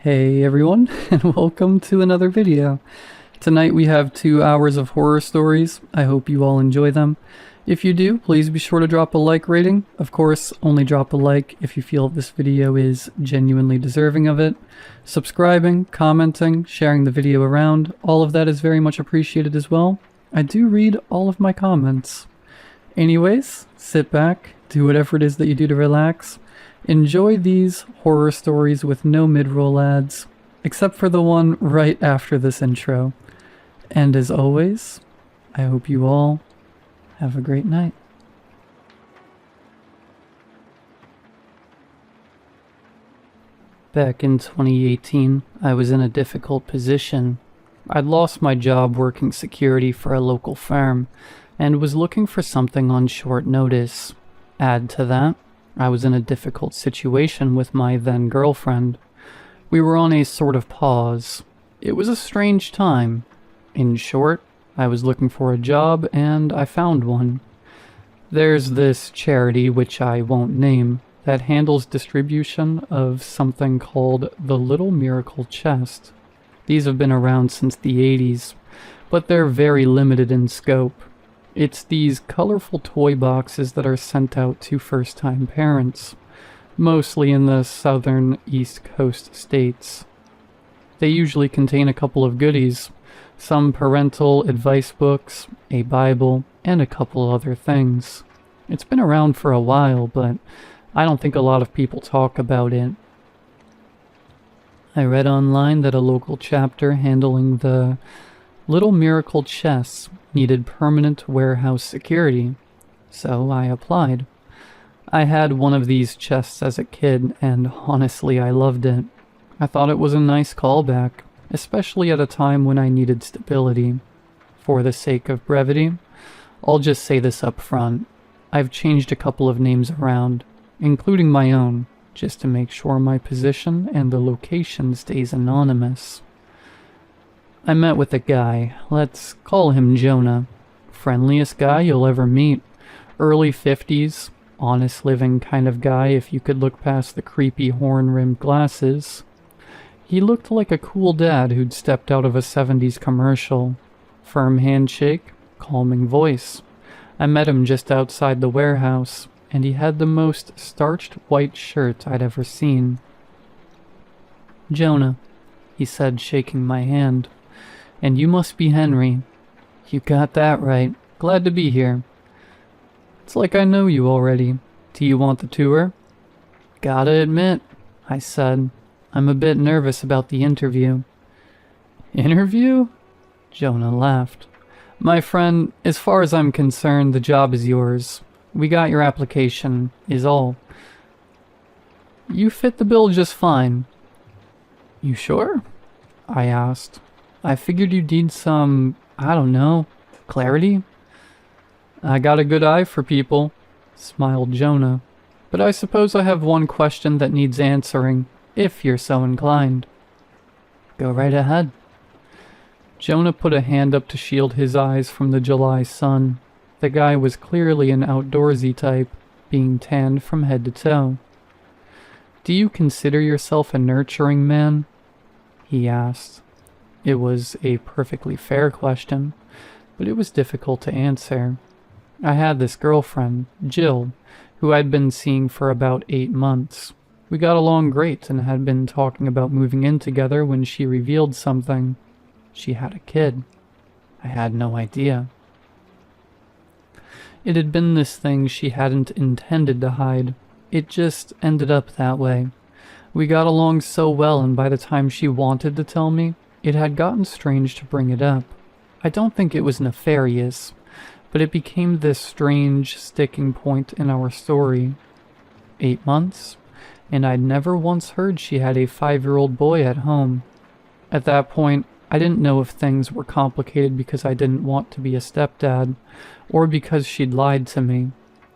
Hey everyone, and welcome to another video. Tonight we have 2 hours of horror stories. I hope you all enjoy them. If you do, please be sure to drop a like rating. Of course, only drop a like if you feel this video is genuinely deserving of it. Subscribing, commenting, sharing the video around, all of that is very much appreciated as well. I do read all of my comments. Anyways, sit back, do whatever it is that you do to relax. Enjoy these horror stories with no mid-roll ads, except for the one right after this intro. And as always, I hope you all have a great night. Back in 2018, I was in a difficult position. I'd lost my job working security for a local firm, and was looking for something on short notice. Add to that, I was in a difficult situation with my then girlfriend. We were on a sort of pause. It was a strange time. In short, I was looking for a job and I found one. There's this charity, which I won't name, that handles distribution of something called the Little Miracle Chest. These have been around since the 80s, but they're very limited in scope. It's these colorful toy boxes that are sent out to first-time parents, mostly in the southern East Coast states. They usually contain a couple of goodies, some parental advice books, a Bible, and a couple other things. It's been around for a while, but I don't think a lot of people talk about it. I read online that a local chapter handling the Little Miracle Chests needed permanent warehouse security, so I applied. I had one of these chests as a kid, and honestly I loved it. I thought it was a nice callback, especially at a time when I needed stability. For the sake of brevity, I'll just say this up front. I've changed a couple of names around, including my own, just to make sure my position and the location stays anonymous. I met with a guy, let's call him Jonah. Friendliest guy you'll ever meet. Early 50s, honest living kind of guy if you could look past the creepy horn-rimmed glasses. He looked like a cool dad who'd stepped out of a 70s commercial. Firm handshake, calming voice. I met him just outside the warehouse, and he had the most starched white shirt I'd ever seen. "Jonah," he said, shaking my hand. "And you must be Henry." "You got that right. Glad to be here." "It's like I know you already. Do you want the tour?" "Gotta admit," I said, "I'm a bit nervous about the interview." "Interview?" Jonah laughed. "My friend, as far as I'm concerned, the job is yours. We got your application, is all. You fit the bill just fine." "You sure?" I asked. "I figured you'd need some, I don't know, clarity." "I got a good eye for people," smiled Jonah. "But I suppose I have one question that needs answering, if you're so inclined." "Go right ahead." Jonah put a hand up to shield his eyes from the July sun. The guy was clearly an outdoorsy type, being tanned from head to toe. "Do you consider yourself a nurturing man?" he asked. It was a perfectly fair question, but it was difficult to answer. I had this girlfriend, Jill, who I'd been seeing for about 8 months. We got along great and had been talking about moving in together when she revealed something. She had a kid. I had no idea. It had been this thing she hadn't intended to hide. It just ended up that way. We got along so well, and by the time she wanted to tell me, it had gotten strange to bring it up. I don't think it was nefarious, but it became this strange sticking point in our story. 8 months, and I'd never once heard she had a 5-year-old boy at home. At that point, I didn't know if things were complicated because I didn't want to be a stepdad, or because she'd lied to me.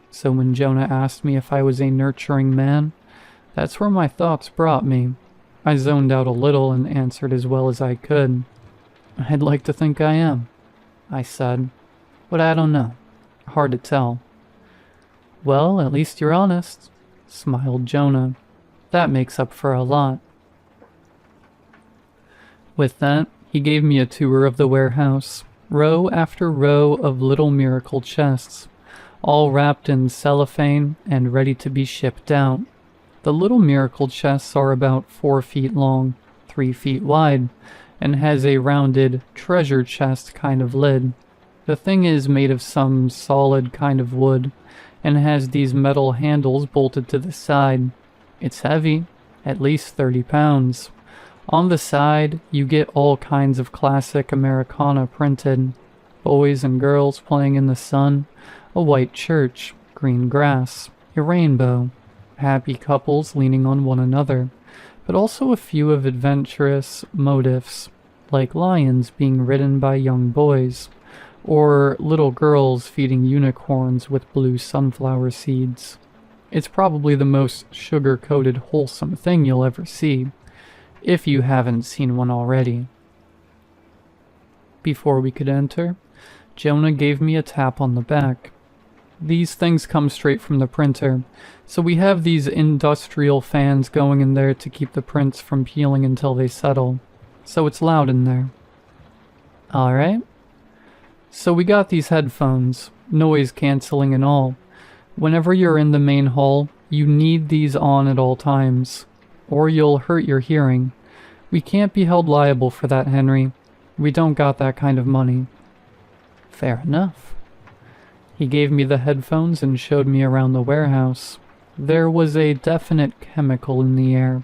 So when Jonah asked me if I was a nurturing man, that's where my thoughts brought me. I zoned out a little and answered as well as I could. "I'd like to think I am," I said, "but I don't know. Hard to tell." "Well, at least you're honest," smiled Jonah. "That makes up for a lot." With that, he gave me a tour of the warehouse, row after row of little miracle chests, all wrapped in cellophane and ready to be shipped out. The little miracle chests are about 4 feet long, 3 feet wide, and has a rounded treasure chest kind of lid. The thing is made of some solid kind of wood, and has these metal handles bolted to the side. It's heavy, at least 30 pounds. On the side, you get all kinds of classic Americana printed. Boys and girls playing in the sun, a white church, green grass, a rainbow, happy couples leaning on one another, but also a few of adventurous motifs, like lions being ridden by young boys, or little girls feeding unicorns with blue sunflower seeds. It's probably the most sugar-coated wholesome thing you'll ever see, if you haven't seen one already. Before we could enter, Jonah gave me a tap on the back. These things come straight from the printer, so we have these industrial fans going in there to keep the prints from peeling until they settle, so it's loud in there. Alright. So we got these headphones, noise cancelling and all. Whenever you're in the main hall, you need these on at all times, or you'll hurt your hearing. We can't be held liable for that, Henry. We don't got that kind of money. Fair enough. He gave me the headphones and showed me around the warehouse. There was a definite chemical in the air.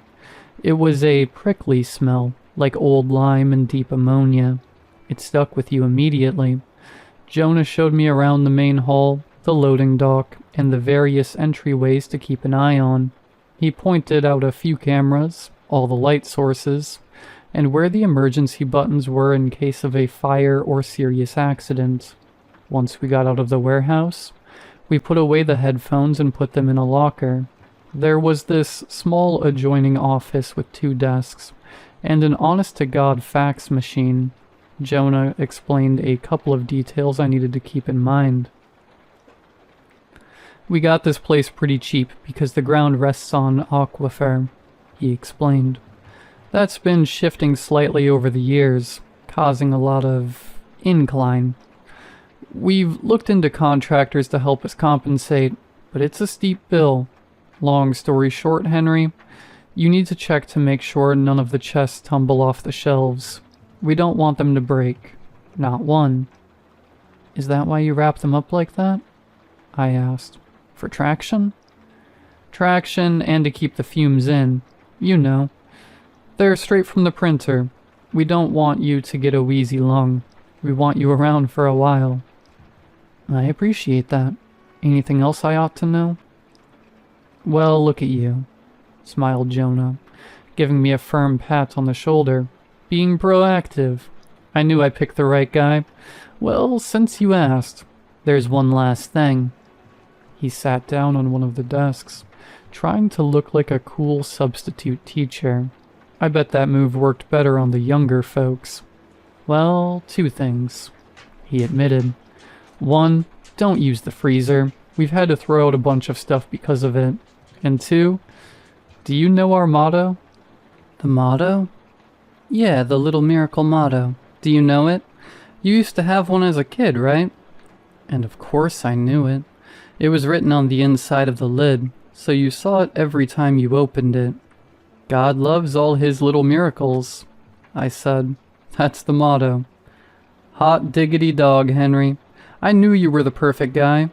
It was a prickly smell, like old lime and deep ammonia. It stuck with you immediately. Jonah showed me around the main hall, the loading dock, and the various entryways to keep an eye on. He pointed out a few cameras, all the light sources, and where the emergency buttons were in case of a fire or serious accident. Once we got out of the warehouse, we put away the headphones and put them in a locker. There was this small adjoining office with 2 desks, and an honest-to-God fax machine. Jonah explained a couple of details I needed to keep in mind. We got this place pretty cheap because the ground rests on aquifer, he explained. That's been shifting slightly over the years, causing a lot of incline. We've looked into contractors to help us compensate, but it's a steep bill. Long story short, Henry, you need to check to make sure none of the chests tumble off the shelves. We don't want them to break. Not one. Is that why you wrap them up like that? I asked. For traction? Traction and to keep the fumes in. You know. They're straight from the printer. We don't want you to get a wheezy lung. We want you around for a while. I appreciate that. Anything else I ought to know? Well, look at you, smiled Jonah, giving me a firm pat on the shoulder. Being proactive. I knew I picked the right guy. Well, since you asked, there's one last thing. He sat down on one of the desks, trying to look like a cool substitute teacher. I bet that move worked better on the younger folks. Well, 2 things, he admitted. 1, don't use the freezer. We've had to throw out a bunch of stuff because of it. And 2, do you know our motto? The motto? Yeah, the little miracle motto. Do you know it? You used to have one as a kid, right? And of course I knew it. It was written on the inside of the lid, so you saw it every time you opened it. God loves all his little miracles, I said. That's the motto. Hot diggity dog, Henry. I knew you were the perfect guy.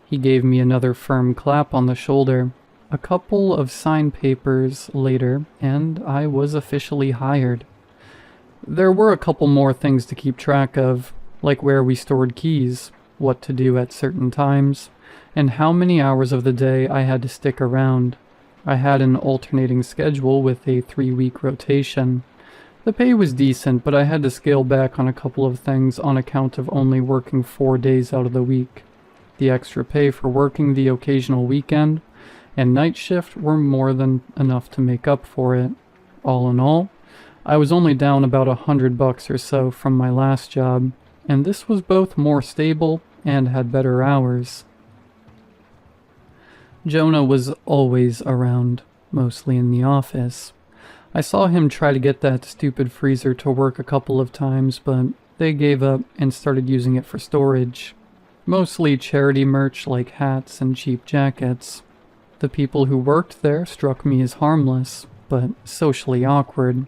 He gave me another firm clap on the shoulder. A couple of signed papers later, and I was officially hired. There were a couple more things to keep track of, like where we stored keys, what to do at certain times, and how many hours of the day I had to stick around. I had an alternating schedule with a 3-week rotation. The pay was decent, but I had to scale back on a couple of things on account of only working 4 days out of the week. The extra pay for working the occasional weekend and night shift were more than enough to make up for it. All in all, I was only down about $100 or so from my last job, and this was both more stable and had better hours. Jonah was always around, mostly in the office. I saw him try to get that stupid freezer to work a couple of times, but they gave up and started using it for storage. Mostly charity merch like hats and cheap jackets. The people who worked there struck me as harmless, but socially awkward.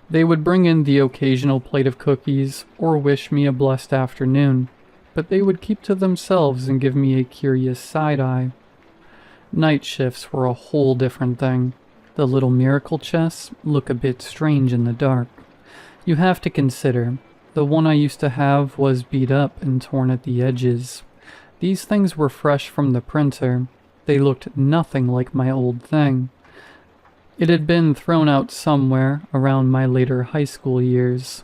They would bring in the occasional plate of cookies or wish me a blessed afternoon, but they would keep to themselves and give me a curious side eye. Night shifts were a whole different thing. The little miracle chests look a bit strange in the dark. You have to consider, the one I used to have was beat up and torn at the edges. These things were fresh from the printer. They looked nothing like my old thing. It had been thrown out somewhere around my later high school years.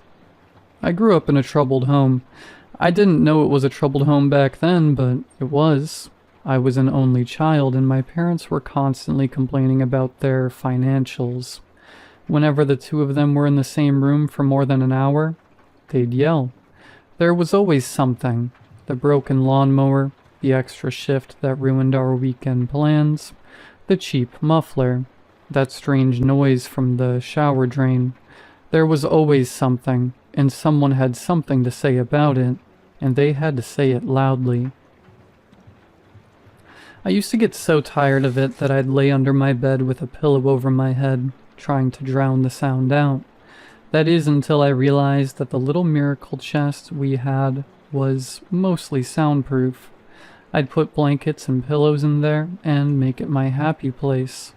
I grew up in a troubled home. I didn't know it was a troubled home back then, but it was. I was an only child, and my parents were constantly complaining about their financials. Whenever the two of them were in the same room for more than an hour, they'd yell. There was always something. The broken lawnmower, the extra shift that ruined our weekend plans, the cheap muffler, that strange noise from the shower drain. There was always something, and someone had something to say about it, and they had to say it loudly. I used to get so tired of it that I'd lay under my bed with a pillow over my head, trying to drown the sound out. That is until I realized that the little miracle chest we had was mostly soundproof. I'd put blankets and pillows in there and make it my happy place.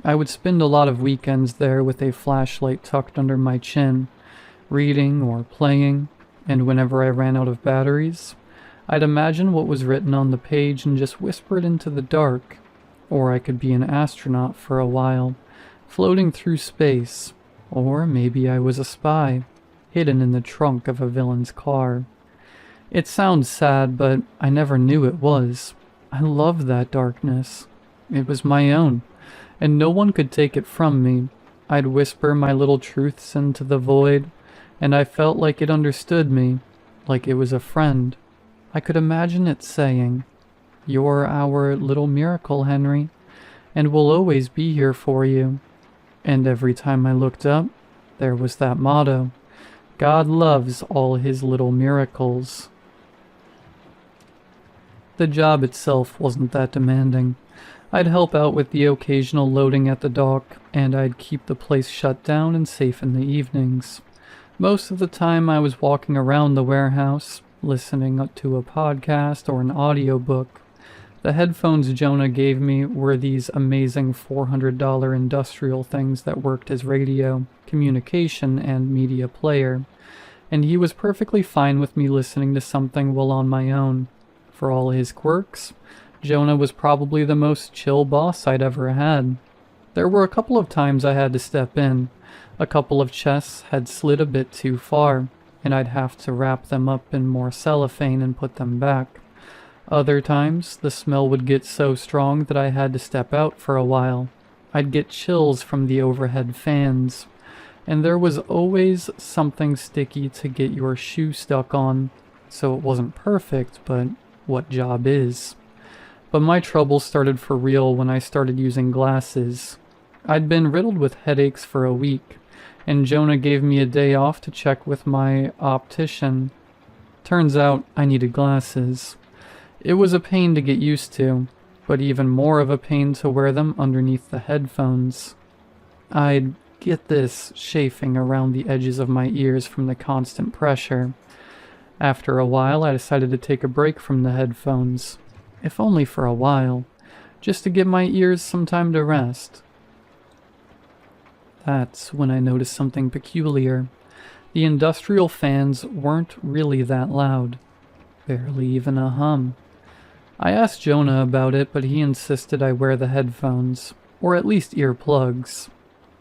I would spend a lot of weekends there with a flashlight tucked under my chin, reading or playing, and whenever I ran out of batteries, I'd imagine what was written on the page and just whisper it into the dark. Or I could be an astronaut for a while, floating through space. Or maybe I was a spy, hidden in the trunk of a villain's car. It sounds sad, but I never knew it was. I loved that darkness. It was my own, and no one could take it from me. I'd whisper my little truths into the void, and I felt like it understood me, like it was a friend. I could imagine it saying, "You're our little miracle, Henry, and we'll always be here for you." And every time I looked up, there was that motto, "God loves all his little miracles." The job itself wasn't that demanding. I'd help out with the occasional loading at the dock, and I'd keep the place shut down and safe in the evenings. Most of the time I was walking around the warehouse, listening to a podcast or an audiobook. The headphones Jonah gave me were these amazing $400 industrial things that worked as radio, communication, and media player, and he was perfectly fine with me listening to something while on my own. For all his quirks, Jonah was probably the most chill boss I'd ever had. There were a couple of times I had to step in. A couple of chests had slid a bit too far, and I'd have to wrap them up in more cellophane and put them back. Other times, the smell would get so strong that I had to step out for a while. I'd get chills from the overhead fans, and there was always something sticky to get your shoe stuck on, so it wasn't perfect, but what job is? But my trouble started for real when I started using glasses. I'd been riddled with headaches for a week, and Jonah gave me a day off to check with my optician. Turns out I needed glasses. It was a pain to get used to, but even more of a pain to wear them underneath the headphones. I'd get this chafing around the edges of my ears from the constant pressure. After a while, I decided to take a break from the headphones, if only for a while, just to give my ears some time to rest. That's when I noticed something peculiar. The industrial fans weren't really that loud, barely even a hum. I asked Jonah about it, but he insisted I wear the headphones, or at least earplugs.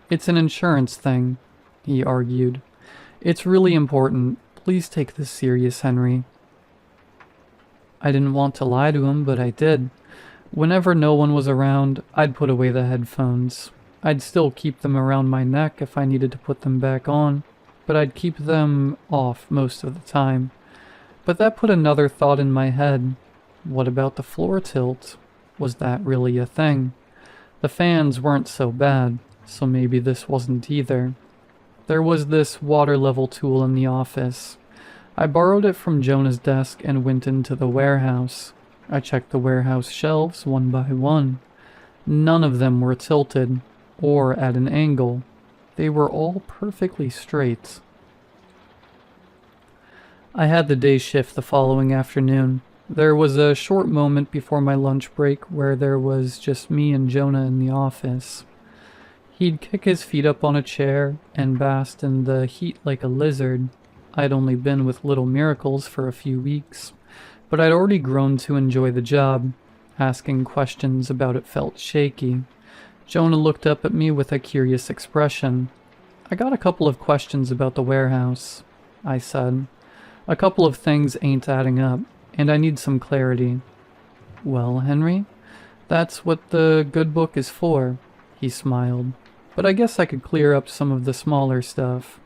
"It's an insurance thing," he argued. "It's really important. Please take this serious, Henry." I didn't want to lie to him, but I did. Whenever no one was around, I'd put away the headphones. I'd still keep them around my neck if I needed to put them back on, but I'd keep them off most of the time. But that put another thought in my head. What about the floor tilt? Was that really a thing? The fans weren't so bad. so maybe this wasn't either. There was this water level tool in the office. I borrowed it from Jonah's desk and went into the warehouse. I checked the warehouse shelves one by one. None of them were tilted or at an angle. They were all perfectly straight. I had the day shift the following afternoon. There was a short moment before my lunch break where there was just me and Jonah in the office. He'd kick his feet up on a chair and bask in the heat like a lizard. I'd only been with Little Miracles for a few weeks, but I'd already grown to enjoy the job. Asking questions about it felt shaky. Jonah looked up at me with a curious expression. "I got a couple of questions about the warehouse," I said. "A couple of things ain't adding up, and I need some clarity." "Well, Henry, that's what the good book is for," he smiled. "But I guess I could clear up some of the smaller stuff."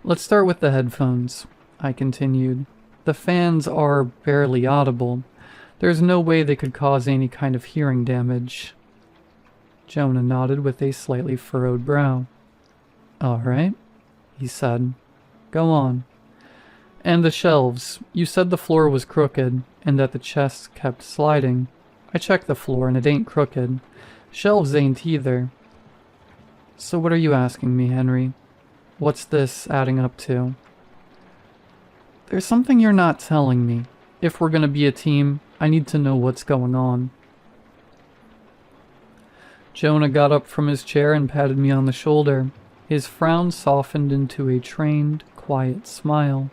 "Let's start with the headphones," I continued. "The fans are barely audible. There's no way they could cause any kind of hearing damage." Jonah nodded with a slightly furrowed brow. "All right," he said. "Go on." "And the shelves. You said the floor was crooked, and that the chests kept sliding. I checked the floor, and it ain't crooked. Shelves ain't either." "So what are you asking me, Henry? What's this adding up to?" "There's something you're not telling me. If we're gonna be a team, I need to know what's going on." Jonah got up from his chair and patted me on the shoulder. His frown softened into a trained, quiet smile.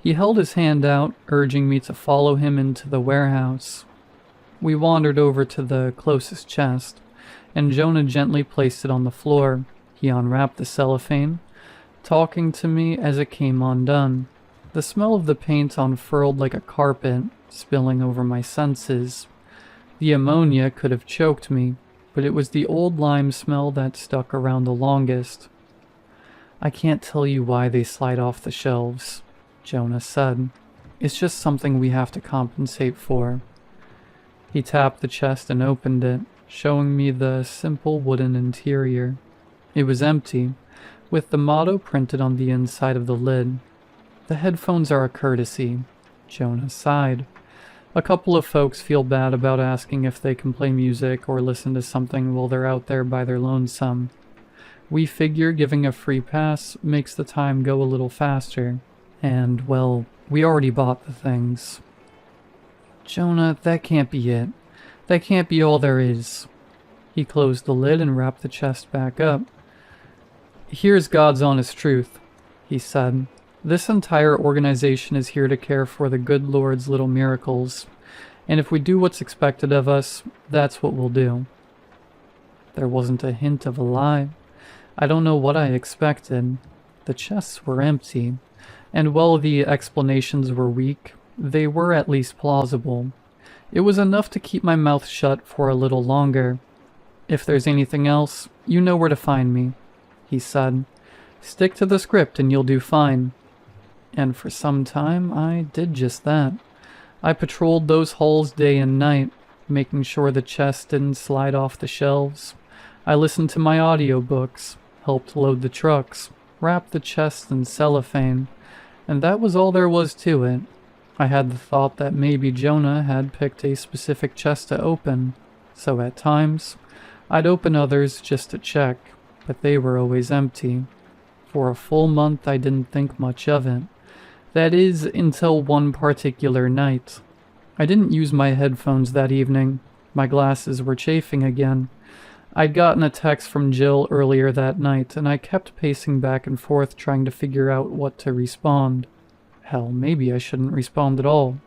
He held his hand out, urging me to follow him into the warehouse. We wandered over to the closest chest, and Jonah gently placed it on the floor. He unwrapped the cellophane, talking to me as it came undone. The smell of the paint unfurled like a carpet, spilling over my senses. The ammonia could have choked me, but it was the old lime smell that stuck around the longest. "I can't tell you why they slide off the shelves," Jonah said. "It's just something we have to compensate for." He tapped the chest and opened it, showing me the simple wooden interior. It was empty, with the motto printed on the inside of the lid. "The headphones are a courtesy," Jonah sighed. "A couple of folks feel bad about asking if they can play music or listen to something while they're out there by their lonesome. We figure giving a free pass makes the time go a little faster. And, well, we already bought the things." "Jonah, that can't be it. That can't be all there is." He closed the lid and wrapped the chest back up. "Here's God's honest truth," he said. "This entire organization is here to care for the good Lord's little miracles, and if we do what's expected of us, that's what we'll do." There wasn't a hint of a lie. I don't know what I expected. The chests were empty, and while the explanations were weak, they were at least plausible. It was enough to keep my mouth shut for a little longer. "If there's anything else, you know where to find me," he said. "Stick to the script and you'll do fine." And for some time, I did just that. I patrolled those halls day and night, making sure the chests didn't slide off the shelves. I listened to my audiobooks, helped load the trucks, wrapped the chests in cellophane, and that was all there was to it. I had the thought that maybe Jonah had picked a specific chest to open, so at times, I'd open others just to check, but they were always empty. For a full month I didn't think much of it. That is, until one particular night. I didn't use my headphones that evening. My glasses were chafing again. I'd gotten a text from Jill earlier that night, and I kept pacing back and forth trying to figure out what to respond. Hell, maybe I shouldn't respond at all.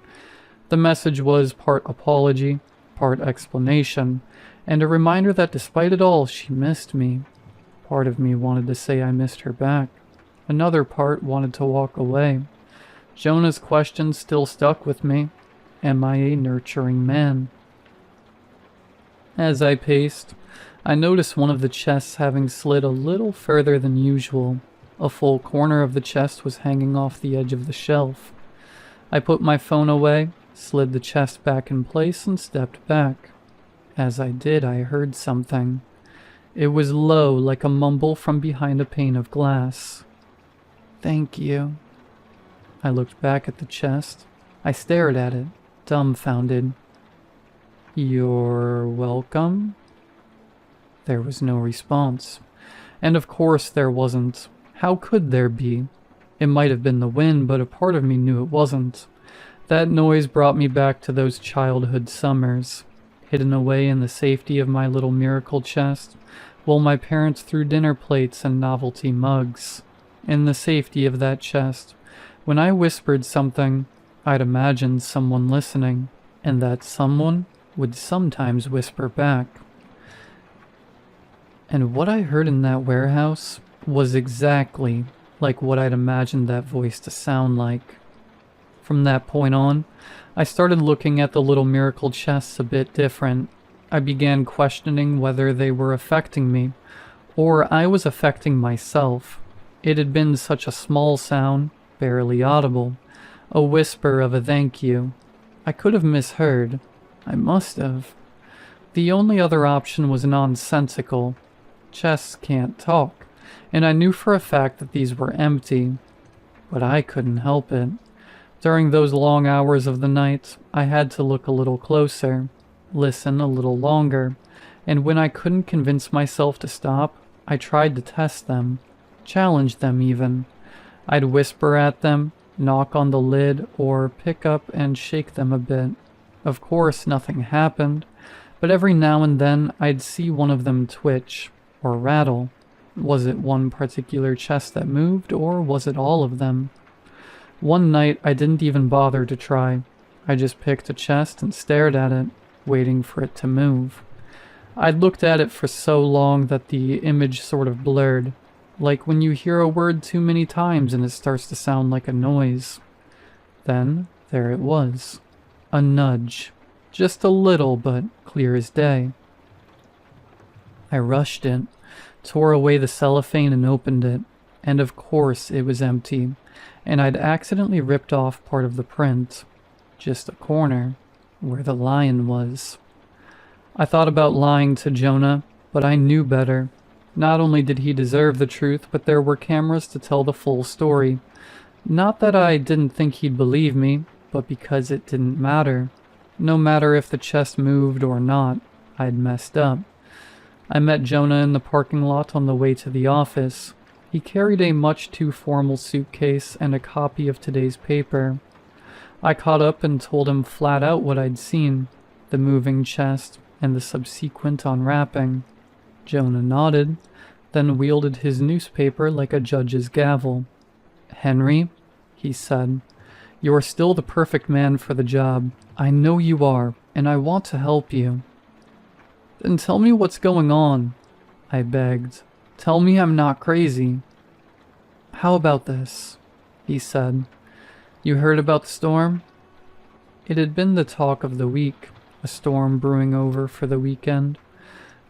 The message was part apology, part explanation, and a reminder that despite it all, she missed me. Part of me wanted to say I missed her back. Another part wanted to walk away. Jonah's question still stuck with me. Am I a nurturing man? As I paced, I noticed one of the chests having slid a little further than usual. A full corner of the chest was hanging off the edge of the shelf. I put my phone away, slid the chest back in place, and stepped back. As I did, I heard something. It was low, like a mumble from behind a pane of glass. "Thank you." I looked back at the chest. I stared at it, dumbfounded. "You're welcome?" There was no response. And of course there wasn't. How could there be? It might have been the wind, but a part of me knew it wasn't. That noise brought me back to those childhood summers, hidden away in the safety of my little miracle chest, while my parents threw dinner plates and novelty mugs. In the safety of that chest, when I whispered something, I'd imagined someone listening, and that someone would sometimes whisper back. And what I heard in that warehouse was exactly like what I'd imagined that voice to sound like. From that point on, I started looking at the little miracle chests a bit different. I began questioning whether they were affecting me, or I was affecting myself. It had been such a small sound, barely audible, a whisper of a thank you. I could have misheard. I must have. The only other option was nonsensical. Chests can't talk, and I knew for a fact that these were empty. But I couldn't help it. During those long hours of the night, I had to look a little closer, listen a little longer, and when I couldn't convince myself to stop, I tried to test them, challenge them even. I'd whisper at them, knock on the lid, or pick up and shake them a bit. Of course, nothing happened, but every now and then I'd see one of them twitch or rattle. Was it one particular chest that moved, or was it all of them? One night I didn't even bother to try. I just picked a chest and stared at it, waiting for it to move. I'd looked at it for so long that the image sort of blurred, like when you hear a word too many times and it starts to sound like a noise. Then there it was. A nudge. Just a little, but clear as day. I rushed it, tore away the cellophane and opened it, and of course it was empty, and I'd accidentally ripped off part of the print. Just a corner, where the lion was. I thought about lying to Jonah, but I knew better. Not only did he deserve the truth, but there were cameras to tell the full story. Not that I didn't think he'd believe me, but because it didn't matter. No matter if the chest moved or not, I'd messed up. I met Jonah in the parking lot on the way to the office. He carried a much too formal suitcase and a copy of today's paper. I caught up and told him flat out what I'd seen, the moving chest and the subsequent unwrapping. Jonah nodded, then wielded his newspaper like a judge's gavel. "Henry," he said, "you're still the perfect man for the job. I know you are, and I want to help you." "Then tell me what's going on," I begged. "Tell me I'm not crazy." "How about this?" he said. "You heard about the storm?" It had been the talk of the week, a storm brewing over for the weekend,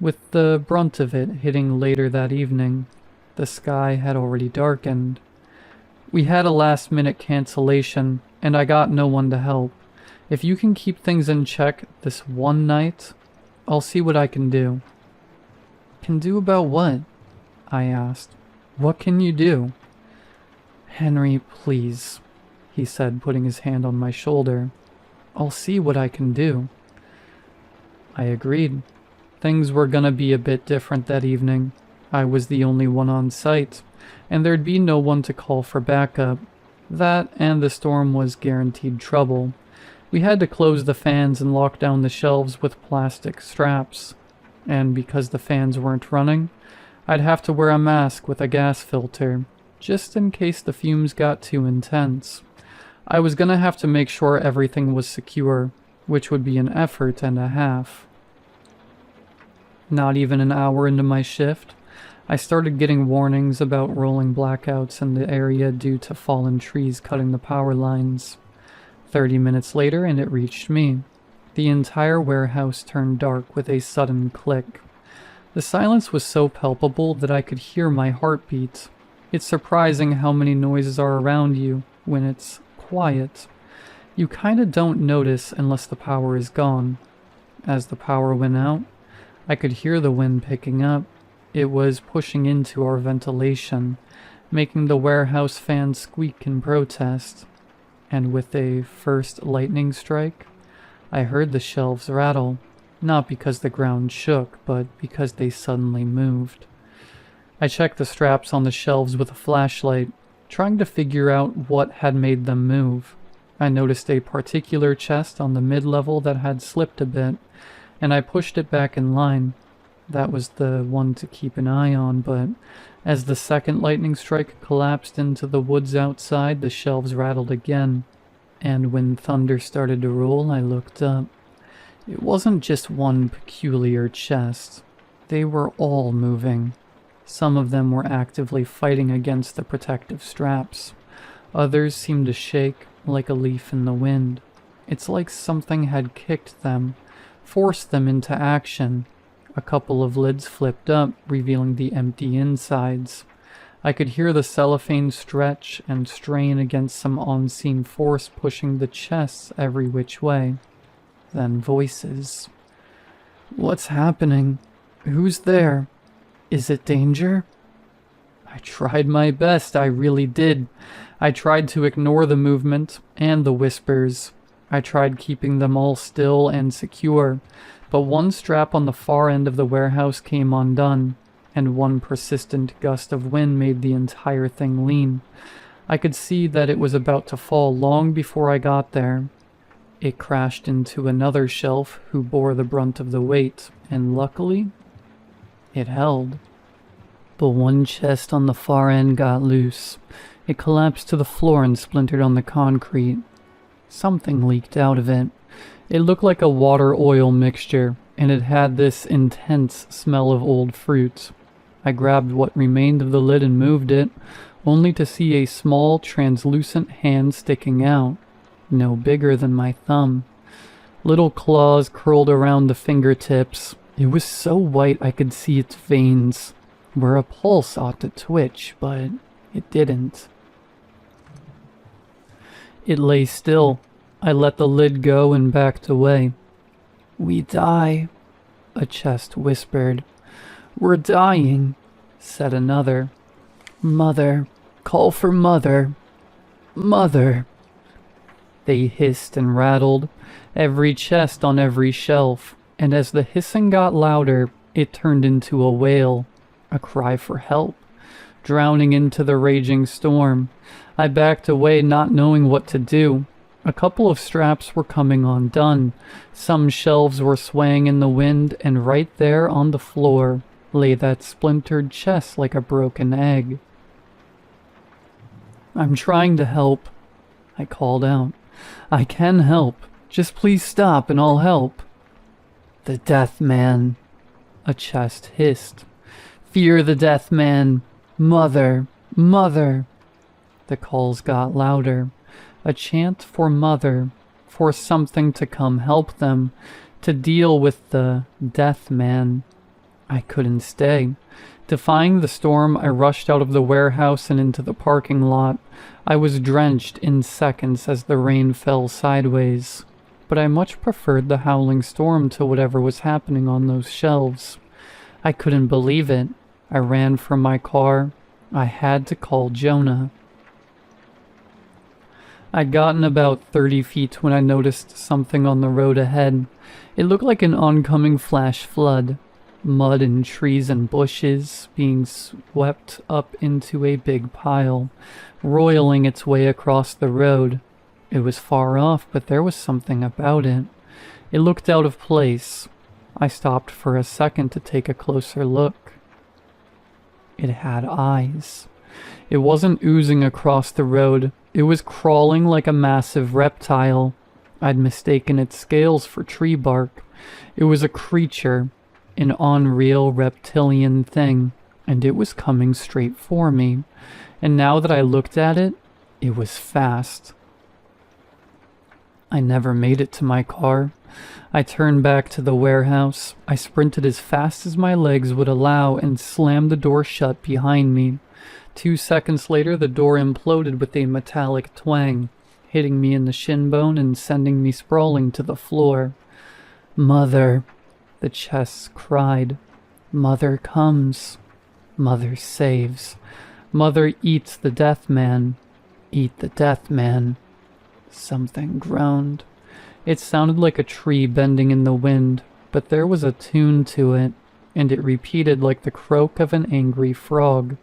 with the brunt of it hitting later that evening. The sky had already darkened. We had a last-minute cancellation, and I got no one to help. If you can keep things in check this one night, I'll see what I can do. "Can do about what?" I asked. "What can you do?" "Henry, please," he said, putting his hand on my shoulder. "I'll see what I can do." I agreed. Things were gonna be a bit different that evening. I was the only one on site, and there'd be no one to call for backup. That and the storm was guaranteed trouble. We had to close the fans and lock down the shelves with plastic straps. And because the fans weren't running, I'd have to wear a mask with a gas filter, just in case the fumes got too intense. I was gonna have to make sure everything was secure, which would be an effort and a half. Not even an hour into my shift, I started getting warnings about rolling blackouts in the area due to fallen trees cutting the power lines. 30 minutes later, and it reached me. The entire warehouse turned dark with a sudden click. The silence was so palpable that I could hear my heartbeat. It's surprising how many noises are around you when it's quiet. You kinda don't notice unless the power is gone. As the power went out, I could hear the wind picking up. It was pushing into our ventilation, making the warehouse fan squeak in protest. And with a first lightning strike, I heard the shelves rattle, not because the ground shook, but because they suddenly moved. I checked the straps on the shelves with a flashlight, trying to figure out what had made them move. I noticed a particular chest on the mid-level that had slipped a bit, and I pushed it back in line. That was the one to keep an eye on, but as the second lightning strike collapsed into the woods outside, the shelves rattled again. And when thunder started to roll, I looked up. It wasn't just one peculiar chest. They were all moving. Some of them were actively fighting against the protective straps. Others seemed to shake like a leaf in the wind. It's like something had kicked them, forced them into action. A couple of lids flipped up, revealing the empty insides. I could hear the cellophane stretch and strain against some unseen force pushing the chests every which way. Then voices. "What's happening? Who's there? Is it danger?" I tried my best, I really did. I tried to ignore the movement and the whispers. I tried keeping them all still and secure, but one strap on the far end of the warehouse came undone, and one persistent gust of wind made the entire thing lean. I could see that it was about to fall long before I got there. It crashed into another shelf who bore the brunt of the weight, and luckily, it held. But one chest on the far end got loose. It collapsed to the floor and splintered on the concrete. Something leaked out of it. It looked like a water-oil mixture, and it had this intense smell of old fruit. I grabbed what remained of the lid and moved it, only to see a small, translucent hand sticking out, no bigger than my thumb. Little claws curled around the fingertips. It was so white I could see its veins, where a pulse ought to twitch, but it didn't. It lay still. I let the lid go and backed away. "We die," a chest whispered. "We're dying," said another. "Mother, call for Mother. Mother." They hissed and rattled, every chest on every shelf, and as the hissing got louder, it turned into a wail, a cry for help, drowning into the raging storm. I backed away, not knowing what to do. A couple of straps were coming undone. Some shelves were swaying in the wind, and right there on the floor lay that splintered chest like a broken egg. "I'm trying to help," I called out. "I can help. Just please stop and I'll help." "The Death Man," a chest hissed. "Fear the Death Man. Mother, Mother." The calls got louder. A chant for Mother, for something to come help them, to deal with the Death Man. I couldn't stay. Defying the storm, I rushed out of the warehouse and into the parking lot. I was drenched in seconds as the rain fell sideways, but I much preferred the howling storm to whatever was happening on those shelves. I couldn't believe it. I ran from my car. I had to call Jonah. I'd gotten about 30 feet when I noticed something on the road ahead. It looked like an oncoming flash flood. Mud and trees and bushes being swept up into a big pile, roiling its way across the road. It was far off, but there was something about it. It looked out of place. I stopped for a second to take a closer look. It had eyes. It wasn't oozing across the road. It was crawling like a massive reptile. I'd mistaken its scales for tree bark. It was a creature, an unreal reptilian thing, and it was coming straight for me. And now that I looked at it, it was fast. I never made it to my car. I turned back to the warehouse. I sprinted as fast as my legs would allow and slammed the door shut behind me. 2 seconds later, the door imploded with a metallic twang, hitting me in the shin bone and sending me sprawling to the floor. "Mother," the chests cried. Mother comes. Mother saves. Mother eats the death man. Eat the death man. Something groaned. It sounded like a tree bending in the wind, but there was a tune to it, and it repeated like the croak of an angry frog.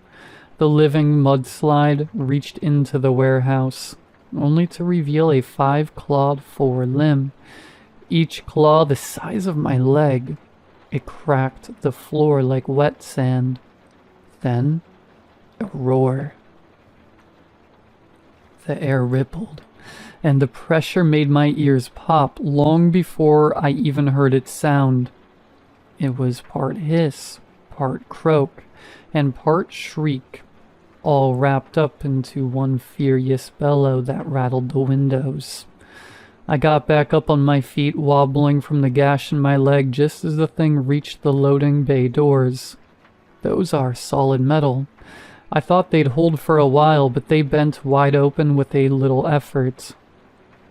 The living mudslide reached into the warehouse, only to reveal a 5-clawed forelimb, each claw the size of my leg. It cracked the floor like wet sand. Then, a roar. The air rippled, and the pressure made my ears pop long before I even heard it sound. It was part hiss, part croak, and part shriek, all wrapped up into one furious bellow that rattled the windows. I got back up on my feet, wobbling from the gash in my leg just as the thing reached the loading bay doors. Those are solid metal. I thought they'd hold for a while, but they bent wide open with a little effort.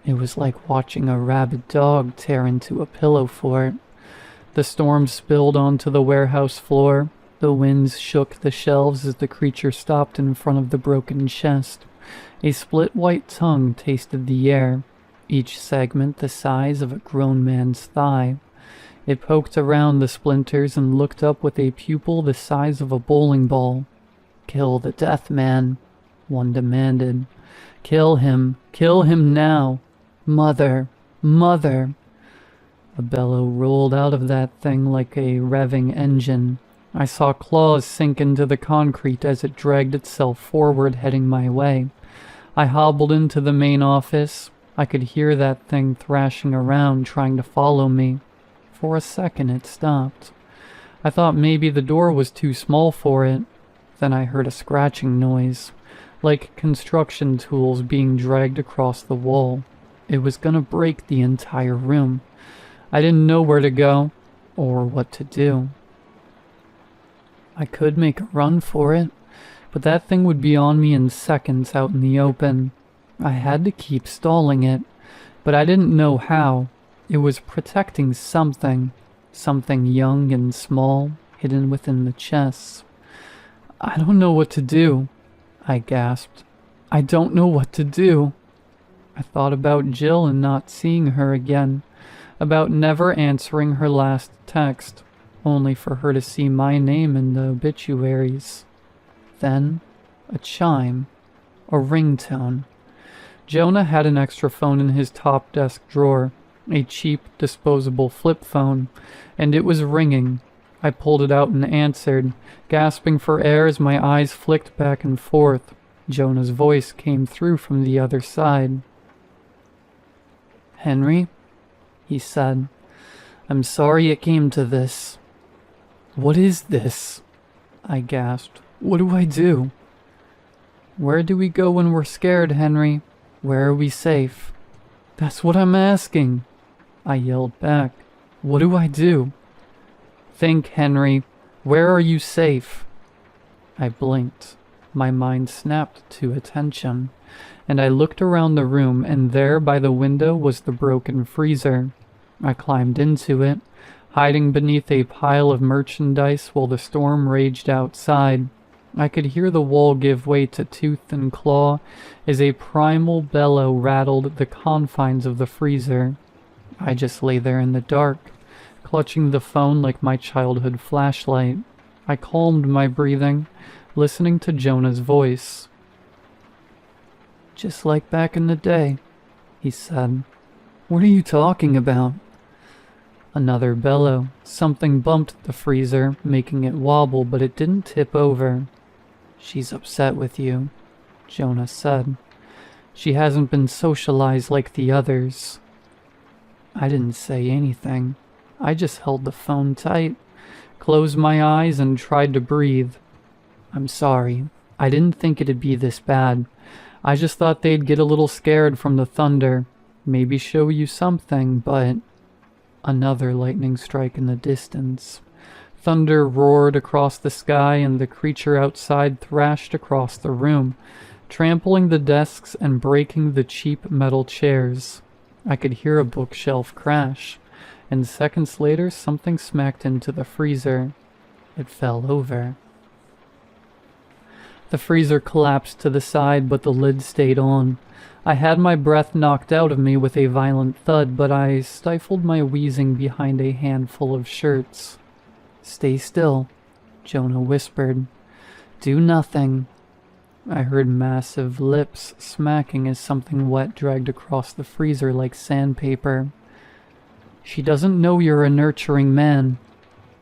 It was like watching a rabid dog tear into a pillow fort. The storm spilled onto the warehouse floor. The winds shook the shelves as the creature stopped in front of the broken chest. A split white tongue tasted the air, each segment the size of a grown man's thigh. It poked around the splinters and looked up with a pupil the size of a bowling ball. "Kill the death man," one demanded. Kill him now. Mother, mother." A bellow rolled out of that thing like a revving engine. I saw claws sink into the concrete as it dragged itself forward, heading my way. I hobbled into the main office. I could hear that thing thrashing around, trying to follow me. For a second it stopped. I thought maybe the door was too small for it. Then I heard a scratching noise, like construction tools being dragged across the wall. It was gonna break the entire room. I didn't know where to go, or what to do. I could make a run for it, but that thing would be on me in seconds out in the open. I had to keep stalling it, but I didn't know how. It was protecting something young and small, hidden within the chests. "I don't know what to do," I gasped. "I don't know what to do." I thought about Jill and not seeing her again, about never answering her last text, only for her to see my name in the obituaries. Then, a chime, a ringtone. Jonah had an extra phone in his top desk drawer, a cheap, disposable flip phone, and it was ringing. I pulled it out and answered, gasping for air as my eyes flicked back and forth. Jonah's voice came through from the other side. "Henry," he said, "I'm sorry it came to this." "What is this?" I gasped. "What do I do?" "Where do we go when we're scared, Henry? Where are we safe?" "That's what I'm asking," I yelled back. "What do I do?" "Think, Henry. Where are you safe?" I blinked. My mind snapped to attention, and I looked around the room, and there by the window was the broken freezer. I climbed into it, hiding beneath a pile of merchandise while the storm raged outside. I could hear the wall give way to tooth and claw as a primal bellow rattled the confines of the freezer. I just lay there in the dark, clutching the phone like my childhood flashlight. I calmed my breathing, listening to Jonah's voice. "Just like back in the day," he said. "What are you talking about?" Another bellow. Something bumped the freezer, making it wobble, but it didn't tip over. "She's upset with you," Jonah said. "She hasn't been socialized like the others." I didn't say anything. I just held the phone tight, closed my eyes, and tried to breathe. "I'm sorry. I didn't think it'd be this bad. I just thought they'd get a little scared from the thunder, maybe show you something, but..." Another lightning strike in the distance. Thunder roared across the sky, and the creature outside thrashed across the room, trampling the desks and breaking the cheap metal chairs. I could hear a bookshelf crash, and seconds later something smacked into the freezer. It fell over. The freezer collapsed to the side, but the lid stayed on. I had my breath knocked out of me with a violent thud, but I stifled my wheezing behind a handful of shirts. "Stay still," Jonah whispered. "Do nothing." I heard massive lips smacking as something wet dragged across the freezer like sandpaper. "She doesn't know you're a nurturing man,"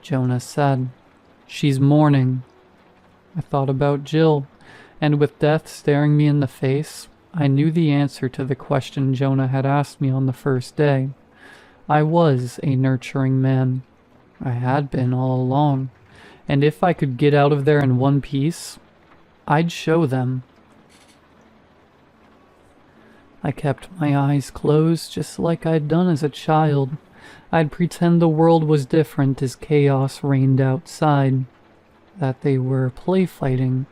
Jonah said. "She's mourning." I thought about Jill, and with death staring me in the face, I knew the answer to the question Jonah had asked me on the first day. I was a nurturing man. I had been all along, and if I could get out of there in one piece, I'd show them. I kept my eyes closed just like I'd done as a child. I'd pretend the world was different as chaos reigned outside, that they were play fighting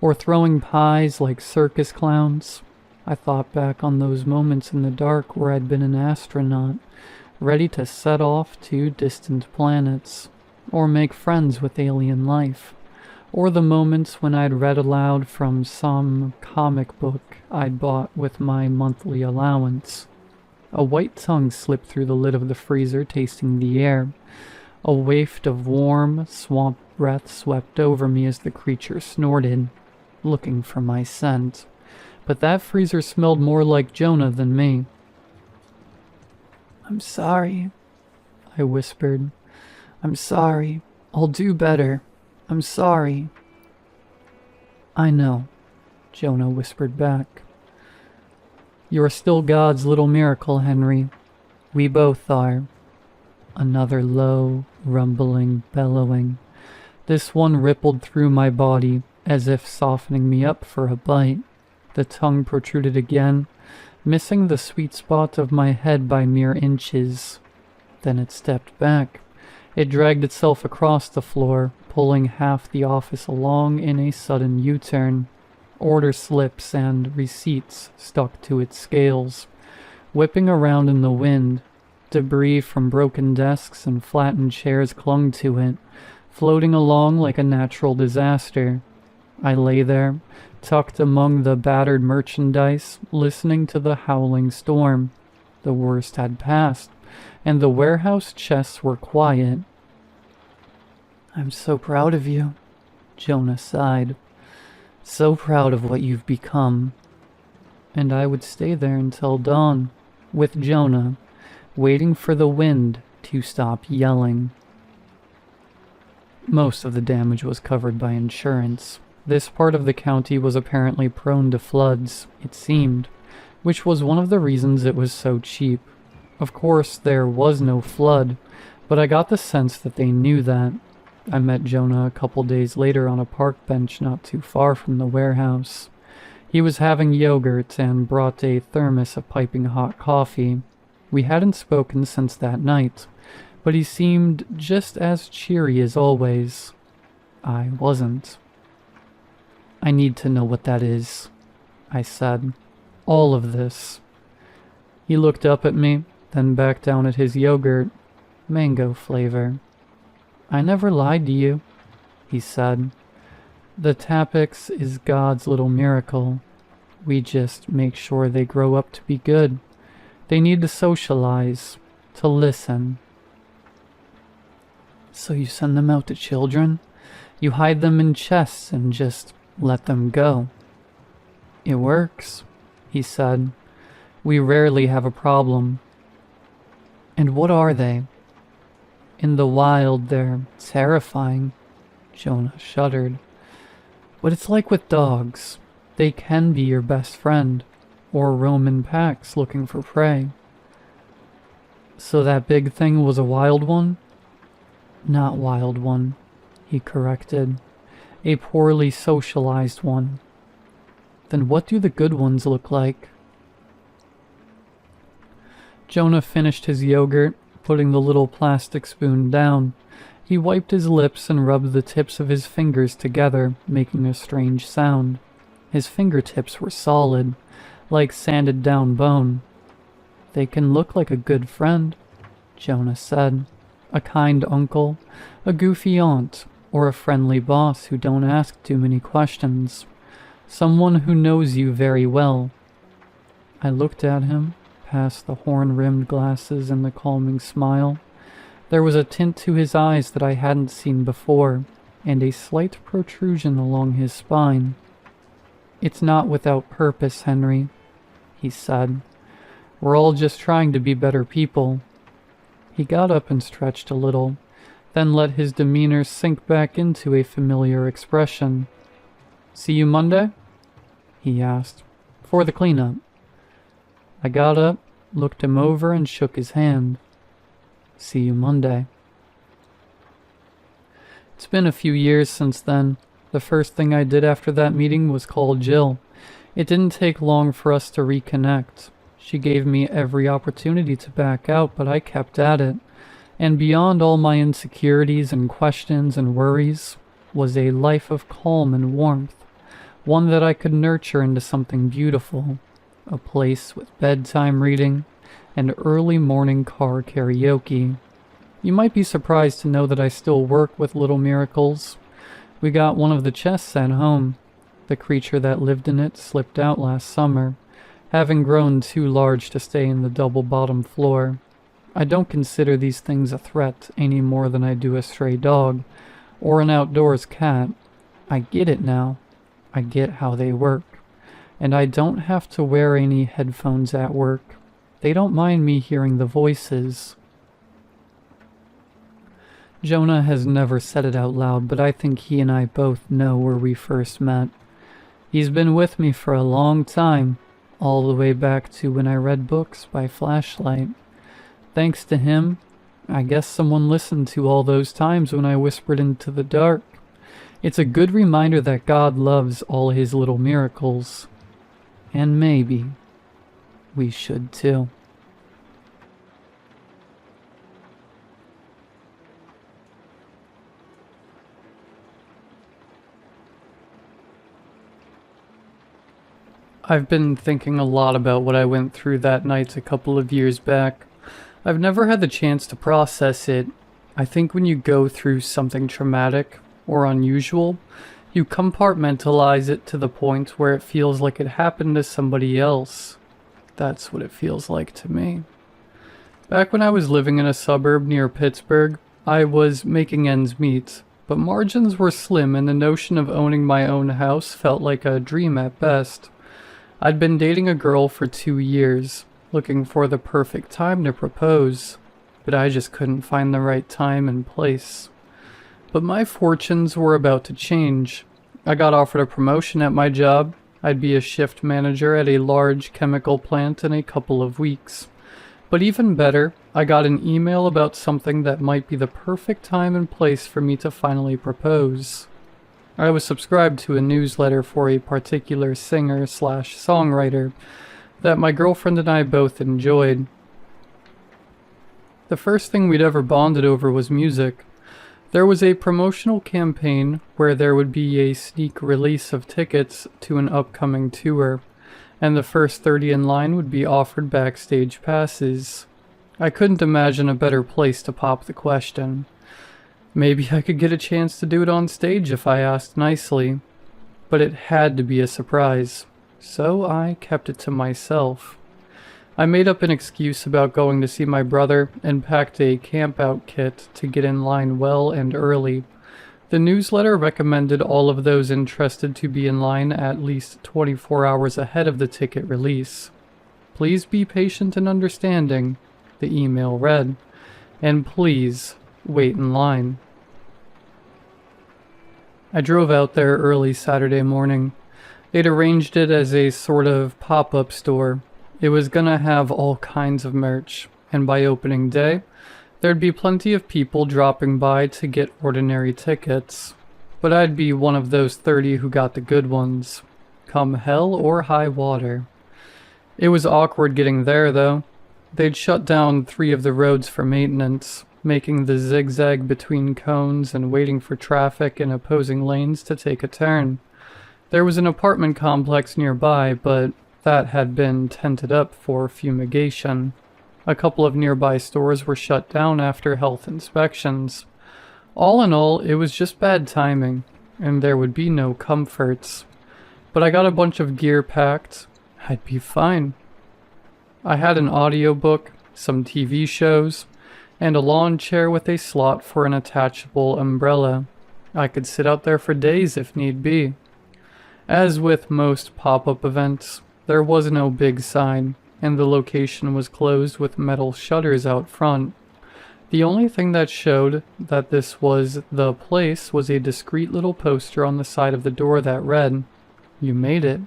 or throwing pies like circus clowns. I thought back on those moments in the dark where I'd been an astronaut, ready to set off to distant planets, or make friends with alien life, or the moments when I'd read aloud from some comic book I'd bought with my monthly allowance. A white tongue slipped through the lid of the freezer, tasting the air. A waft of warm, swamp breath swept over me as the creature snorted, looking for my scent. But that freezer smelled more like Jonah than me. "I'm sorry," I whispered. "I'm sorry. I'll do better. I'm sorry." "I know," Jonah whispered back. "You're still God's little miracle, Henry. We both are." Another low, rumbling bellowing. This one rippled through my body, as if softening me up for a bite. The tongue protruded again, missing the sweet spot of my head by mere inches. Then it stepped back. It dragged itself across the floor, pulling half the office along in a sudden U-turn. Order slips and receipts stuck to its scales, whipping around in the wind. Debris from broken desks and flattened chairs clung to it, floating along like a natural disaster. I lay there, tucked among the battered merchandise, listening to the howling storm. The worst had passed, and the warehouse chests were quiet. "I'm so proud of you," Jonah sighed. "So proud of what you've become." And I would stay there until dawn, with Jonah, waiting for the wind to stop yelling. Most of the damage was covered by insurance. This part of the county was apparently prone to floods, it seemed, which was one of the reasons it was so cheap. Of course, there was no flood, but I got the sense that they knew that. I met Jonah a couple days later on a park bench not too far from the warehouse. He was having yogurt and brought a thermos of piping hot coffee. We hadn't spoken since that night, but he seemed just as cheery as always. I wasn't. "I need to know what that is," I said. "All of this." He looked up at me, then back down at his yogurt. Mango flavor. "I never lied to you," he said. "The Tapix is God's little miracle. We just make sure they grow up to be good. They need to socialize, to listen." "So you send them out to children? You hide them in chests and just let them go?" "It works," he said. "We rarely have a problem." "And what are they?" "In the wild, they're terrifying." Jonah shuddered. "But it's like with dogs. They can be your best friend, or roam in packs looking for prey." "So that big thing was a wild one?" "Not wild one," he corrected. "A poorly socialized one." "Then what do the good ones look like?" Jonah finished his yogurt, putting the little plastic spoon down. He wiped his lips and rubbed the tips of his fingers together, making a strange sound. His fingertips were solid, like sanded down bone. "They can look like a good friend," Jonah said. "A kind uncle, a goofy aunt, or a friendly boss who don't ask too many questions. Someone who knows you very well. I looked at him, past the horn-rimmed glasses and the calming smile. There was a tint to his eyes that I hadn't seen before, and a slight protrusion along his spine. "It's not without purpose, Henry," he said. "We're all just trying to be better people." He got up and stretched a little, then let his demeanor sink back into a familiar expression. "See you Monday?" he asked. "For the cleanup." I got up, looked him over, and shook his hand. "See you Monday." It's been a few years since then. The first thing I did after that meeting was call Jill. It didn't take long for us to reconnect. She gave me every opportunity to back out, but I kept at it. And beyond all my insecurities and questions and worries was a life of calm and warmth, one that I could nurture into something beautiful, a place with bedtime reading and early morning car karaoke. You might be surprised to know that I still work with Little Miracles. We got one of the chests sent home. The creature that lived in it slipped out last summer, having grown too large to stay in the double-bottom floor. I don't consider these things a threat any more than I do a stray dog or an outdoors cat. I get it now. I get how they work. And I don't have to wear any headphones at work. They don't mind me hearing the voices. Jonah has never said it out loud, but I think he and I both know where we first met. He's been with me for a long time, all the way back to when I read books by flashlight. Thanks to him, I guess someone listened to all those times when I whispered into the dark. It's a good reminder that God loves all his little miracles. And maybe we should too. I've been thinking a lot about what I went through that night a couple of years back. I've never had the chance to process it. I think when you go through something traumatic or unusual, you compartmentalize it to the point where it feels like it happened to somebody else. That's what it feels like to me. Back when I was living in a suburb near Pittsburgh, I was making ends meet, but margins were slim and the notion of owning my own house felt like a dream at best. I'd been dating a girl for 2 years, looking for the perfect time to propose, but I just couldn't find the right time and place. But my fortunes were about to change. I got offered a promotion at my job. I'd be a shift manager at a large chemical plant in a couple of weeks. But even better, I got an email about something that might be the perfect time and place for me to finally propose. I was subscribed to a newsletter for a particular singer/songwriter that my girlfriend and I both enjoyed. The first thing we'd ever bonded over was music. There was a promotional campaign where there would be a sneak release of tickets to an upcoming tour, and the first 30 in line would be offered backstage passes. I couldn't imagine a better place to pop the question. Maybe I could get a chance to do it on stage if I asked nicely, but it had to be a surprise, so I kept it to myself. I made up an excuse about going to see my brother and packed a camp-out kit to get in line well and early. The newsletter recommended all of those interested to be in line at least 24 hours ahead of the ticket release. "Please be patient and understanding," the email read, "and please wait in line." I drove out there early Saturday morning. They'd arranged it as a sort of pop-up store. It was gonna have all kinds of merch, and by opening day, there'd be plenty of people dropping by to get ordinary tickets. But I'd be one of those 30 who got the good ones, come hell or high water. It was awkward getting there, though. They'd shut down 3 of the roads for maintenance, making the zigzag between cones and waiting for traffic in opposing lanes to take a turn. There was an apartment complex nearby, but that had been tented up for fumigation. A couple of nearby stores were shut down after health inspections. All in all, it was just bad timing, and there would be no comforts. But I got a bunch of gear packed. I'd be fine. I had an audiobook, some TV shows, and a lawn chair with a slot for an attachable umbrella. I could sit out there for days if need be. As with most pop-up events, there was no big sign, and the location was closed with metal shutters out front. The only thing that showed that this was the place was a discreet little poster on the side of the door that read, "You made it."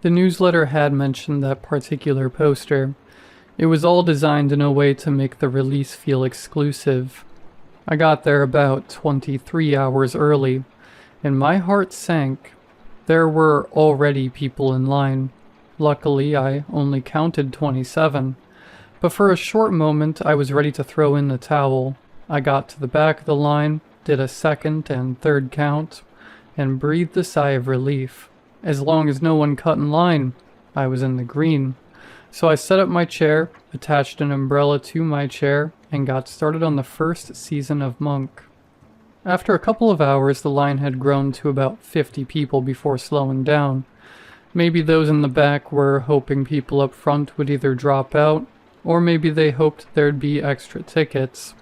The newsletter had mentioned that particular poster. It was all designed in a way to make the release feel exclusive. I got there about 23 hours early, and my heart sank. There were already people in line. Luckily, I only counted 27. But for a short moment, I was ready to throw in the towel. I got to the back of the line, did a second and third count, and breathed a sigh of relief. As long as no one cut in line, I was in the green. So I set up my chair, attached an umbrella to my chair, and got started on the first season of Monk. After a couple of hours, the line had grown to about 50 people before slowing down. Maybe those in the back were hoping people up front would either drop out, or maybe they hoped there'd be extra tickets.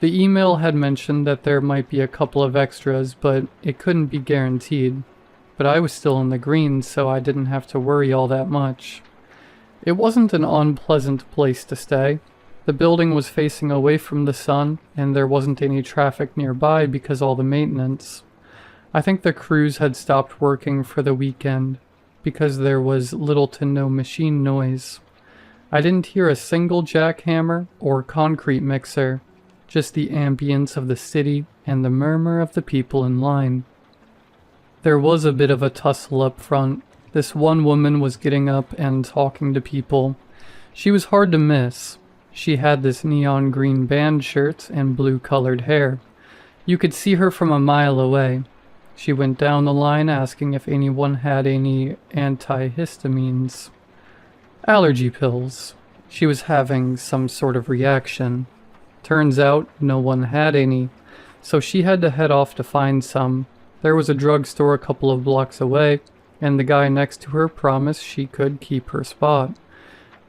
The email had mentioned that there might be a couple of extras, but it couldn't be guaranteed. But I was still in the green, so I didn't have to worry all that much. It wasn't an unpleasant place to stay. The building was facing away from the sun, and there wasn't any traffic nearby because all the maintenance. I think the crews had stopped working for the weekend, because there was little to no machine noise. I didn't hear a single jackhammer or concrete mixer, just the ambience of the city and the murmur of the people in line. There was a bit of a tussle up front. This one woman was getting up and talking to people. She was hard to miss. She had this neon green band shirt and blue-colored hair. You could see her from a mile away. She went down the line asking if anyone had any antihistamines. Allergy pills. She was having some sort of reaction. Turns out no one had any, so she had to head off to find some. There was a drugstore a couple of blocks away, and the guy next to her promised she could keep her spot.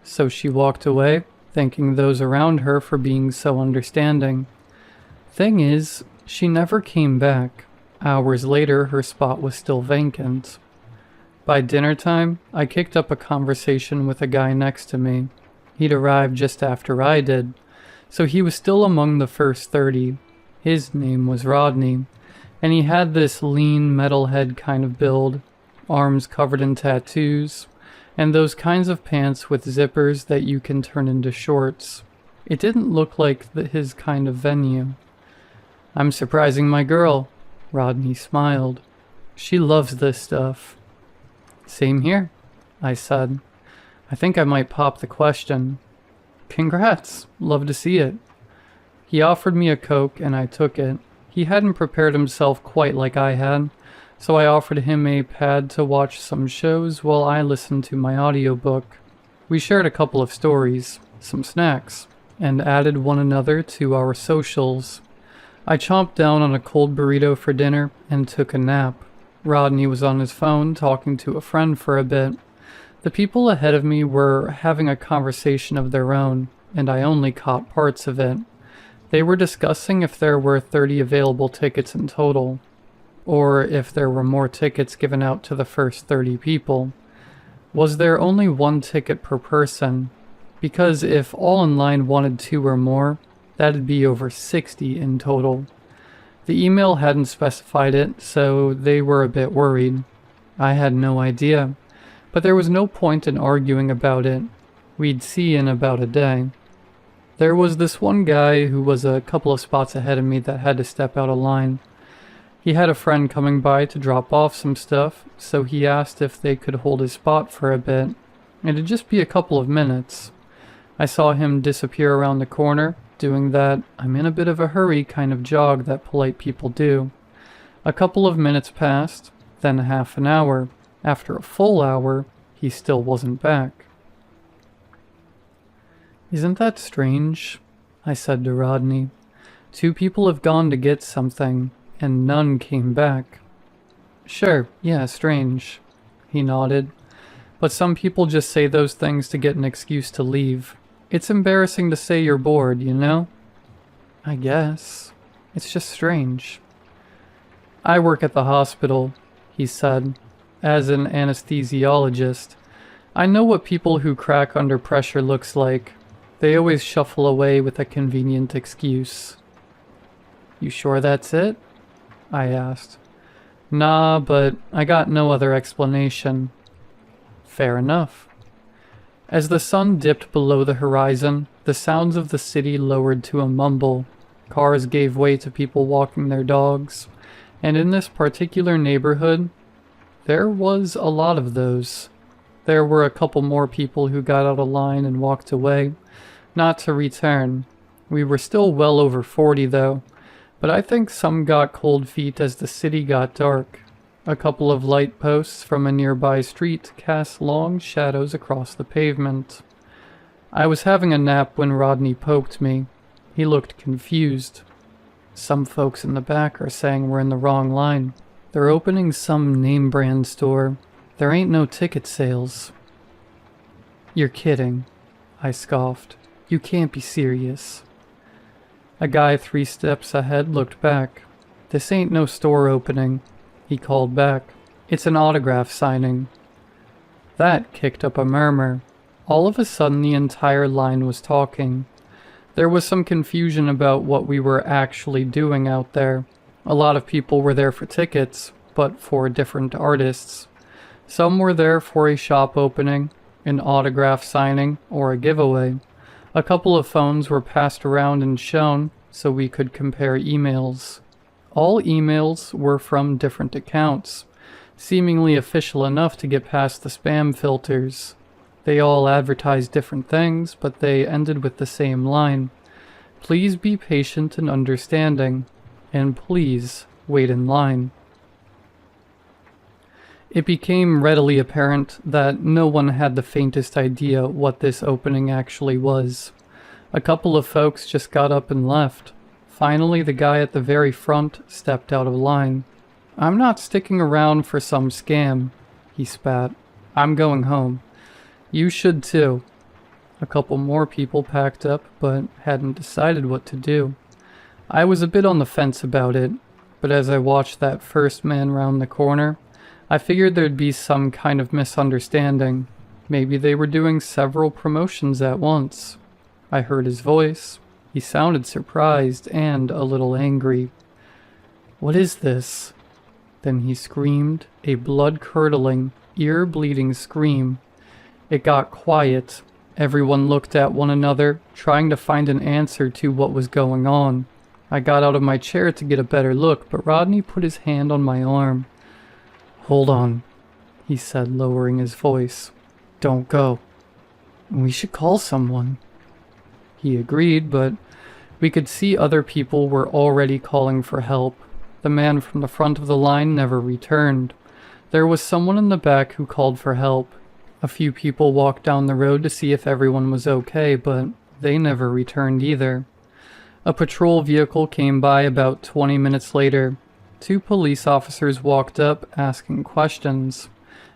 So she walked away, thanking those around her for being so understanding. Thing is, she never came back. Hours later, her spot was still vacant. By dinner time, I kicked up a conversation with a guy next to me. He'd arrived just after I did, so he was still among the first 30. His name was Rodney, and he had this lean metalhead kind of build, arms covered in tattoos, and those kinds of pants with zippers that you can turn into shorts. It didn't look like his kind of venue. "I'm surprising my girl," Rodney smiled. "She loves this stuff." "Same here," I said. I think I might pop the question. "Congrats, love to see it." He offered me a Coke and I took it. He hadn't prepared himself quite like I had, so I offered him a pad to watch some shows while I listened to my audiobook. We shared a couple of stories, some snacks, and added one another to our socials. I chomped down on a cold burrito for dinner and took a nap. Rodney was on his phone talking to a friend for a bit. The people ahead of me were having a conversation of their own, and I only caught parts of it. They were discussing if there were 30 available tickets in total, or if there were more tickets given out to the first 30 people. Was there only one ticket per person? Because if all in line wanted 2 or more, that'd be over 60 in total. The email hadn't specified it, so they were a bit worried. I had no idea, but there was no point in arguing about it. We'd see in about a day. There was this one guy who was a couple of spots ahead of me that had to step out of line. He had a friend coming by to drop off some stuff, so he asked if they could hold his spot for a bit. It'd just be a couple of minutes. I saw him disappear around the corner, doing that I'm in a bit of a hurry kind of jog that polite people do. A couple of minutes passed, then half an hour. After a full hour, he still wasn't back. Isn't that strange? I said to Rodney. 2 people have gone to get something, and none came back. Sure, yeah, strange. He nodded. But some people just say those things to get an excuse to leave. It's embarrassing to say you're bored, you know? I guess. It's just strange. I work at the hospital, he said. As an anesthesiologist, I know what people who crack under pressure looks like. They always shuffle away with a convenient excuse. You sure that's it? I asked. Nah, but I got no other explanation. Fair enough. As the sun dipped below the horizon, the sounds of the city lowered to a mumble. Cars gave way to people walking their dogs, and in this particular neighborhood, there was a lot of those. There were a couple more people who got out of line and walked away, not to return. We were still well over 40 though, but I think some got cold feet as the city got dark. A couple of light posts from a nearby street cast long shadows across the pavement. I was having a nap when Rodney poked me. He looked confused. Some folks in the back are saying we're in the wrong line. They're opening some name brand store. There ain't no ticket sales. You're kidding, I scoffed. You can't be serious. A guy 3 steps ahead looked back. This ain't no store opening, he called back. It's an autograph signing. That kicked up a murmur. All of a sudden the entire line was talking. There was some confusion about what we were actually doing out there. A lot of people were there for tickets, but for different artists. Some were there for a shop opening, an autograph signing, or a giveaway. A couple of phones were passed around and shown so we could compare emails. All emails were from different accounts, seemingly official enough to get past the spam filters. They all advertised different things, but they ended with the same line. Please be patient and understanding, and please wait in line. It became readily apparent that no one had the faintest idea what this opening actually was. A couple of folks just got up and left. Finally, the guy at the very front stepped out of line. I'm not sticking around for some scam, he spat. I'm going home. You should too. A couple more people packed up, but hadn't decided what to do. I was a bit on the fence about it, but as I watched that first man round the corner, I figured there'd be some kind of misunderstanding. Maybe they were doing several promotions at once. I heard his voice. He sounded surprised and a little angry. What is this? Then he screamed, a blood-curdling, ear-bleeding scream. It got quiet. Everyone looked at one another, trying to find an answer to what was going on. I got out of my chair to get a better look, but Rodney put his hand on my arm. Hold on, he said, lowering his voice. Don't go. We should call someone. He agreed, but we could see other people were already calling for help. The man from the front of the line never returned. There was someone in the back who called for help. A few people walked down the road to see if everyone was okay, but they never returned either. A patrol vehicle came by about 20 minutes later. 2 police officers walked up, asking questions.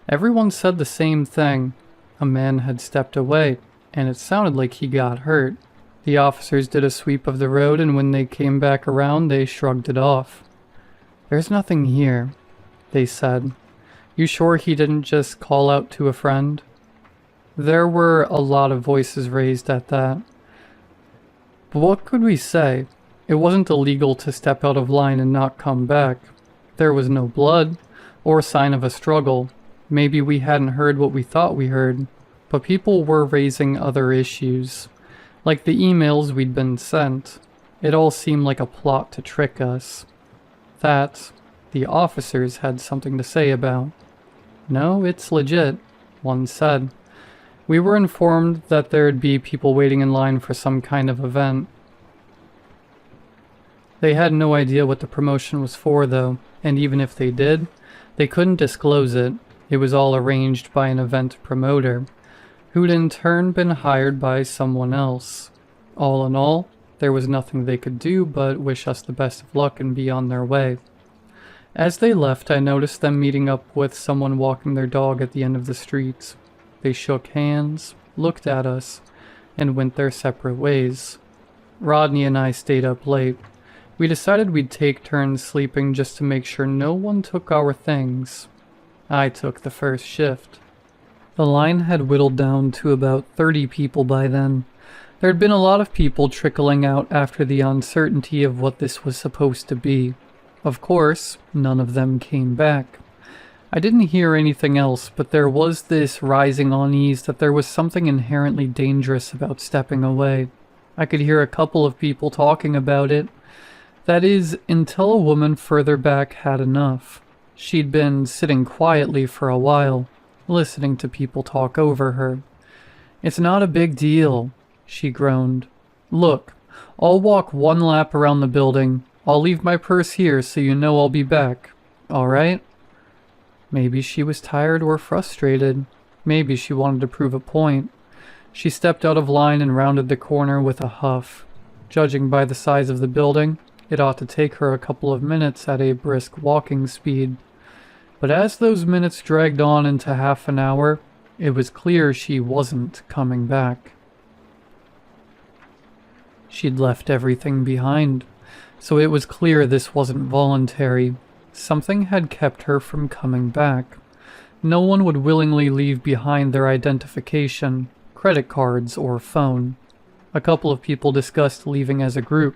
Everyone said the same thing. A man had stepped away, and it sounded like he got hurt. The officers did a sweep of the road, and when they came back around, they shrugged it off. There's nothing here, they said. You sure he didn't just call out to a friend? There were a lot of voices raised at that. But what could we say? It wasn't illegal to step out of line and not come back. There was no blood, or sign of a struggle. Maybe we hadn't heard what we thought we heard, but people were raising other issues. Like the emails we'd been sent. It all seemed like a plot to trick us. That, the officers had something to say about. No, it's legit, one said. We were informed that there'd be people waiting in line for some kind of event. They had no idea what the promotion was for, though, and even if they did, they couldn't disclose it. It was all arranged by an event promoter, who'd in turn been hired by someone else. All in all, There was nothing they could do but wish us the best of luck and be on their way. As they left, I noticed them meeting up with someone walking their dog at the end of the street. They shook hands, looked at us, and went their separate ways. Rodney and I stayed up late. We decided we'd take turns sleeping just to make sure no one took our things. I took the first shift. The line had whittled down to about 30 people by then. There had been a lot of people trickling out after the uncertainty of what this was supposed to be. Of course, none of them came back. I didn't hear anything else, but there was this rising unease that there was something inherently dangerous about stepping away. I could hear a couple of people talking about it. That is, until a woman further back had enough. She'd been sitting quietly for a while, listening to people talk over her. "It's not a big deal," she groaned. "Look, I'll walk one lap around the building. I'll leave my purse here so you know I'll be back. All right?" Maybe she was tired or frustrated. Maybe she wanted to prove a point. She stepped out of line and rounded the corner with a huff. Judging by the size of the building, it ought to take her a couple of minutes at a brisk walking speed. But as those minutes dragged on into half an hour, it was clear she wasn't coming back. She'd left everything behind, so it was clear this wasn't voluntary. Something had kept her from coming back. No one would willingly leave behind their identification, credit cards, or phone. A couple of people discussed leaving as a group.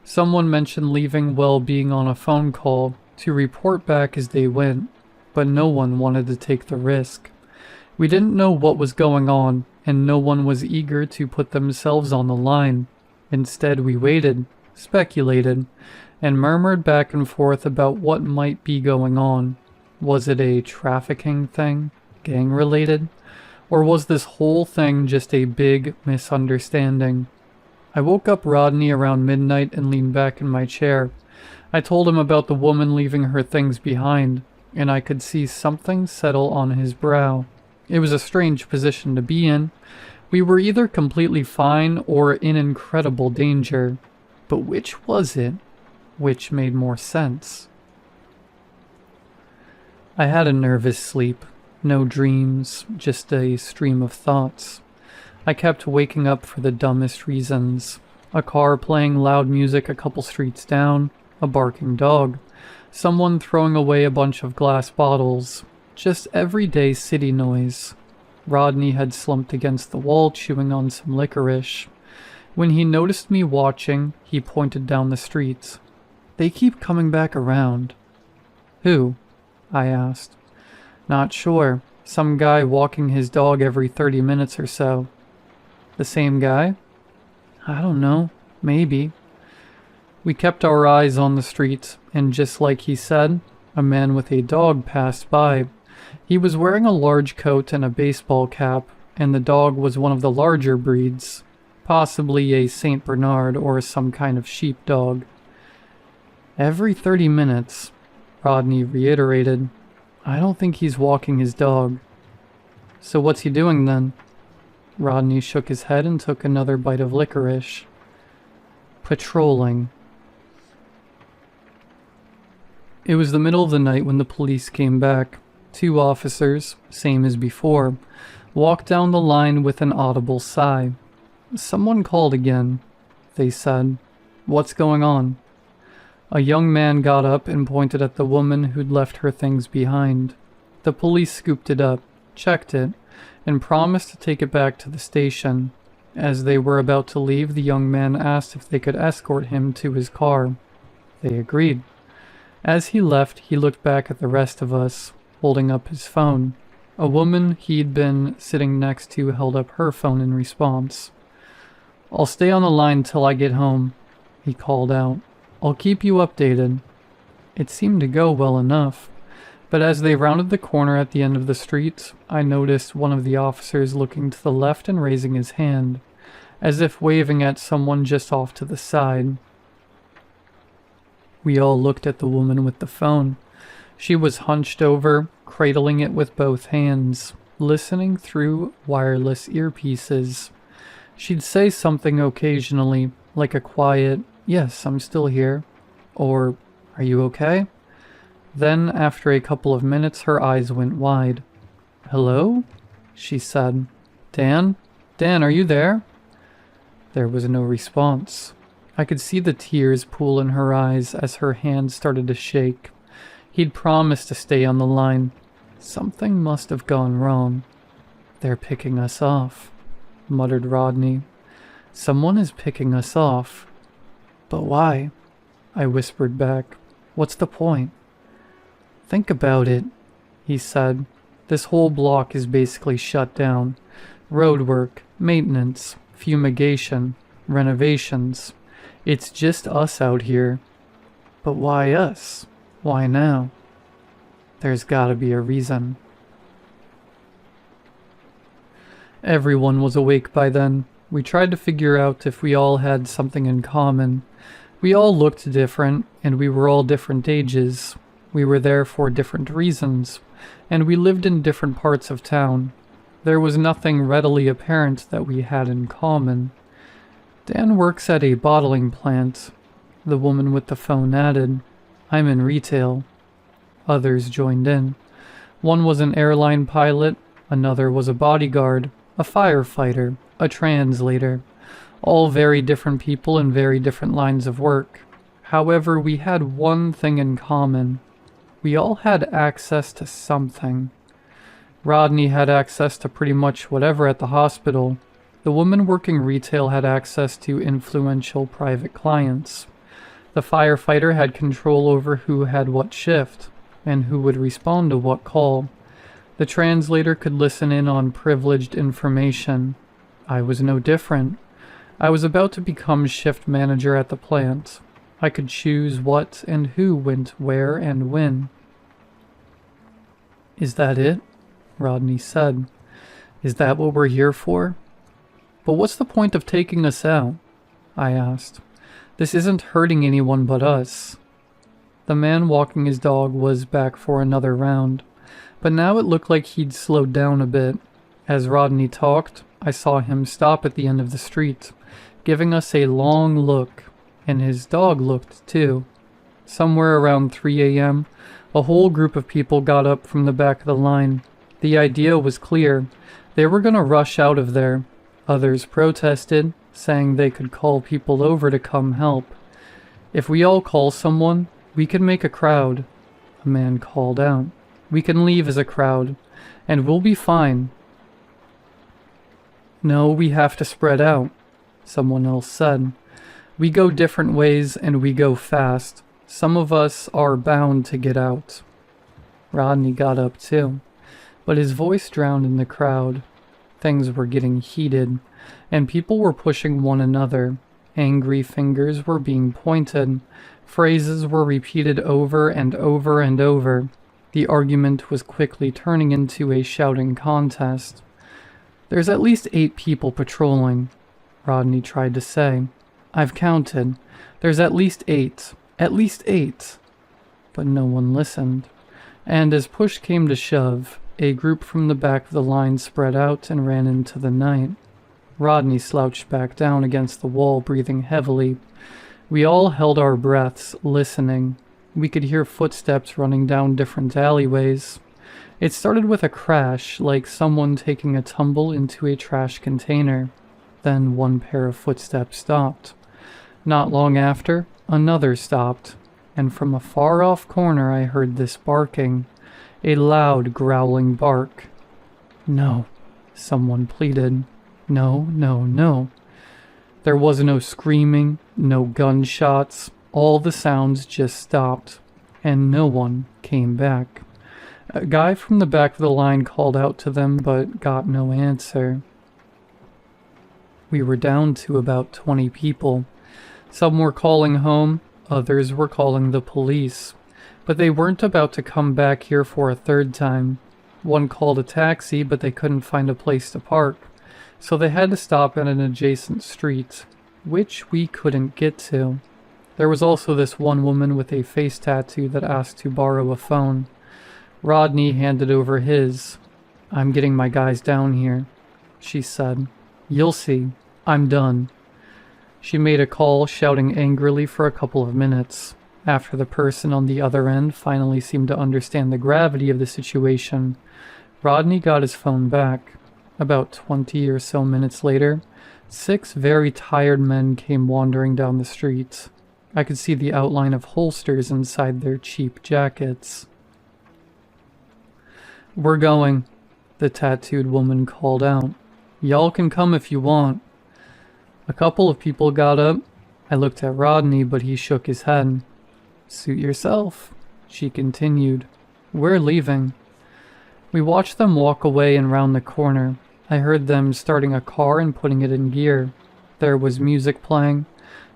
Someone mentioned leaving while being on a phone call to report back as they went, but no one wanted to take the risk. We didn't know what was going on, and no one was eager to put themselves on the line. Instead, we waited, speculated, and murmured back and forth about what might be going on. Was it a trafficking thing, gang-related? Or was this whole thing just a big misunderstanding? I woke up Rodney around midnight and leaned back in my chair. I told him about the woman leaving her things behind, and I could see something settle on his brow. It was a strange position to be in. We were either completely fine or in incredible danger. But which was it? Which made more sense? I had a nervous sleep. No dreams, just a stream of thoughts. I kept waking up for the dumbest reasons. A car playing loud music a couple streets down, a barking dog, someone throwing away a bunch of glass bottles, just everyday city noise. Rodney had slumped against the wall chewing on some licorice. When he noticed me watching, he pointed down the street. "They keep coming back around." "Who?" I asked. "Not sure. Some guy walking his dog every 30 minutes or so." "The same guy?" "I don't know. Maybe." We kept our eyes on the street, and just like he said, a man with a dog passed by. He was wearing a large coat and a baseball cap, and the dog was one of the larger breeds, possibly a Saint Bernard or some kind of sheepdog. "Every 30 minutes, Rodney reiterated. "I don't think he's walking his dog." "So what's he doing then?" Rodney shook his head and took another bite of licorice. "Patrolling." It was the middle of the night when the police came back. 2 officers, same as before, walked down the line with an audible sigh. "Someone called again," they said. "What's going on?" A young man got up and pointed at the woman who'd left her things behind. The police scooped it up, checked it, and promised to take it back to the station. As they were about to leave, the young man asked if they could escort him to his car. They agreed. As he left, he looked back at the rest of us, holding up his phone. A woman he'd been sitting next to held up her phone in response. "I'll stay on the line till I get home," he called out. "I'll keep you updated." It seemed to go well enough, but as they rounded the corner at the end of the street, I noticed one of the officers looking to the left and raising his hand, as if waving at someone just off to the side. We all looked at the woman with the phone. She was hunched over, cradling it with both hands, listening through wireless earpieces. She'd say something occasionally, like a quiet, "Yes, I'm still here," or "Are you okay?" Then, after a couple of minutes, her eyes went wide. "Hello?" she said. "Dan? Dan, are you there?" There was no response. I could see the tears pool in her eyes as her hand started to shake. He'd promised to stay on the line. Something must have gone wrong. "They're picking us off," muttered Rodney. "Someone is picking us off." "But why?" I whispered back. "What's the point?" "Think about it," he said. "This whole block is basically shut down. Roadwork, maintenance, fumigation, renovations. It's just us out here." "But why us? Why now?" "There's gotta be a reason." Everyone was awake by then. We tried to figure out if we all had something in common. We all looked different, and we were all different ages. We were there for different reasons, and we lived in different parts of town. There was nothing readily apparent that we had in common. "Dan works at a bottling plant," the woman with the phone added. "I'm in retail." Others joined in. One was an airline pilot, another was a bodyguard, a firefighter, a translator. All very different people in very different lines of work. However, we had one thing in common. We all had access to something. Rodney had access to pretty much whatever at the hospital. The woman working retail had access to influential private clients. The firefighter had control over who had what shift, and who would respond to what call. The translator could listen in on privileged information. I was no different. I was about to become shift manager at the plant. I could choose what and who went where and when. "Is that it?" Rodney said. "Is that what we're here for?" "But what's the point of taking us out?" I asked. "This isn't hurting anyone but us." The man walking his dog was back for another round, but now it looked like he'd slowed down a bit. As Rodney talked, I saw him stop at the end of the street, giving us a long look, and his dog looked too. Somewhere around 3 a.m., a whole group of people got up from the back of the line. The idea was clear. They were going to rush out of there. Others protested, saying they could call people over to come help. "If we all call someone, we can make a crowd," a man called out. "We can leave as a crowd, and we'll be fine." "No, we have to spread out," someone else said. "We go different ways and we go fast. Some of us are bound to get out." Rodney got up too, but his voice drowned in the crowd. Things were getting heated, and people were pushing one another. Angry fingers were being pointed. Phrases were repeated over and over and over. The argument was quickly turning into a shouting contest. "There's at least 8 people patrolling," Rodney tried to say. "I've counted. There's at least 8. At least 8. But no one listened. And as push came to shove, a group from the back of the line spread out and ran into the night. Rodney slouched back down against the wall, breathing heavily. We all held our breaths, listening. We could hear footsteps running down different alleyways. It started with a crash, like someone taking a tumble into a trash container. Then one pair of footsteps stopped. Not long after, another stopped, and from a far-off corner I heard this barking, a loud, growling bark. "No," someone pleaded. "No, no, no." There was no screaming, no gunshots. All the sounds just stopped, and no one came back. A guy from the back of the line called out to them, but got no answer. We were down to about 20 people. Some were calling home, others were calling the police. But they weren't about to come back here for a third time. One called a taxi, but they couldn't find a place to park. So they had to stop at an adjacent street, which we couldn't get to. There was also this one woman with a face tattoo that asked to borrow a phone. Rodney handed over his. "I'm getting my guys down here," she said. "You'll see. I'm done." She made a call, shouting angrily for a couple of minutes. After the person on the other end finally seemed to understand the gravity of the situation, Rodney got his phone back. About 20 or so minutes later, 6 very tired men came wandering down the street. I could see the outline of holsters inside their cheap jackets. "We're going," the tattooed woman called out. "Y'all can come if you want." A couple of people got up. I looked at Rodney, but he shook his head. "Suit yourself," she continued. "We're leaving." We watched them walk away and round the corner. I heard them starting a car and putting it in gear. There was music playing,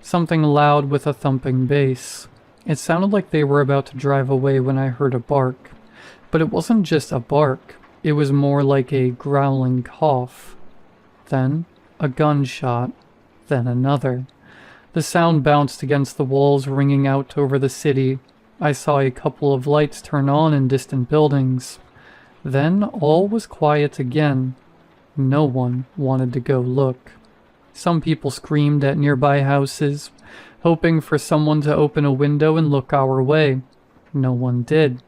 something loud with a thumping bass. It sounded like they were about to drive away when I heard a bark. But it wasn't just a bark. It was more like a growling cough. Then a gunshot. Then another. The sound bounced against the walls, ringing out over the city. I saw a couple of lights turn on in distant buildings. Then all was quiet again. No one wanted to go look. Some people screamed at nearby houses, hoping for someone to open a window and look our way. No one did.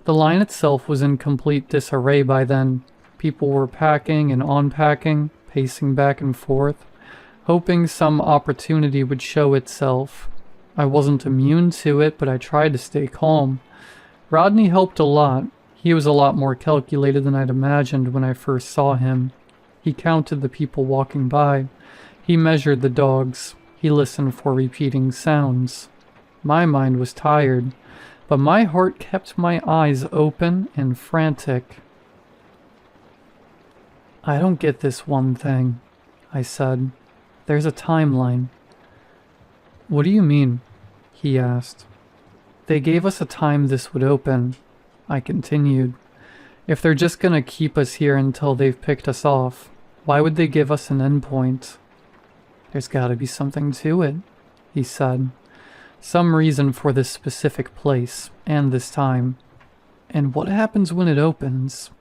The line itself was in complete disarray by then. People were packing and unpacking, pacing back and forth, hoping some opportunity would show itself. I wasn't immune to it, but I tried to stay calm. Rodney helped a lot. He was a lot more calculated than I'd imagined when I first saw him. He counted the people walking by. He measured the dogs. He listened for repeating sounds. My mind was tired, but my heart kept my eyes open and frantic. "I don't get this one thing," I said. "There's a timeline." "What do you mean?" he asked. "They gave us a time this would open," I continued. "If they're just gonna keep us here until they've picked us off, why would they give us an endpoint?" "There's gotta be something to it," he said. "Some reason for this specific place, and this time. And what happens when it opens?"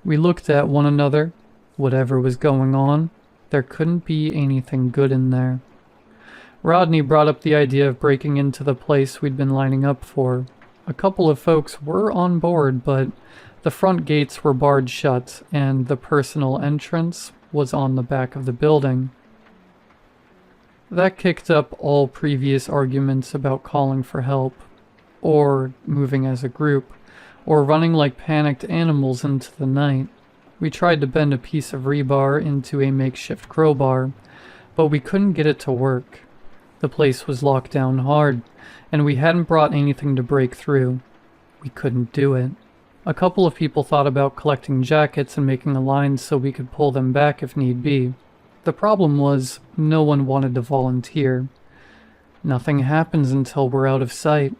We looked at one another. Whatever was going on, there couldn't be anything good in there. Rodney brought up the idea of breaking into the place we'd been lining up for. A couple of folks were on board, but the front gates were barred shut, and the personal entrance was on the back of the building. That kicked up all previous arguments about calling for help, or moving as a group, or running like panicked animals into the night. We tried to bend a piece of rebar into a makeshift crowbar, but we couldn't get it to work. The place was locked down hard, and we hadn't brought anything to break through. We couldn't do it. A couple of people thought about collecting jackets and making a line so we could pull them back if need be. The problem was, no one wanted to volunteer. "Nothing happens until we're out of sight,"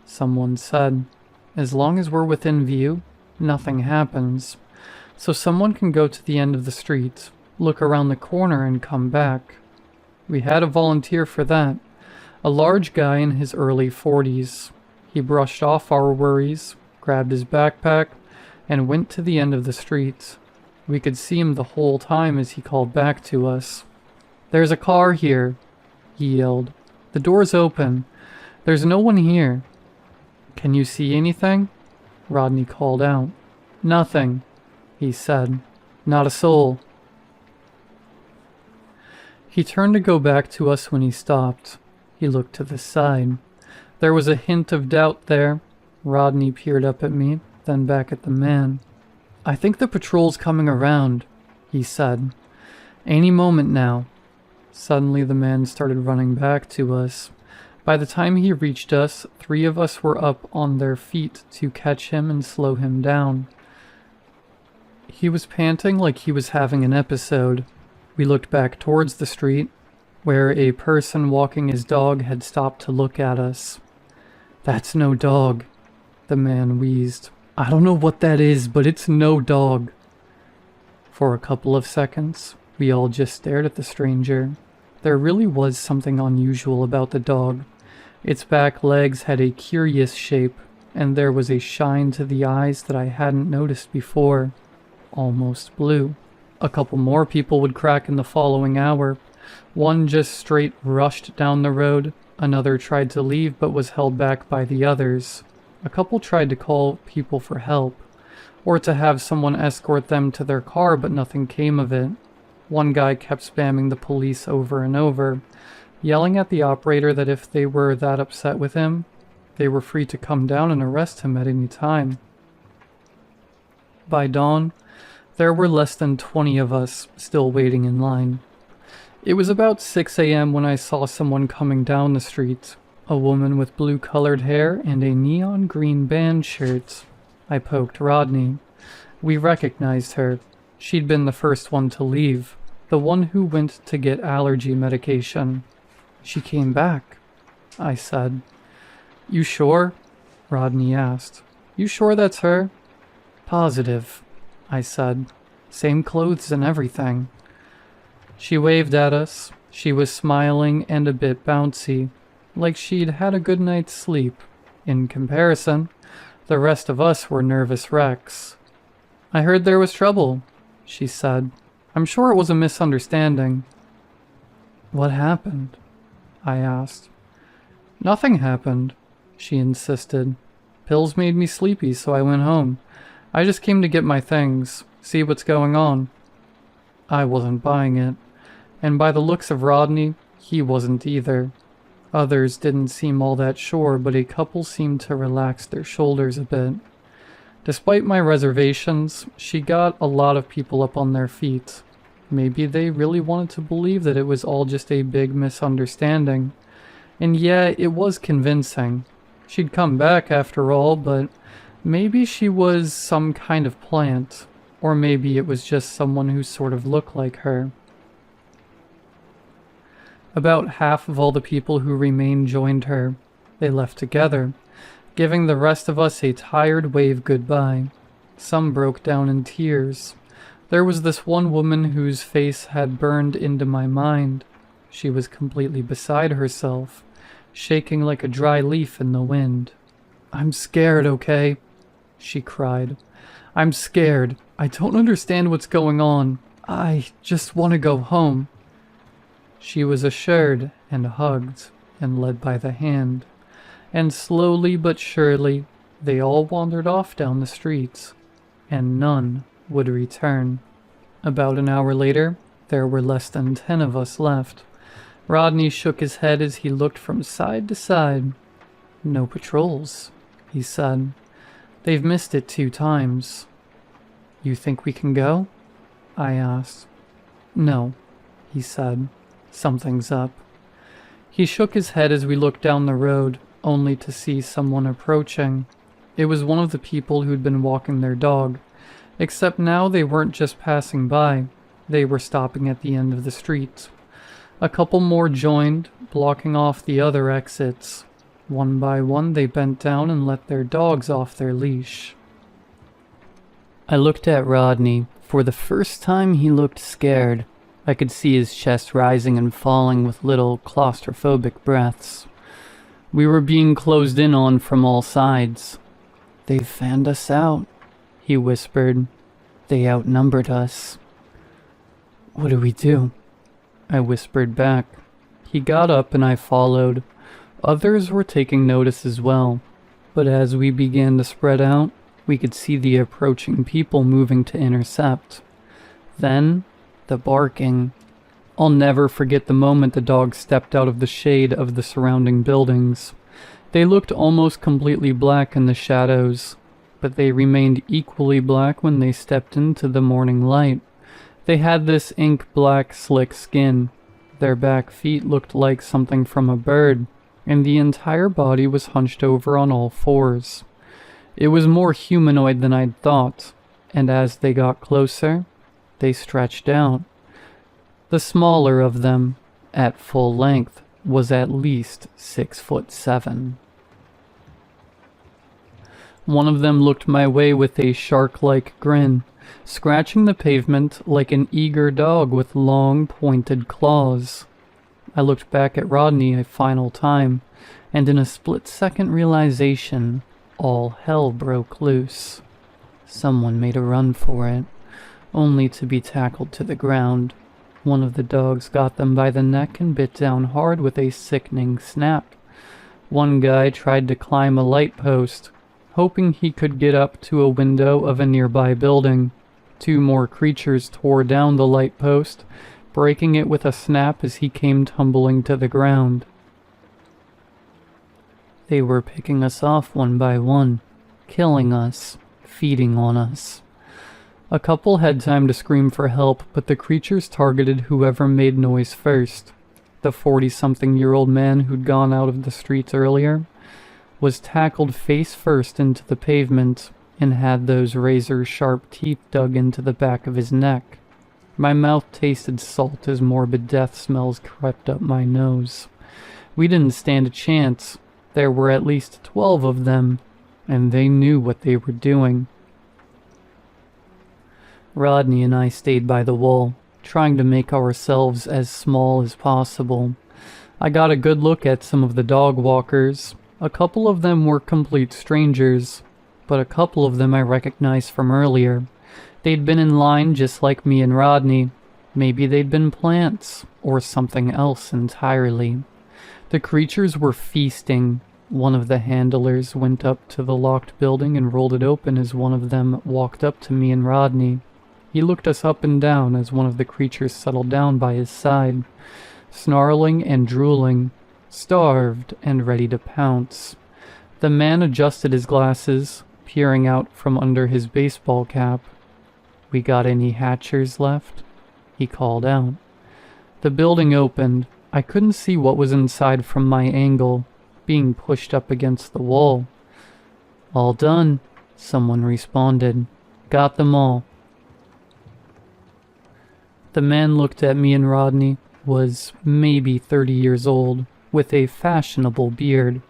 someone said. "As long as we're within view, nothing happens. So someone can go to the end of the street, look around the corner and come back." We had a volunteer for that. A large guy in his early 40s. He brushed off our worries, grabbed his backpack, and went to the end of the street. We could see him the whole time as he called back to us. "There's a car here," he yelled. "The door's open. There's no one here." "Can you see anything?" Rodney called out. "Nothing," he said. "Not a soul." He turned to go back to us when he stopped. He looked to the side. There was a hint of doubt there. Rodney peered up at me, then back at the man. "I think the patrol's coming around," he said. "Any moment now." Suddenly the man started running back to us. By the time he reached us, 3 of us were up on their feet to catch him and slow him down. He was panting like he was having an episode. We looked back towards the street, where a person walking his dog had stopped to look at us. "That's no dog," the man wheezed. "I don't know what that is, but it's no dog." For a couple of seconds, we all just stared at the stranger. There really was something unusual about the dog. Its back legs had a curious shape, and there was a shine to the eyes that I hadn't noticed before. Almost blue. A couple more people would crack in the following hour. One just straight rushed down the road, another tried to leave but was held back by the others. A couple tried to call people for help, or to have someone escort them to their car, but nothing came of it. One guy kept spamming the police over and over, yelling at the operator that if they were that upset with him, they were free to come down and arrest him at any time. By dawn, there were less than 20 of us still waiting in line. It was about 6 a.m. when I saw someone coming down the street, a woman with blue-colored hair and a neon green band shirt. I poked Rodney. We recognized her. She'd been the first one to leave, the one who went to get allergy medication. She came back, I said. You sure? Rodney asked. You sure that's her? Positive, I said. Same clothes and everything. She waved at us. She was smiling and a bit bouncy, like she'd had a good night's sleep. In comparison, the rest of us were nervous wrecks. I heard there was trouble, she said. I'm sure it was a misunderstanding. What happened? I asked. Nothing happened, she insisted. Pills made me sleepy, so I went home. I just came to get my things, see what's going on. I wasn't buying it, and by the looks of Rodney, he wasn't either. Others didn't seem all that sure, but a couple seemed to relax their shoulders a bit. Despite my reservations, she got a lot of people up on their feet. Maybe they really wanted to believe that it was all just a big misunderstanding. And yeah, it was convincing. She'd come back after all, but maybe she was some kind of plant. Or maybe it was just someone who sort of looked like her. About half of all the people who remained joined her. They left together, giving the rest of us a tired wave goodbye. Some broke down in tears. There was this one woman whose face had burned into my mind. She was completely beside herself, shaking like a dry leaf in the wind. I'm scared, okay? She cried. I'm scared. I don't understand what's going on. I just want to go home. She was assured and hugged and led by the hand, and slowly but surely they all wandered off down the streets, and none would return. About an hour later, there were less than 10 of us left. Rodney shook his head as he looked from side to side. No patrols, he said. They've missed it 2 times. You think we can go? I asked. No, he said. Something's up. He shook his head as we looked down the road, only to see someone approaching. It was one of the people who'd been walking their dog, except now they weren't just passing by, they were stopping at the end of the street. A couple more joined, blocking off the other exits. One by one they bent down and let their dogs off their leash. I looked at Rodney. For the first time he looked scared. I could see his chest rising and falling with little claustrophobic breaths. We were being closed in on from all sides. They've fanned us out, he whispered. They outnumbered us. What do we do? I whispered back. He got up and I followed. Others were taking notice as well, but as we began to spread out, we could see the approaching people moving to intercept. Then, the barking. I'll never forget the moment the dogs stepped out of the shade of the surrounding buildings. They looked almost completely black in the shadows, but they remained equally black when they stepped into the morning light. They had this ink-black, slick skin. Their back feet looked like something from a bird, and the entire body was hunched over on all fours. It was more humanoid than I'd thought, and as they got closer, they stretched out. The smaller of them, at full length, was at least 6'7". One of them looked my way with a shark-like grin, scratching the pavement like an eager dog with long, pointed claws. I looked back at Rodney a final time, and in a split-second realization, all hell broke loose. Someone made a run for it, only to be tackled to the ground. One of the dogs got them by the neck and bit down hard with a sickening snap. One guy tried to climb a light post, hoping he could get up to a window of a nearby building. Two more creatures tore down the light post, breaking it with a snap as he came tumbling to the ground. They were picking us off one by one, killing us, feeding on us. A couple had time to scream for help, but the creatures targeted whoever made noise first. The 40-something-year-old man who'd gone out of the streets earlier was tackled face first into the pavement and had those razor-sharp teeth dug into the back of his neck. My mouth tasted salt as morbid death smells crept up my nose. We didn't stand a chance. There were at least 12 of them, and they knew what they were doing. Rodney and I stayed by the wall, trying to make ourselves as small as possible. I got a good look at some of the dog walkers. A couple of them were complete strangers, but a couple of them I recognized from earlier. They'd been in line just like me and Rodney. Maybe they'd been plants, or something else entirely. The creatures were feasting. One of the handlers went up to the locked building and rolled it open as one of them walked up to me and Rodney. He looked us up and down as one of the creatures settled down by his side, snarling and drooling, starved and ready to pounce. The man adjusted his glasses, peering out from under his baseball cap. "We got any hatchers left?" he called out. The building opened. I couldn't see what was inside from my angle, being pushed up against the wall. "All done," someone responded. "Got them all." The man looked at me and Rodney, was maybe 30 years old, with a fashionable beard.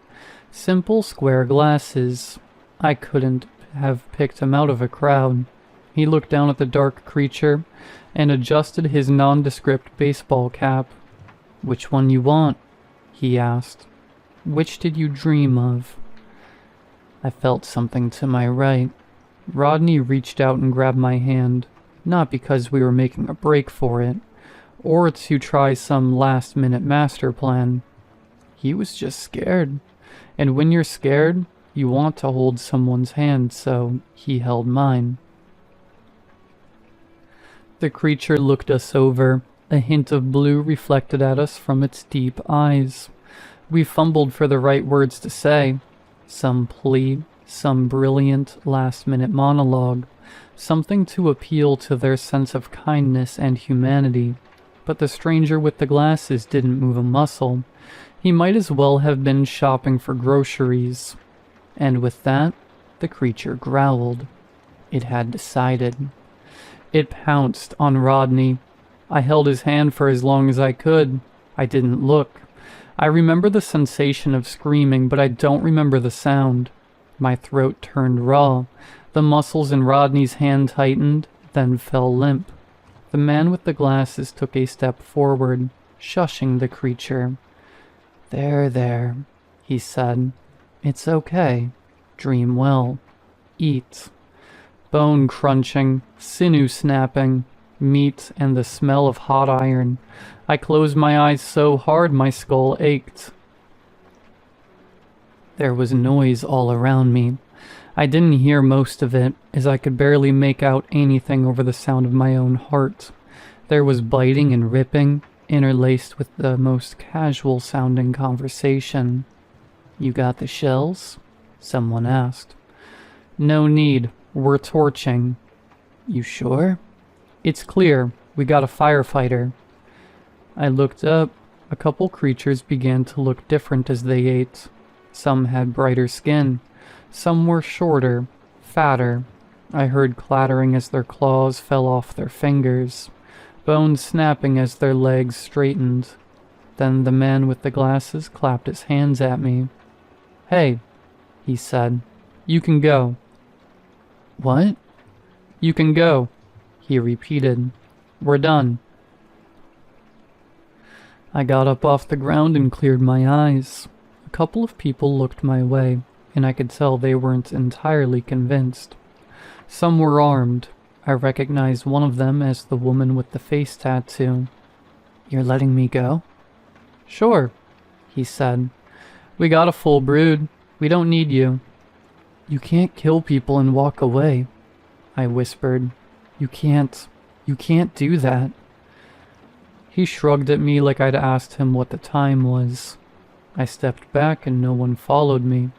Simple square glasses. I couldn't have picked him out of a crowd. He looked down at the dark creature and adjusted his nondescript baseball cap. "Which one you want?" he asked. "Which did you dream of?" I felt something to my right. Rodney reached out and grabbed my hand. Not because we were making a break for it, or to try some last-minute master plan. He was just scared. And when you're scared, you want to hold someone's hand, so he held mine. The creature looked us over. A hint of blue reflected at us from its deep eyes. We fumbled for the right words to say. Some plea, some brilliant last-minute monologue. Something to appeal to their sense of kindness and humanity. But the stranger with the glasses didn't move a muscle. He might as well have been shopping for groceries. And with that, the creature growled. It had decided. It pounced on Rodney. I held his hand for as long as I could. I didn't look. I remember the sensation of screaming, but I don't remember the sound. My throat turned raw. The muscles in Rodney's hand tightened, then fell limp. The man with the glasses took a step forward, shushing the creature. There, he said. "It's okay. Dream well. Eat." Bone crunching, sinew snapping, meat and the smell of hot iron. I closed my eyes so hard my skull ached. There was noise all around me. I didn't hear most of it, as I could barely make out anything over the sound of my own heart. There was biting and ripping, interlaced with the most casual-sounding conversation. "You got the shells?" someone asked. "No need. We're torching." "You sure?" "It's clear. We got a firefighter." I looked up. A couple creatures began to look different as they ate. Some had brighter skin. Some were shorter, fatter. I heard clattering as their claws fell off their fingers, bones snapping as their legs straightened. Then the man with the glasses clapped his hands at me. "Hey," he said. "You can go." "What?" "You can go," he repeated. "We're done." I got up off the ground and cleared my eyes. A couple of people looked my way, and I could tell they weren't entirely convinced. Some were armed. I recognized one of them as the woman with the face tattoo. You're letting me go? Sure, he said. We got a full brood. We don't need you. You can't kill people and walk away, I whispered. You can't do that. He shrugged at me like I'd asked him what the time was. I stepped back and no one followed me.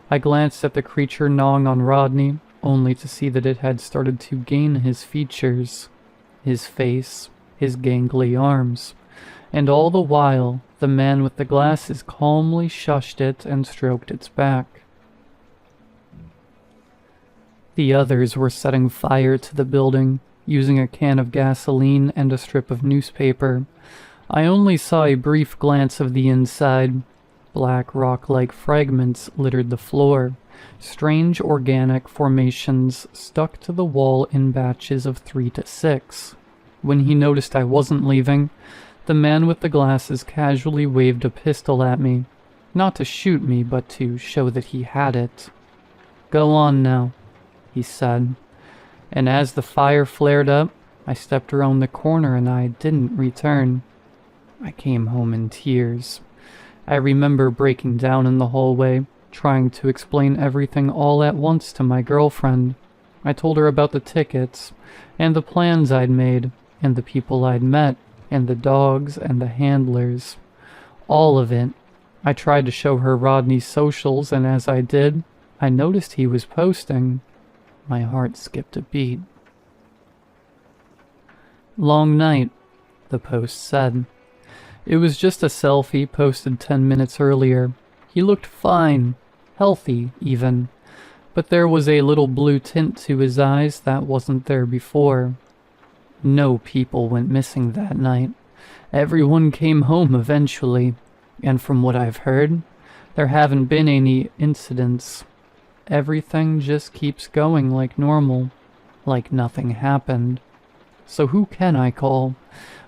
I glanced at the creature gnawing on Rodney, only to see that it had started to gain his features, his face, his gangly arms, and all the while the man with the glasses calmly shushed it and stroked its back. The others were setting fire to the building, using a can of gasoline and a strip of newspaper. I only saw a brief glance of the inside. Black rock-like fragments littered the floor. Strange organic formations stuck to the wall in batches of 3 to 6. When he noticed I wasn't leaving, the man with the glasses casually waved a pistol at me. Not to shoot me, but to show that he had it. Go on now, he said. And as the fire flared up, I stepped around the corner and I didn't return. I came home in tears. I remember breaking down in the hallway, trying to explain everything all at once to my girlfriend. I told her about the tickets, and the plans I'd made, and the people I'd met, and the dogs and the handlers. All of it. I tried to show her Rodney's socials, and as I did, I noticed he was posting. My heart skipped a beat. Long night, the post said. It was just a selfie posted 10 minutes earlier. He looked fine, healthy even, but there was a little blue tint to his eyes that wasn't there before. No people went missing that night. Everyone came home eventually, and from what I've heard, there haven't been any incidents. Everything just keeps going like normal, like nothing happened. So who can I call?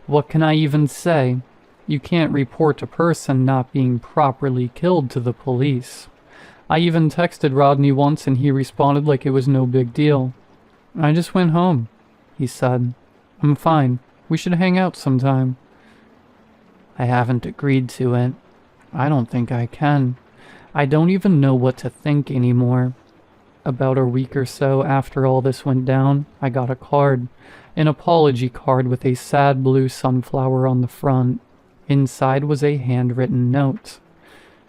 What can I even say? You can't report a person not being properly killed to the police. I even texted Rodney once and he responded like it was no big deal. I just went home, he said. I'm fine. We should hang out sometime. I haven't agreed to it. I don't think I can. I don't even know what to think anymore. About a week or so after all this went down, I got a card. An apology card with a sad blue sunflower on the front. Inside was a handwritten note.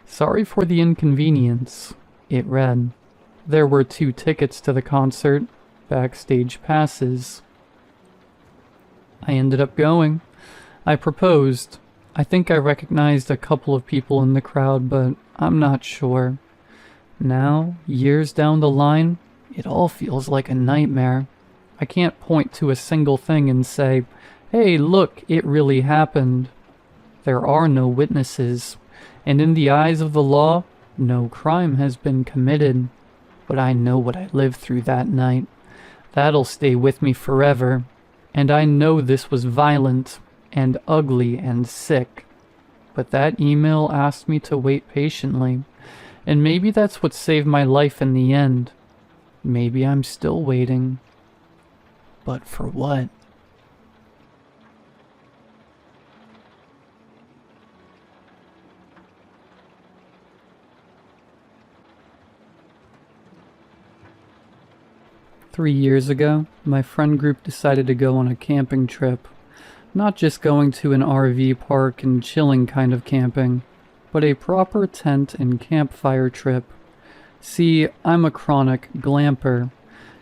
Sorry for the inconvenience, it read. There were 2 tickets to the concert, backstage passes. I ended up going. I proposed. I think I recognized a couple of people in the crowd, but I'm not sure. Now, years down the line, it all feels like a nightmare. I can't point to a single thing and say, hey, look, it really happened. There are no witnesses, and in the eyes of the law, no crime has been committed. But I know what I lived through that night. That'll stay with me forever. And I know this was violent, and ugly, and sick. But that email asked me to wait patiently, and maybe that's what saved my life in the end. Maybe I'm still waiting. But for what? Three years ago, my friend group decided to go on a camping trip. Not just going to an RV park and chilling kind of camping, but a proper tent and campfire trip. See, I'm a chronic glamper.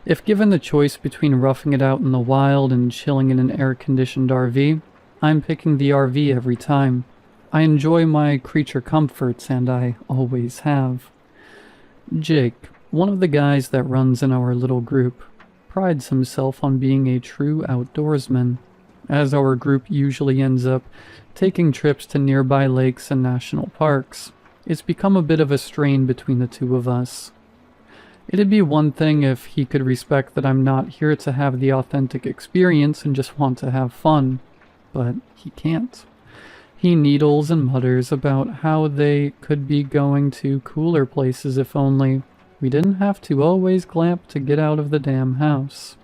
If given the choice between roughing it out in the wild and chilling in an air-conditioned RV, I'm picking the RV every time. I enjoy my creature comforts, and I always have. Jake, one of the guys that runs in our little group, prides himself on being a true outdoorsman, as our group usually ends up taking trips to nearby lakes and national parks. It's become a bit of a strain between the two of us. It'd be one thing if he could respect that I'm not here to have the authentic experience and just want to have fun, but he can't. He needles and mutters about how they could be going to cooler places if only we didn't have to always glamp to get out of the damn house.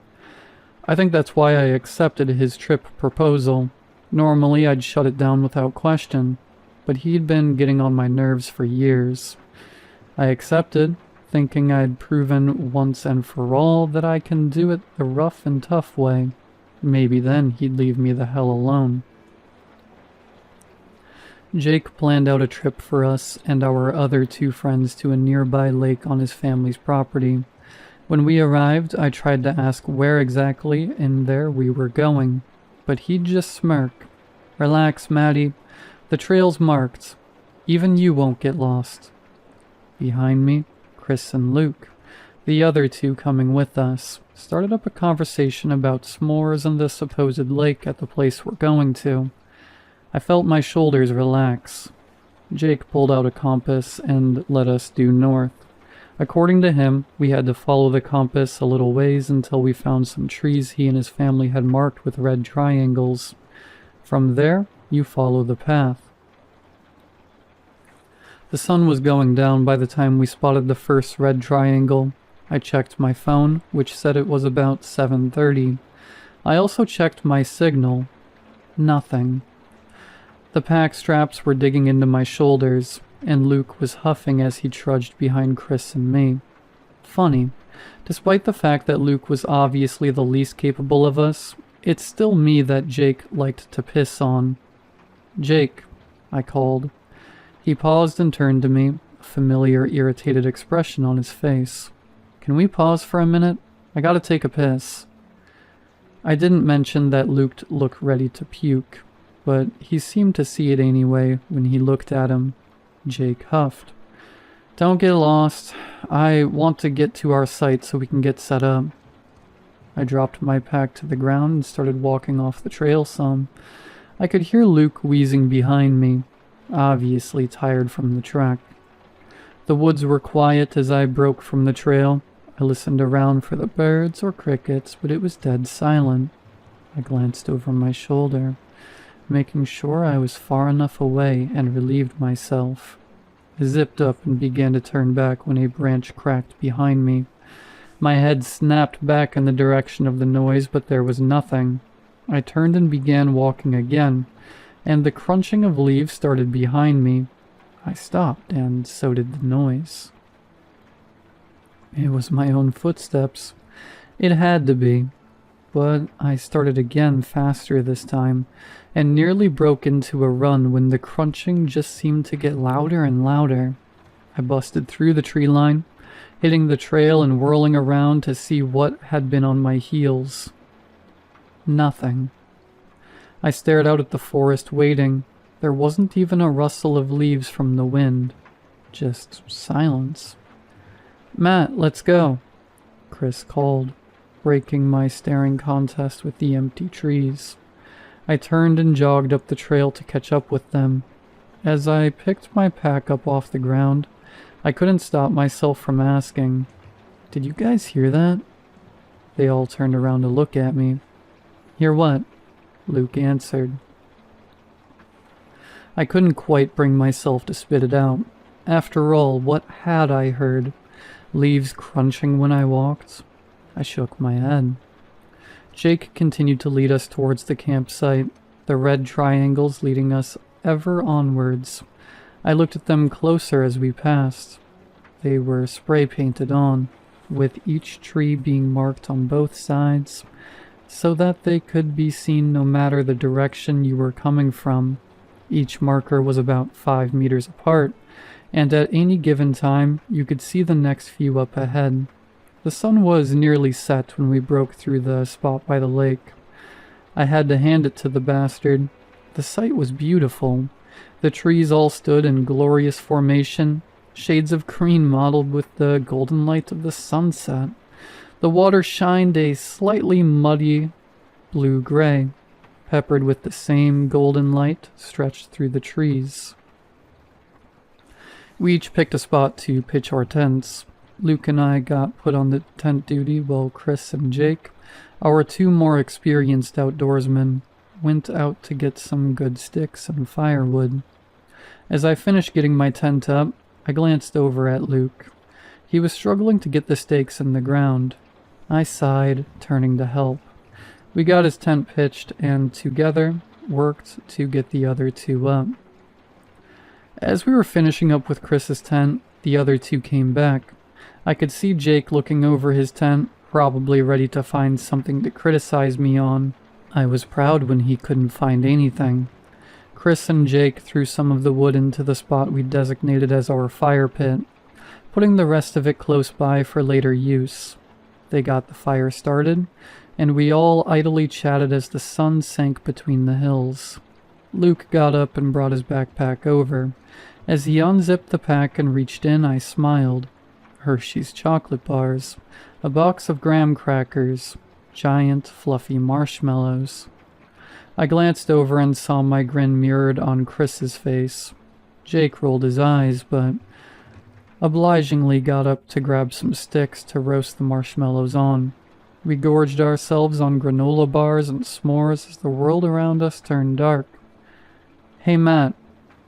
I think that's why I accepted his trip proposal. Normally, I'd shut it down without question, but he'd been getting on my nerves for years. I accepted, thinking I'd proven once and for all that I can do it the rough and tough way. Maybe then he'd leave me the hell alone. Jake planned out a trip for us and our other two friends to a nearby lake on his family's property. When we arrived, I tried to ask where exactly in there we were going, but he'd just smirk. "Relax, Maddie. The trail's marked. Even you won't get lost." Behind me, Chris and Luke, the other two coming with us, started up a conversation about s'mores and the supposed lake at the place we're going to. I felt my shoulders relax. Jake pulled out a compass and let us due north. According to him, we had to follow the compass a little ways until we found some trees he and his family had marked with red triangles. From there, you follow the path. The sun was going down by the time we spotted the first red triangle. I checked my phone, which said it was about 7:30. I also checked my signal. Nothing. The pack straps were digging into my shoulders, and Luke was huffing as he trudged behind Chris and me. Funny, despite the fact that Luke was obviously the least capable of us, it's still me that Jake liked to piss on. "Jake," I called. He paused and turned to me, a familiar, irritated expression on his face. "Can we pause for a minute? I gotta take a piss." I didn't mention that Luke looked ready to puke, but he seemed to see it anyway when he looked at him. Jake huffed. "Don't get lost. I want to get to our site so we can get set up." I dropped my pack to the ground and started walking off the trail some. I could hear Luke wheezing behind me, obviously tired from the trek. The woods were quiet as I broke from the trail. I listened around for the birds or crickets, but it was dead silent. I glanced over my shoulder, making sure I was far enough away, and relieved myself. I zipped up and began to turn back when a branch cracked behind me. My head snapped back in the direction of the noise, but there was nothing. I turned and began walking again, and the crunching of leaves started behind me. I stopped, and so did the noise. It was my own footsteps. It had to be. But I started again, faster this time, and nearly broke into a run when the crunching just seemed to get louder and louder. I busted through the tree line, hitting the trail and whirling around to see what had been on my heels. Nothing. I stared out at the forest waiting. There wasn't even a rustle of leaves from the wind. Just silence. "Matt, let's go," Chris called, breaking my staring contest with the empty trees. I turned and jogged up the trail to catch up with them. As I picked my pack up off the ground, I couldn't stop myself from asking, "Did you guys hear that?" They all turned around to look at me. "Hear what?" Luke answered. I couldn't quite bring myself to spit it out. After all, what had I heard? Leaves crunching when I walked? I shook my head. Jake continued to lead us towards the campsite, the red triangles leading us ever onwards. I looked at them closer as we passed. They were spray painted on, with each tree being marked on both sides, so that they could be seen no matter the direction you were coming from. Each marker was about 5 meters apart, and at any given time, you could see the next few up ahead. The sun was nearly set when we broke through the spot by the lake. I had to hand it to the bastard. The sight was beautiful. The trees all stood in glorious formation, shades of green mottled with the golden light of the sunset. The water shined a slightly muddy blue-gray, peppered with the same golden light stretched through the trees. We each picked a spot to pitch our tents. Luke and I got put on the tent duty while Chris and Jake, our two more experienced outdoorsmen, went out to get some good sticks and firewood. As I finished getting my tent up, I glanced over at Luke. He was struggling to get the stakes in the ground. I sighed, turning to help. We got his tent pitched, and together, worked to get the other two up. As we were finishing up with Chris's tent, the other two came back. I could see Jake looking over his tent, probably ready to find something to criticize me on. I was proud when he couldn't find anything. Chris and Jake threw some of the wood into the spot we designated as our fire pit, putting the rest of it close by for later use. They got the fire started, and we all idly chatted as the sun sank between the hills. Luke got up and brought his backpack over. As he unzipped the pack and reached in, I smiled. Hershey's chocolate bars, a box of graham crackers, giant fluffy marshmallows. I glanced over and saw my grin mirrored on Chris's face. Jake rolled his eyes, but obligingly got up to grab some sticks to roast the marshmallows on. We gorged ourselves on granola bars and s'mores as the world around us turned dark. "Hey Matt,"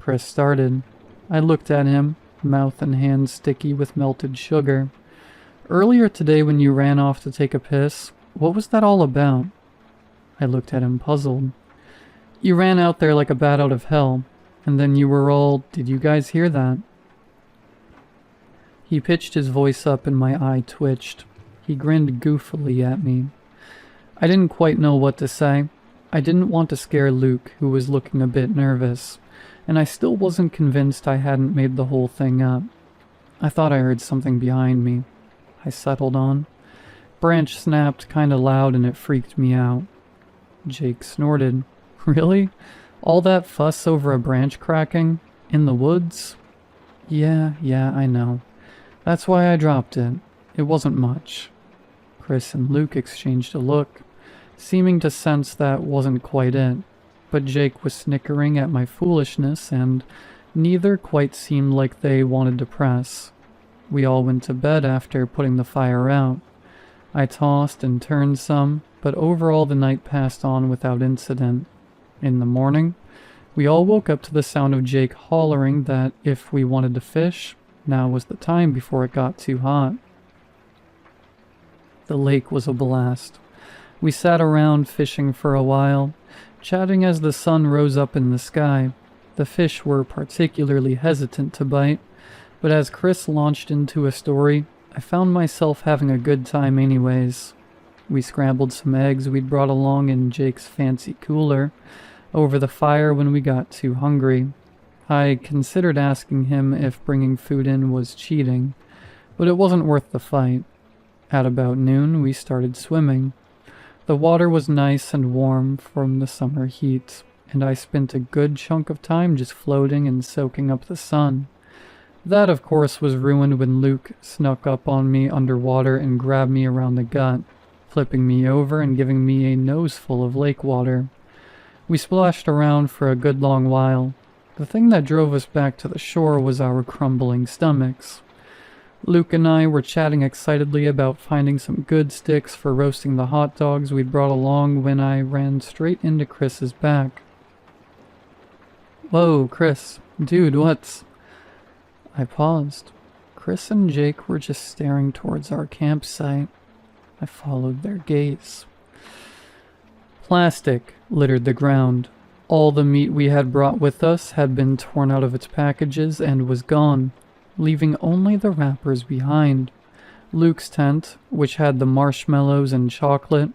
Chris started. I looked at him, mouth and hands sticky with melted sugar. "Earlier today when you ran off to take a piss, what was that all about?" I looked at him puzzled. "You ran out there like a bat out of hell, and then you were all, did you guys hear that?" He pitched his voice up and my eye twitched. He grinned goofily at me. I didn't quite know what to say. I didn't want to scare Luke, who was looking a bit nervous, and I still wasn't convinced I hadn't made the whole thing up. I thought I heard something behind me. I settled on. Branch snapped kinda loud and it freaked me out. Jake snorted. "Really? All that fuss over a branch cracking? In the woods?" Yeah, I know. That's why I dropped it. It wasn't much." Chris and Luke exchanged a look, seeming to sense that wasn't quite it, but Jake was snickering at my foolishness and neither quite seemed like they wanted to press. We all went to bed after putting the fire out. I tossed and turned some, but overall the night passed on without incident. In the morning, we all woke up to the sound of Jake hollering that if we wanted to fish, now was the time before it got too hot. The lake was a blast. We sat around fishing for a while, chatting as the sun rose up in the sky. The fish were particularly hesitant to bite, but as Chris launched into a story, I found myself having a good time anyways. We scrambled some eggs we'd brought along in Jake's fancy cooler over the fire when we got too hungry. I considered asking him if bringing food in was cheating, but it wasn't worth the fight. At about noon, we started swimming. The water was nice and warm from the summer heat, and I spent a good chunk of time just floating and soaking up the sun. That, of course, was ruined when Luke snuck up on me underwater and grabbed me around the gut, flipping me over and giving me a nose full of lake water. We splashed around for a good long while. The thing that drove us back to the shore was our crumbling stomachs. Luke and I were chatting excitedly about finding some good sticks for roasting the hot dogs we'd brought along when I ran straight into Chris's back. "Whoa, Chris. Dude, what's..." I paused. Chris and Jake were just staring towards our campsite. I followed their gaze. Plastic littered the ground. All the meat we had brought with us had been torn out of its packages and was gone, leaving only the wrappers behind. Luke's tent, which had the marshmallows and chocolate,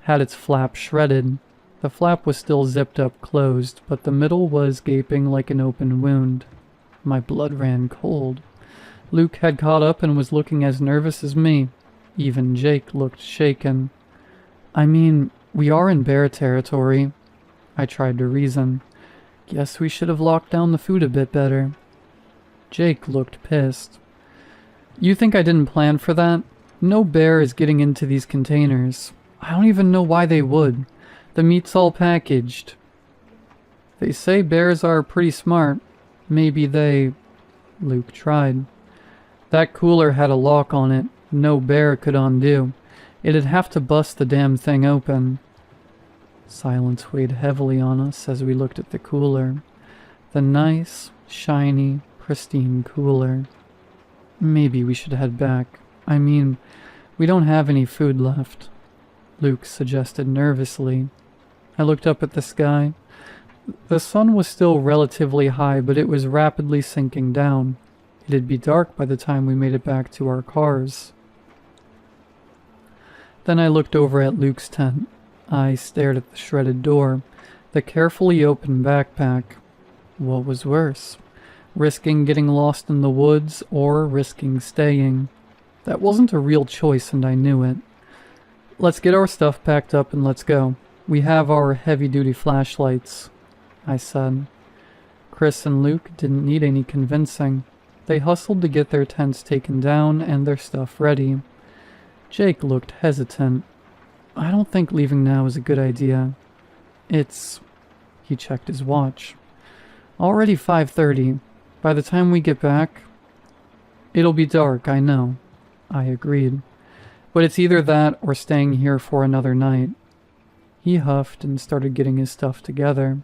had its flap shredded. The flap was still zipped up closed, but the middle was gaping like an open wound. My blood ran cold. Luke had caught up and was looking as nervous as me. Even Jake looked shaken. "I mean, we are in bear territory." I tried to reason. "Guess we should have locked down the food a bit better." Jake looked pissed. "You think I didn't plan for that? No bear is getting into these containers. I don't even know why they would. The meat's all packaged." "They say bears are pretty smart. Maybe they..." Luke tried. "That cooler had a lock on it. No bear could undo. It'd have to bust the damn thing open." Silence weighed heavily on us as we looked at the cooler. The nice, shiny, pristine cooler. "Maybe we should head back. I mean, we don't have any food left," Luke suggested nervously. I looked up at the sky. The sun was still relatively high, but it was rapidly sinking down. It'd be dark by the time we made it back to our cars. Then I looked over at Luke's tent. I stared at the shredded door, the carefully opened backpack. What was worse? Risking getting lost in the woods or risking staying? That wasn't a real choice and I knew it. Let's get our stuff packed up and let's go. We have our heavy-duty flashlights, I said. Chris and Luke didn't need any convincing. They hustled to get their tents taken down and their stuff ready. Jake looked hesitant. I don't think leaving now is a good idea. He checked his watch. Already 5:30. By the time we get back, it'll be dark, I know. I agreed. But it's either that or staying here for another night. He huffed and started getting his stuff together.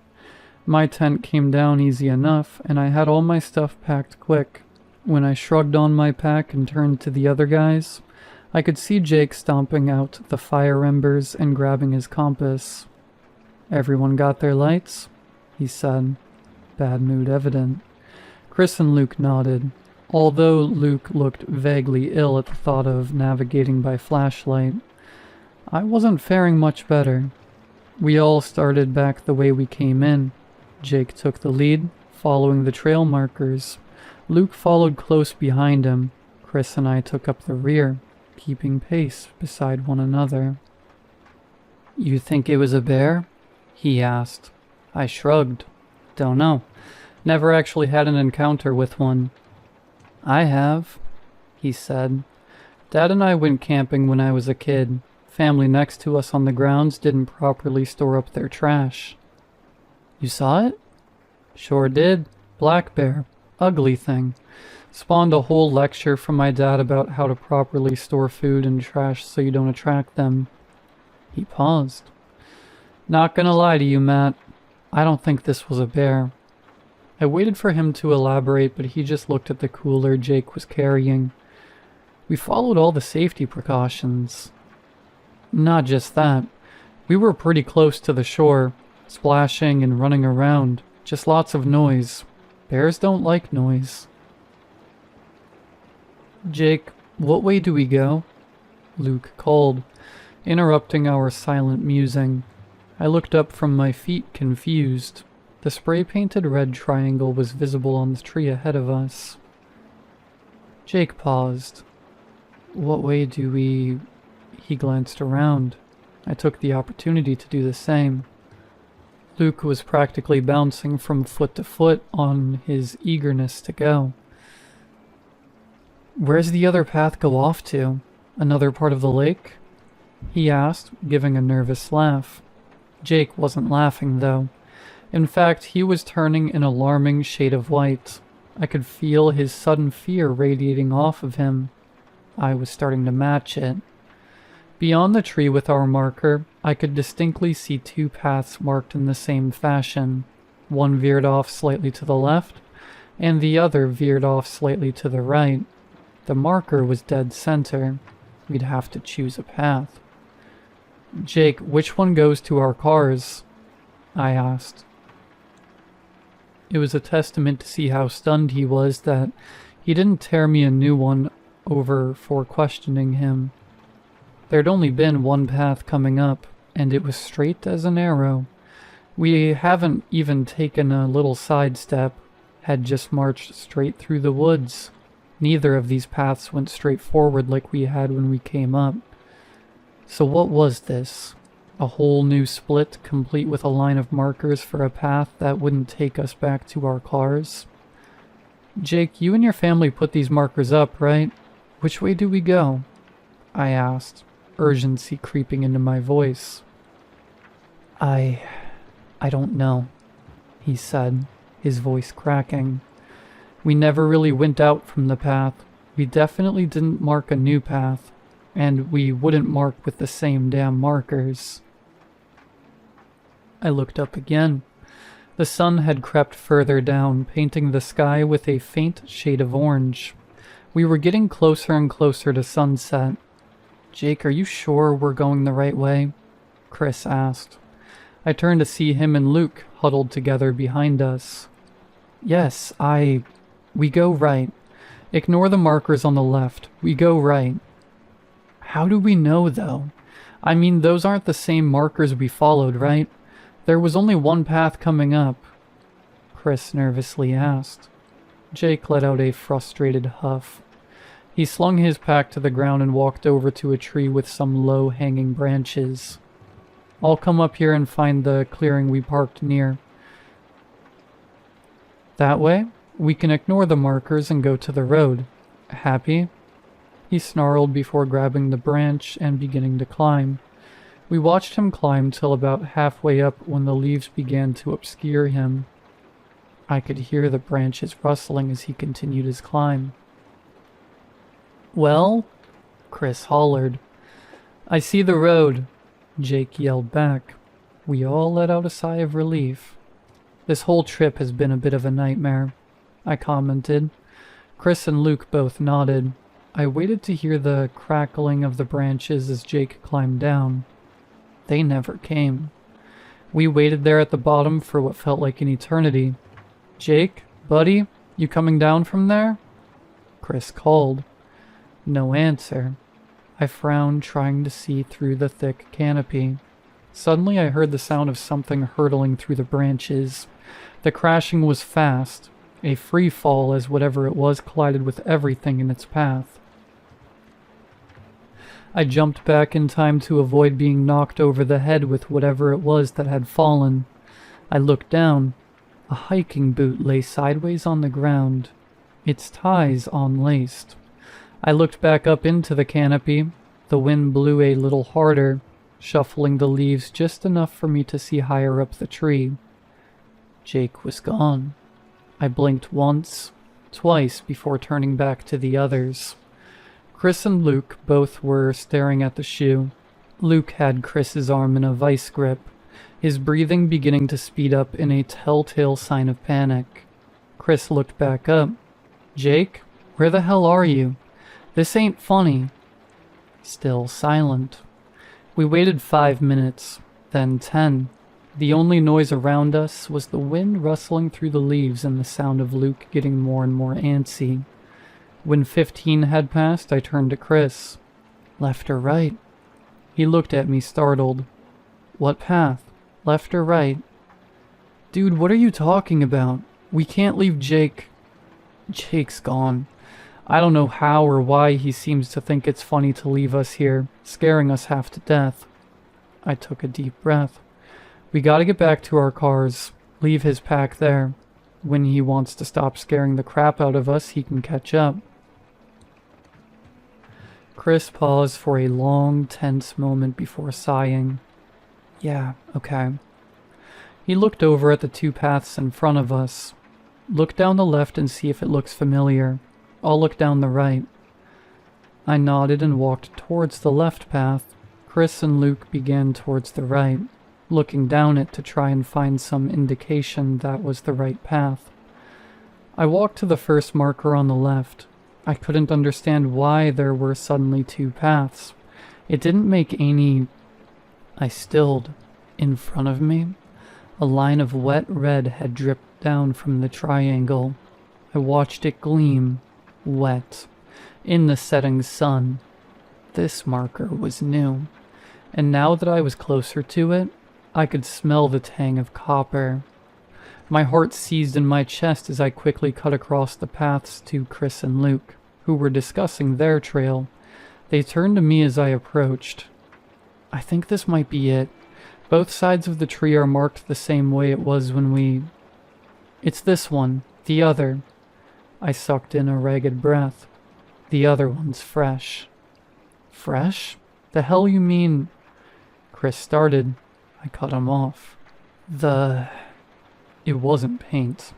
My tent came down easy enough, and I had all my stuff packed quick. When I shrugged on my pack and turned to the other guys, I could see Jake stomping out the fire embers and grabbing his compass. Everyone got their lights? He said, bad mood evident. Chris and Luke nodded, although Luke looked vaguely ill at the thought of navigating by flashlight. I wasn't faring much better. We all started back the way we came in. Jake took the lead, following the trail markers. Luke followed close behind him. Chris and I took up the rear, keeping pace beside one another. You think it was a bear? He asked. I shrugged. Don't know. Never actually had an encounter with one. I have, he said. Dad and I went camping when I was a kid. Family next to us on the grounds didn't properly store up their trash. You saw it? Sure did. Black bear. Ugly thing. Spawned a whole lecture from my dad about how to properly store food and trash so you don't attract them. He paused. Not gonna lie to you, Matt. I don't think this was a bear. I waited for him to elaborate, but he just looked at the cooler Jake was carrying. We followed all the safety precautions. Not just that. We were pretty close to the shore, splashing and running around. Just lots of noise. Bears don't like noise. Jake, what way do we go? Luke called, interrupting our silent musing. I looked up from my feet, confused. The spray-painted red triangle was visible on the tree ahead of us. Jake paused. What way do we... He glanced around. I took the opportunity to do the same. Luke was practically bouncing from foot to foot on his eagerness to go. Where's the other path go off to? Another part of the lake? He asked, giving a nervous laugh. Jake wasn't laughing, though. In fact, he was turning an alarming shade of white. I could feel his sudden fear radiating off of him. I was starting to match it. Beyond the tree with our marker, I could distinctly see two paths marked in the same fashion. One veered off slightly to the left, and the other veered off slightly to the right. The marker was dead center. We'd have to choose a path. Jake, which one goes to our cars? I asked. It was a testament to see how stunned he was that he didn't tear me a new one over for questioning him. There'd only been one path coming up, and it was straight as an arrow. We haven't even taken a little sidestep, had just marched straight through the woods. Neither of these paths went straight forward like we had when we came up. So what was this? A whole new split, complete with a line of markers for a path that wouldn't take us back to our cars? Jake, you and your family put these markers up, right? Which way do we go? I asked, urgency creeping into my voice. I don't know, he said, his voice cracking. We never really went out from the path. We definitely didn't mark a new path, and we wouldn't mark with the same damn markers. I looked up again. The sun had crept further down, painting the sky with a faint shade of orange. We were getting closer and closer to sunset. Jake, are you sure we're going the right way? Chris asked. I turned to see him and Luke huddled together behind us. Yes, we go right. Ignore the markers on the left. We go right. How do we know, though? I mean, those aren't the same markers we followed, right? There was only one path coming up. Chris nervously asked. Jake let out a frustrated huff. He slung his pack to the ground and walked over to a tree with some low-hanging branches. I'll come up here and find the clearing we parked near. That way, we can ignore the markers and go to the road. Happy? He snarled before grabbing the branch and beginning to climb. We watched him climb till about halfway up when the leaves began to obscure him. I could hear the branches rustling as he continued his climb. Well? Chris hollered. I see the road, Jake yelled back. We all let out a sigh of relief. This whole trip has been a bit of a nightmare, I commented. Chris and Luke both nodded. I waited to hear the crackling of the branches as Jake climbed down. They never came. We waited there at the bottom for what felt like an eternity. Jake, buddy, you coming down from there? Chris called. No answer. I frowned, trying to see through the thick canopy. Suddenly I heard the sound of something hurtling through the branches. The crashing was fast, a free fall as whatever it was collided with everything in its path. I jumped back in time to avoid being knocked over the head with whatever it was that had fallen. I looked down. A hiking boot lay sideways on the ground, its ties unlaced. I looked back up into the canopy. The wind blew a little harder, shuffling the leaves just enough for me to see higher up the tree. Jake was gone. I blinked once, twice before turning back to the others. Chris and Luke both were staring at the shoe. Luke had Chris's arm in a vice grip, his breathing beginning to speed up in a telltale sign of panic. Chris looked back up. Jake, where the hell are you? This ain't funny. Still silent. We waited 5 minutes, then 10. The only noise around us was the wind rustling through the leaves and the sound of Luke getting more and more antsy. When 15 had passed, I turned to Chris. Left or right? He looked at me startled. What path? Left or right? Dude, what are you talking about? We can't leave Jake. Jake's gone. I don't know how or why he seems to think it's funny to leave us here, scaring us half to death. I took a deep breath. We gotta get back to our cars. Leave his pack there. When he wants to stop scaring the crap out of us, he can catch up. Chris paused for a long, tense moment before sighing. Yeah, okay. He looked over at the two paths in front of us. Look down the left and see if it looks familiar. I'll look down the right. I nodded and walked towards the left path. Chris and Luke began towards the right, looking down it to try and find some indication that was the right path. I walked to the first marker on the left. I couldn't understand why there were suddenly two paths. It didn't make any... I stilled. In front of me, a line of wet red had dripped down from the triangle. I watched it gleam, wet, in the setting sun. This marker was new, and now that I was closer to it, I could smell the tang of copper. My heart seized in my chest as I quickly cut across the paths to Chris and Luke, who were discussing their trail. They turned to me as I approached. I think this might be it. Both sides of the tree are marked the same way it was when we... It's this one, the other. I sucked in a ragged breath. The other one's fresh. Fresh? The hell you mean? Chris started. I cut him off. It wasn't paint.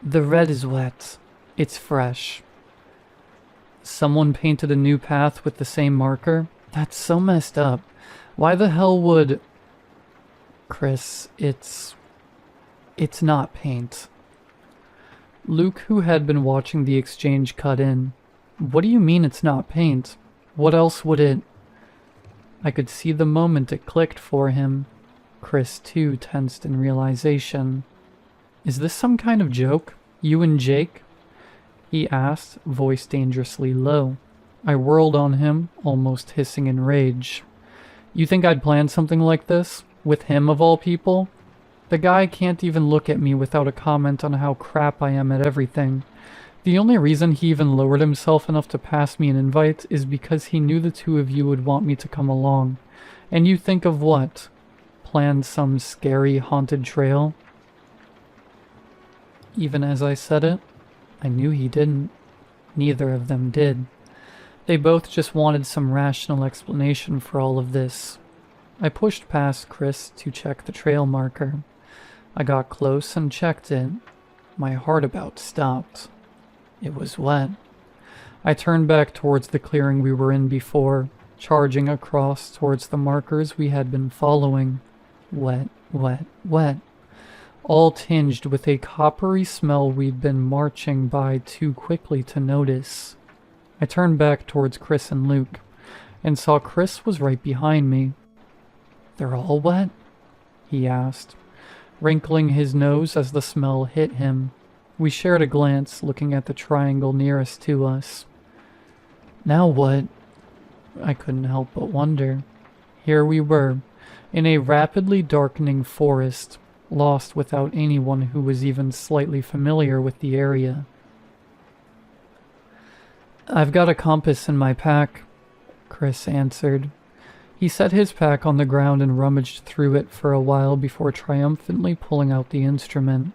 The red is wet. It's fresh. Someone painted a new path with the same marker? That's so messed up. Why the hell would... Chris, it's not paint. Luke, who had been watching the exchange, cut in. What do you mean it's not paint? What else would it... I could see the moment it clicked for him. Chris, too, tensed in realization. "Is this some kind of joke? You and Jake?" he asked, voice dangerously low. I whirled on him, almost hissing in rage. "You think I'd plan something like this? With him, of all people? The guy can't even look at me without a comment on how crap I am at everything. The only reason he even lowered himself enough to pass me an invite is because he knew the two of you would want me to come along. And you think of what? Plan some scary haunted trail?" Even as I said it, I knew he didn't. Neither of them did. They both just wanted some rational explanation for all of this. I pushed past Chris to check the trail marker. I got close and checked it. My heart about stopped. It was wet. I turned back towards the clearing we were in before, charging across towards the markers we had been following. Wet, wet, wet. All tinged with a coppery smell we'd been marching by too quickly to notice. I turned back towards Chris and Luke, and saw Chris was right behind me. "They're all wet?" he asked, wrinkling his nose as the smell hit him. We shared a glance, looking at the triangle nearest to us. "Now what?" I couldn't help but wonder. Here we were, in a rapidly darkening forest, lost without anyone who was even slightly familiar with the area. "I've got a compass in my pack," Chris answered. He set his pack on the ground and rummaged through it for a while before triumphantly pulling out the instrument.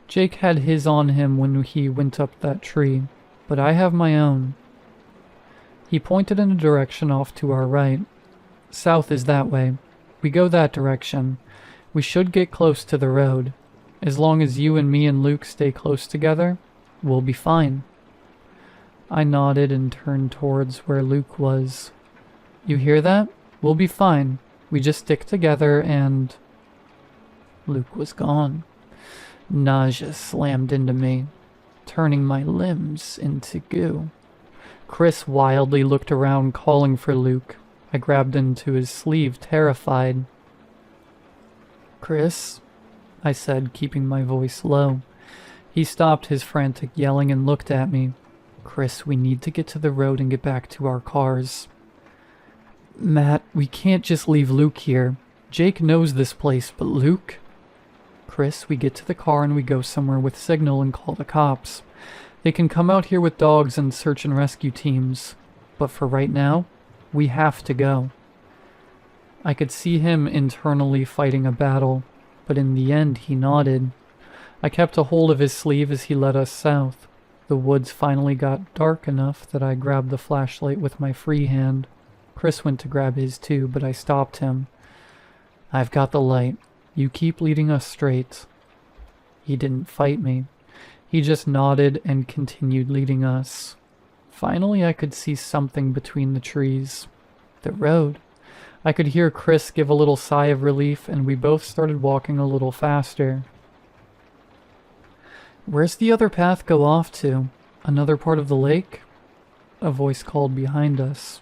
"Jake had his on him when he went up that tree, but I have my own." He pointed in a direction off to our right. "South is that way. We go that direction. We should get close to the road. As long as you and me and Luke stay close together, we'll be fine." I nodded and turned towards where Luke was. "You hear that? We'll be fine. We just stick together and..." Luke was gone. Nausea slammed into me, turning my limbs into goo. Chris wildly looked around, calling for Luke. I grabbed into his sleeve, terrified. "Chris," I said, keeping my voice low. He stopped his frantic yelling and looked at me. "Chris, we need to get to the road and get back to our cars." "Matt, we can't just leave Luke here. Jake knows this place, but Luke..." "Chris, we get to the car and we go somewhere with signal and call the cops. They can come out here with dogs and search and rescue teams. But for right now, we have to go." I could see him internally fighting a battle, but in the end he nodded. I kept a hold of his sleeve as he led us south. The woods finally got dark enough that I grabbed the flashlight with my free hand. Chris went to grab his too, but I stopped him. "I've got the light. You keep leading us straight." He didn't fight me. He just nodded and continued leading us. Finally, I could see something between the trees. The road. I could hear Chris give a little sigh of relief, and we both started walking a little faster. "Where's the other path go off to? Another part of the lake?" A voice called behind us.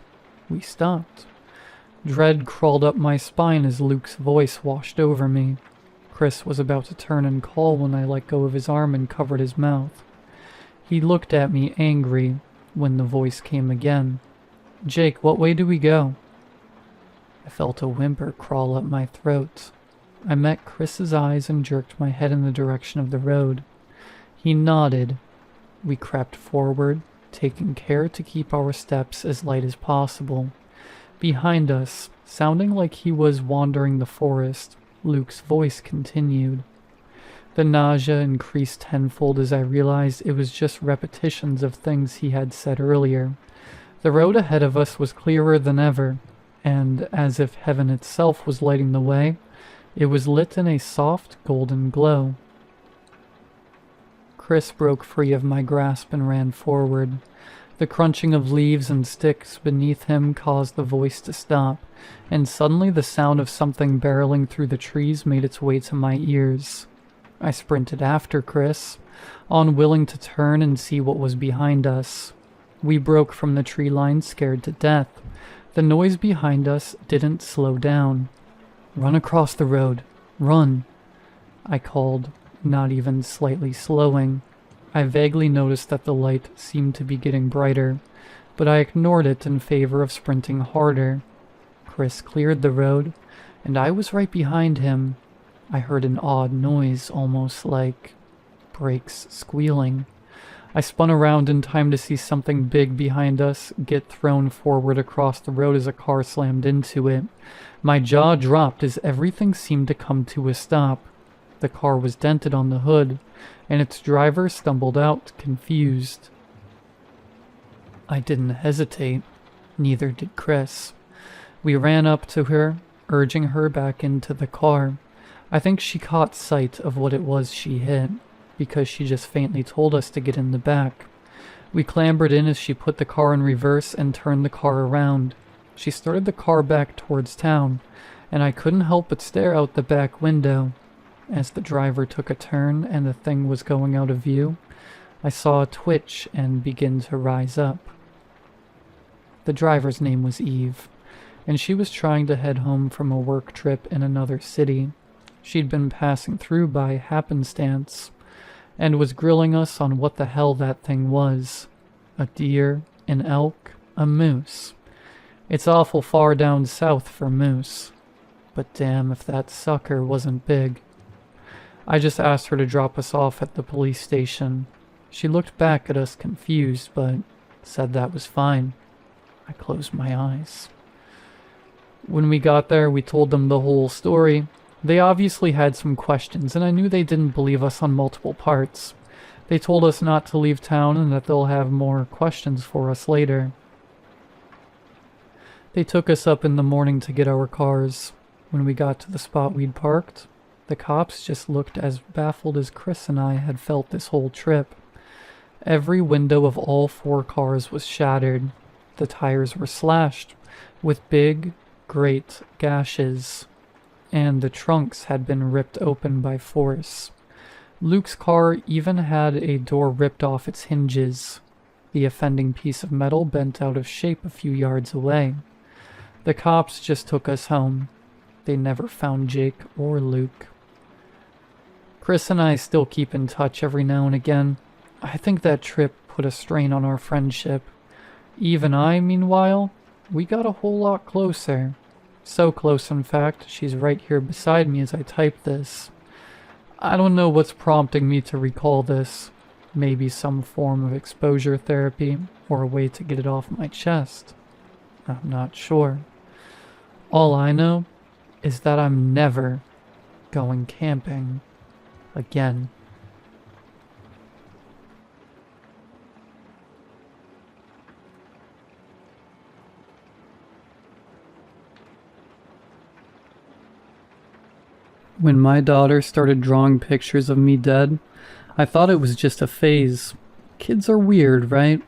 We stopped. Dread crawled up my spine as Luke's voice washed over me. Chris was about to turn and call when I let go of his arm and covered his mouth. He looked at me angry when the voice came again. "Jake, what way do we go?" I felt a whimper crawl up my throat. I met Chris's eyes and jerked my head in the direction of the road. He nodded. We crept forward, taking care to keep our steps as light as possible. Behind us, sounding like he was wandering the forest, Luke's voice continued. The nausea increased tenfold as I realized it was just repetitions of things he had said earlier. The road ahead of us was clearer than ever, and as if heaven itself was lighting the way, it was lit in a soft golden glow. Chris broke free of my grasp and ran forward. The crunching of leaves and sticks beneath him caused the voice to stop, and suddenly the sound of something barreling through the trees made its way to my ears. I sprinted after Chris, unwilling to turn and see what was behind us. We broke from the tree line scared to death. The noise behind us didn't slow down. Run across the road. Run, I called, not even slightly slowing. I vaguely noticed that the light seemed to be getting brighter, but I ignored it in favor of sprinting harder. Chris cleared the road, and I was right behind him. I heard an odd noise, almost like brakes squealing. I spun around in time to see something big behind us get thrown forward across the road as a car slammed into it. My jaw dropped as everything seemed to come to a stop. The car was dented on the hood, and its driver stumbled out, confused. I didn't hesitate. Neither did Chris. We ran up to her, urging her back into the car. I think she caught sight of what it was she hit, because she just faintly told us to get in the back. We clambered in as she put the car in reverse and turned the car around. She started the car back towards town, and I couldn't help but stare out the back window. As the driver took a turn and the thing was going out of view, I saw a twitch and begin to rise up. The driver's name was Eve, and she was trying to head home from a work trip in another city. She'd been passing through by happenstance, and was grilling us on what the hell that thing was. A deer, an elk, a moose. It's awful far down south for moose, but damn if that sucker wasn't big. I just asked her to drop us off at the police station. She looked back at us confused, but said that was fine. I closed my eyes. When we got there, we told them the whole story. They obviously had some questions, and I knew they didn't believe us on multiple parts. They told us not to leave town and that they'll have more questions for us later. They took us up in the morning to get our cars. When we got to the spot we'd parked, the cops just looked as baffled as Chris and I had felt this whole trip. Every window of all 4 cars was shattered. The tires were slashed, with big, great gashes, and the trunks had been ripped open by force. Luke's car even had a door ripped off its hinges. The offending piece of metal bent out of shape a few yards away. The cops just took us home. They never found Jake or Luke. Chris and I still keep in touch every now and again. I think that trip put a strain on our friendship. Eve and I, meanwhile, we got a whole lot closer. So close, in fact, she's right here beside me as I type this. I don't know what's prompting me to recall this. Maybe some form of exposure therapy, or a way to get it off my chest. I'm not sure. All I know is that I'm never going camping again. When my daughter started drawing pictures of me dead, I thought it was just a phase. Kids are weird, right?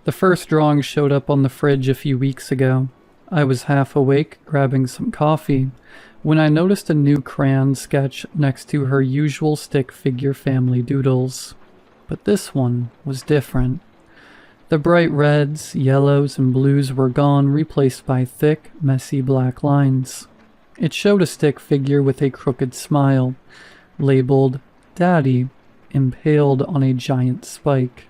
The first drawing showed up on the fridge a few weeks ago. I was half awake, grabbing some coffee, when I noticed a new crayon sketch next to her usual stick figure family doodles. But this one was different. The bright reds, yellows, and blues were gone, replaced by thick, messy black lines. It showed a stick figure with a crooked smile, labeled Daddy, impaled on a giant spike.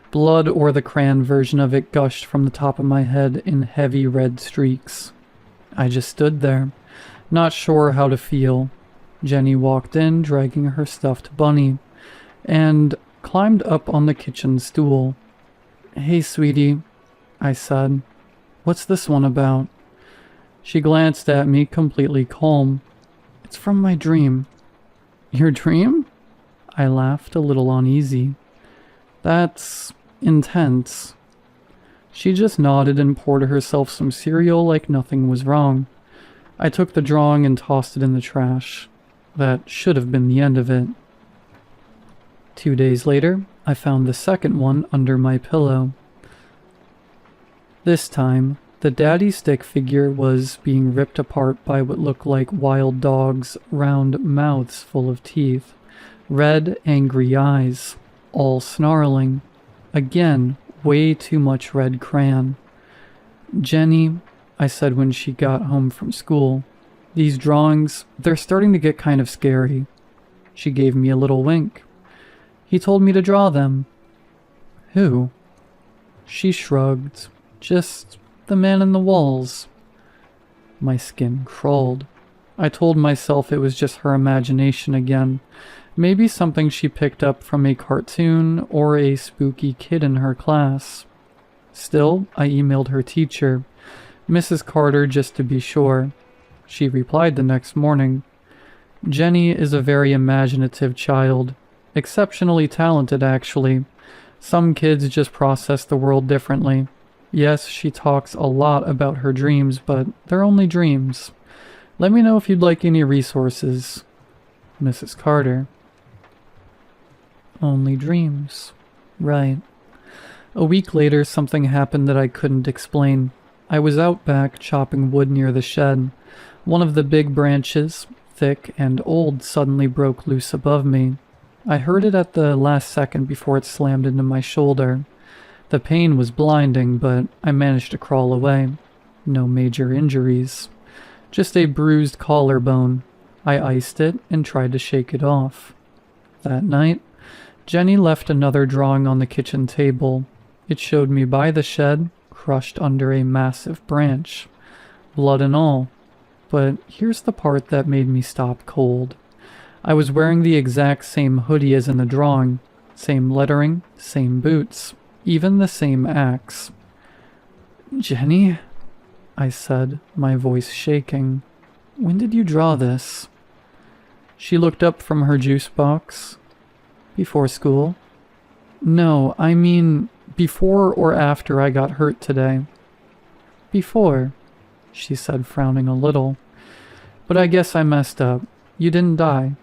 Blood, or the crayon version of it, gushed from the top of my head in heavy red streaks. I just stood there, not sure how to feel. Jenny walked in, dragging her stuffed bunny, and climbed up on the kitchen stool. "Hey, sweetie," I said. "What's this one about?" She glanced at me, completely calm. "It's from my dream." "Your dream?" I laughed, a little uneasy. "That's intense." She just nodded and poured herself some cereal like nothing was wrong. I took the drawing and tossed it in the trash. That should have been the end of it. 2 days later, I found the second one under my pillow. This time, the daddy stick figure was being ripped apart by what looked like wild dogs' round mouths full of teeth, red, angry eyes, all snarling. Again, way too much red crayon. "Jenny," I said when she got home from school, These drawings, they're starting to get kind of scary." She gave me a little wink. "He told me to draw them." "Who?" She shrugged. "Just the man in the walls." My skin crawled. I told myself it was just her imagination again. Maybe something she picked up from a cartoon or a spooky kid in her class. Still, I emailed her teacher, Mrs. Carter, just to be sure. She replied the next morning. "Jenny is a very imaginative child. Exceptionally talented, actually. Some kids just process the world differently. Yes, she talks a lot about her dreams, but they're only dreams. Let me know if you'd like any resources. Mrs. Carter." Only dreams. Right. A week later, something happened that I couldn't explain. I was out back chopping wood near the shed. One of the big branches, thick and old, suddenly broke loose above me. I heard it at the last second before it slammed into my shoulder. The pain was blinding, but I managed to crawl away. No major injuries. Just a bruised collarbone. I iced it and tried to shake it off. That night, Jenny left another drawing on the kitchen table. It showed me by the shed, crushed under a massive branch. Blood and all. But here's the part that made me stop cold. I was wearing the exact same hoodie as in the drawing. Same lettering, same boots, even the same axe. "Jenny?" I said, my voice shaking. "When did you draw this?" She looked up from her juice box. "Before school?" "No, I mean before or after I got hurt today." "Before," she said, frowning a little. "But I guess I messed up. You didn't die."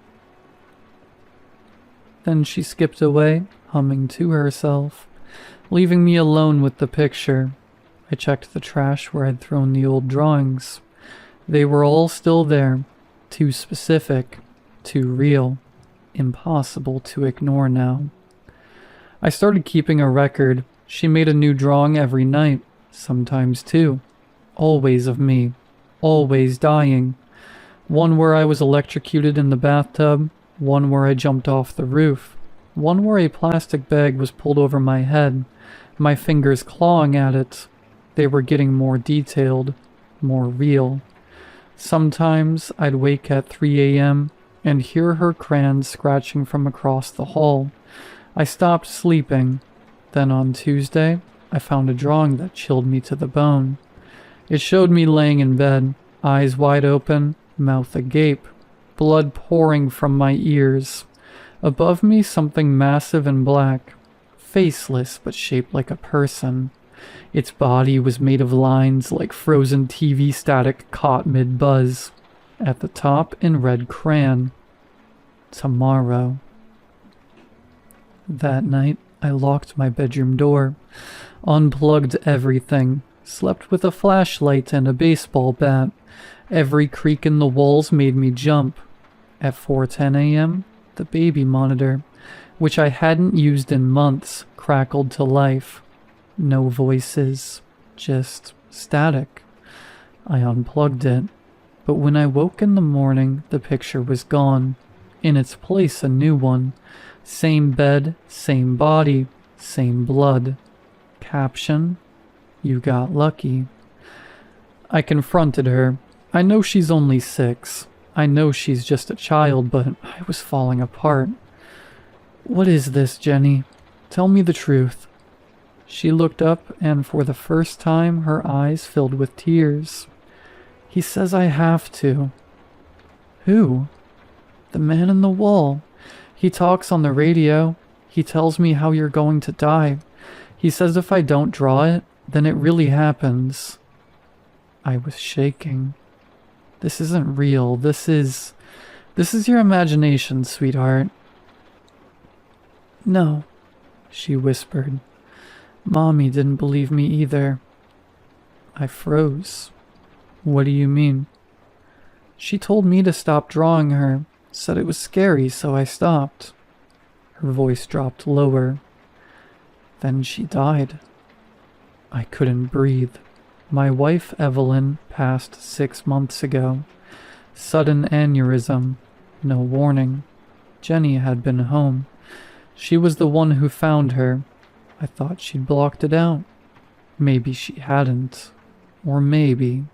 Then she skipped away, humming to herself, leaving me alone with the picture. I checked the trash where I'd thrown the old drawings. They were all still there. Too specific, too real, impossible to ignore now. I started keeping a record. She made a new drawing every night, sometimes two. Always of me, always dying. One where I was electrocuted in the bathtub, one where I jumped off the roof, one where a plastic bag was pulled over my head, my fingers clawing at it. They were getting more detailed, more real. Sometimes I'd wake at 3 a.m. and hear her crayons scratching from across the hall. I stopped sleeping. Then on Tuesday, I found a drawing that chilled me to the bone. It showed me laying in bed, eyes wide open, mouth agape, blood pouring from my ears. Above me, something massive and black, faceless but shaped like a person. Its body was made of lines like frozen TV static caught mid-buzz. At the top, in red crayon, "Tomorrow." That night, I locked my bedroom door, unplugged everything, slept with a flashlight and a baseball bat. Every creak in the walls made me jump. At 4:10 a.m., the baby monitor, which I hadn't used in months, crackled to life. No voices, just static. I unplugged it, but when I woke in the morning, the picture was gone. In its place, a new one. Same bed, same body, same blood. Caption: "You got lucky." I confronted her. I know she's only 6. I know she's just a child, but I was falling apart. "What is this, Jenny? Tell me the truth." She looked up, and for the first time, her eyes filled with tears. "He says I have to." "Who?" "The man in the wall. He talks on the radio. He tells me how you're going to die. He says if I don't draw it, then it really happens." I was shaking. "This isn't real. This is your imagination, sweetheart." "No," she whispered. "Mommy didn't believe me either." I froze. "What do you mean?" "She told me to stop drawing her. Said it was scary, so I stopped." Her voice dropped lower. "Then she died." I couldn't breathe. My wife, Evelyn, passed 6 months ago. Sudden aneurysm. No warning. Jenny had been home. She was the one who found her. I thought she'd blocked it out. Maybe she hadn't. Or maybe.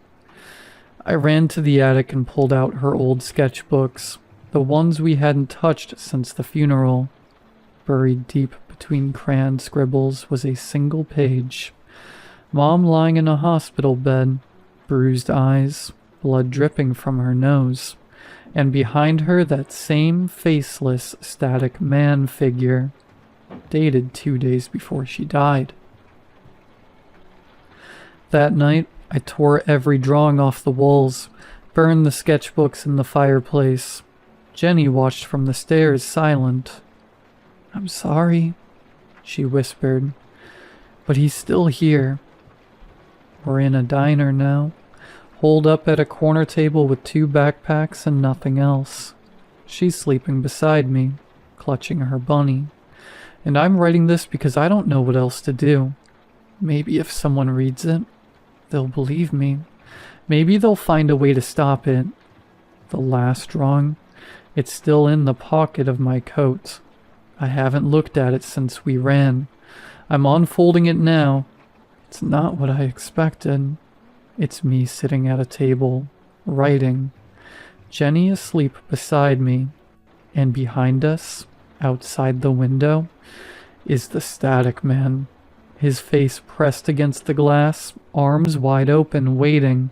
I ran to the attic and pulled out her old sketchbooks, the ones we hadn't touched since the funeral. Buried deep between crayon scribbles was a single page. Mom lying in a hospital bed, bruised eyes, blood dripping from her nose, and behind her that same faceless, static man figure, dated 2 days before she died. That night, I tore every drawing off the walls, burned the sketchbooks in the fireplace. Jenny watched from the stairs, silent. "I'm sorry," she whispered, "but he's still here." We're in a diner now, holed up at a corner table with 2 backpacks and nothing else. She's sleeping beside me, clutching her bunny. And I'm writing this because I don't know what else to do. Maybe if someone reads it, they'll believe me. Maybe they'll find a way to stop it. The last drawing, it's still in the pocket of my coat. I haven't looked at it since we ran. I'm unfolding it now. It's not what I expected. It's me sitting at a table, writing. Jenny asleep beside me. And behind us, outside the window, is the Static Man. His face pressed against the glass, arms wide open, waiting.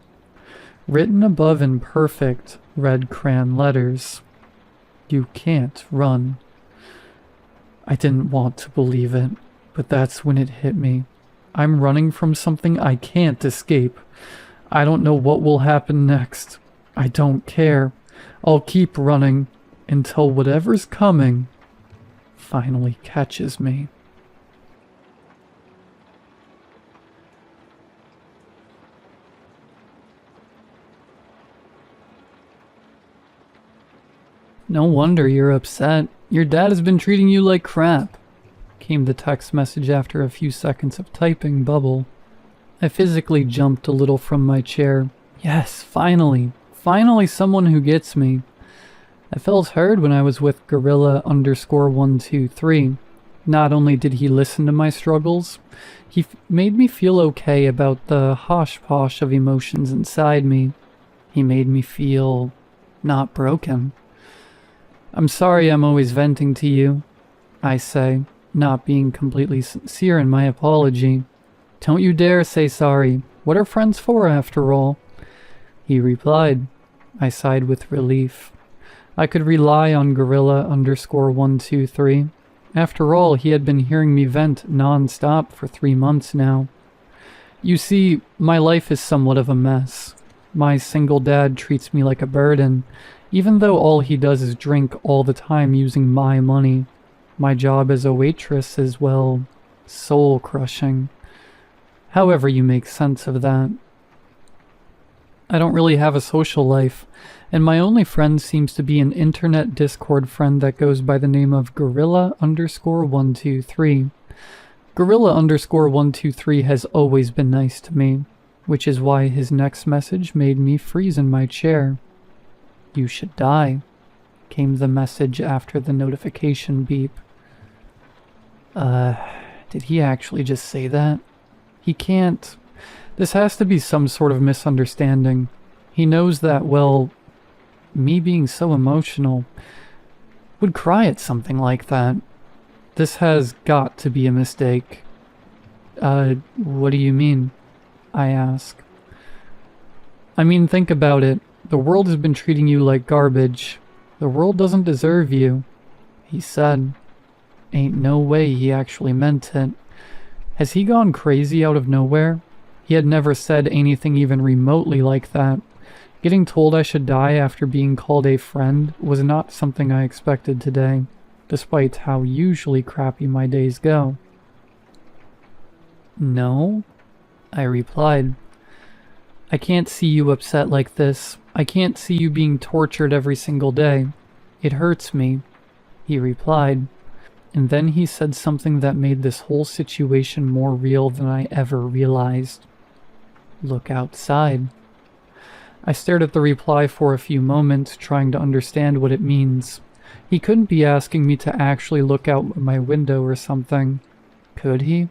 Written above in perfect red crayon letters. You can't run. I didn't want to believe it, but that's when it hit me. I'm running from something I can't escape. I don't know what will happen next. I don't care. I'll keep running until whatever's coming finally catches me. No wonder you're upset. Your dad has been treating you like crap, came the text message after a few seconds of typing bubble. I physically jumped a little from my chair. Yes, finally. Finally someone who gets me. I felt heard when I was with Gorilla_123. Not only did he listen to my struggles, he made me feel okay about the hosh-posh of emotions inside me. He made me feel not broken. I'm sorry I'm always venting to you, I say, not being completely sincere in my apology. Don't you dare say sorry. What are friends for, after all? He replied. I sighed with relief. I could rely on Gorilla_123. After all, he had been hearing me vent non-stop for 3 months now. You see, my life is somewhat of a mess. My single dad treats me like a burden, even though all he does is drink all the time using my money. My job as a waitress is, well, soul-crushing. However you make sense of that. I don't really have a social life, and my only friend seems to be an internet Discord friend that goes by the name of Gorilla_123. Gorilla_123 has always been nice to me, which is why his next message made me freeze in my chair. You should die, came the message after the notification beep. Did he actually just say that? He can't. This has to be some sort of misunderstanding. He knows that, well, me being so emotional would cry at something like that. This has got to be a mistake. What do you mean? I ask. I mean, think about it. The world has been treating you like garbage. The world doesn't deserve you, he said. Ain't no way he actually meant it. Has he gone crazy out of nowhere? He had never said anything even remotely like that. Getting told I should die after being called a friend was not something I expected today, despite how usually crappy my days go. No, I replied. I can't see you upset like this. I can't see you being tortured every single day. It hurts me, he replied. And then he said something that made this whole situation more real than I ever realized. Look outside. I stared at the reply for a few moments, trying to understand what it means. He couldn't be asking me to actually look out my window or something. Could he?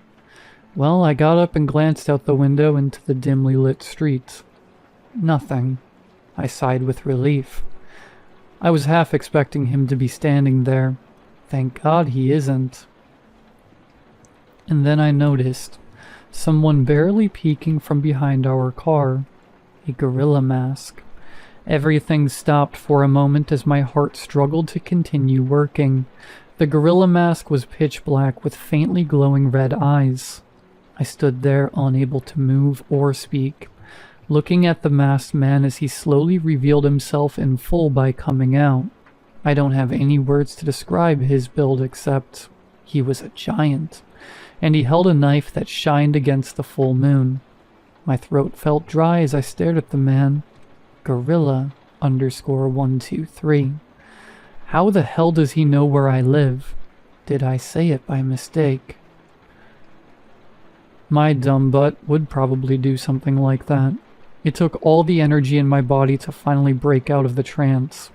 Well, I got up and glanced out the window into the dimly lit streets. Nothing. I sighed with relief. I was half expecting him to be standing there. Thank God he isn't. And then I noticed someone barely peeking from behind our car. A gorilla mask. Everything stopped for a moment as my heart struggled to continue working. The gorilla mask was pitch black with faintly glowing red eyes. I stood there, unable to move or speak, looking at the masked man as he slowly revealed himself in full by coming out. I don't have any words to describe his build except he was a giant, and he held a knife that shined against the full moon. My throat felt dry as I stared at the man. Gorilla _123. How the hell does he know where I live? Did I say it by mistake? My dumb butt would probably do something like that. It took all the energy in my body to finally break out of the trance.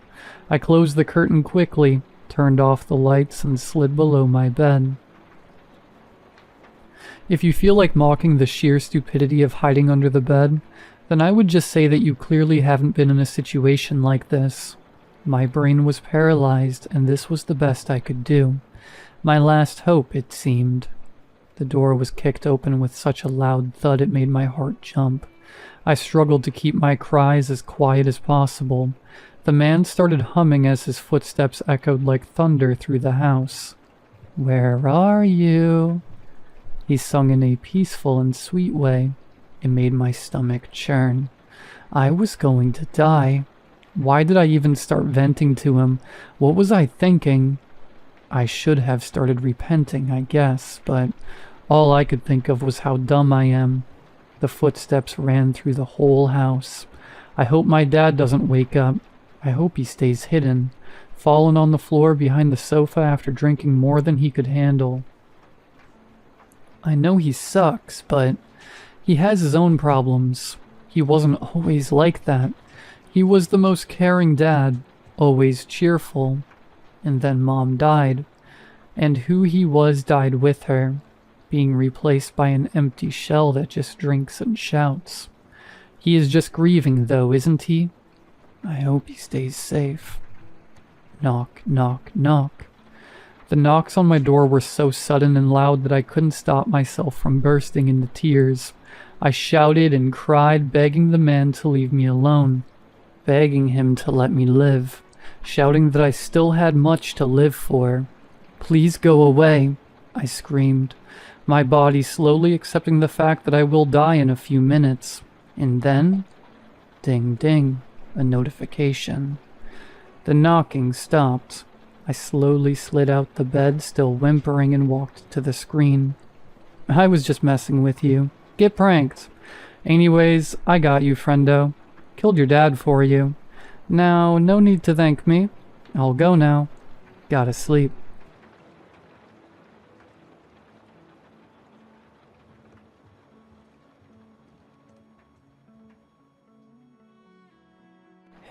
I closed the curtain quickly, turned off the lights, and slid below my bed. If you feel like mocking the sheer stupidity of hiding under the bed, then I would just say that you clearly haven't been in a situation like this. My brain was paralyzed, and this was the best I could do. My last hope, it seemed. The door was kicked open with such a loud thud it made my heart jump. I struggled to keep my cries as quiet as possible. The man started humming as his footsteps echoed like thunder through the house. "Where are you?" He sung in a peaceful and sweet way. It made my stomach churn. I was going to die. Why did I even start venting to him? What was I thinking? I should have started repenting, I guess, but all I could think of was how dumb I am. The footsteps ran through the whole house. I hope my dad doesn't wake up. I hope he stays hidden, fallen on the floor behind the sofa after drinking more than he could handle. I know he sucks, but he has his own problems. He wasn't always like that. He was the most caring dad, always cheerful. And then Mom died, and who he was died with her, being replaced by an empty shell that just drinks and shouts. He is just grieving, though, isn't he? I hope he stays safe. Knock, knock, knock. The knocks on my door were so sudden and loud that I couldn't stop myself from bursting into tears. I shouted and cried, begging the man to leave me alone, begging him to let me live, shouting that I still had much to live for. "Please go away," I screamed, my body slowly accepting the fact that I will die in a few minutes. And then, ding ding, a notification. The knocking stopped. I slowly slid out the bed, still whimpering, and walked to the screen. "I was just messing with you. Get pranked. Anyways, I got you, friendo. Killed your dad for you. Now, no need to thank me. I'll go now. Gotta sleep."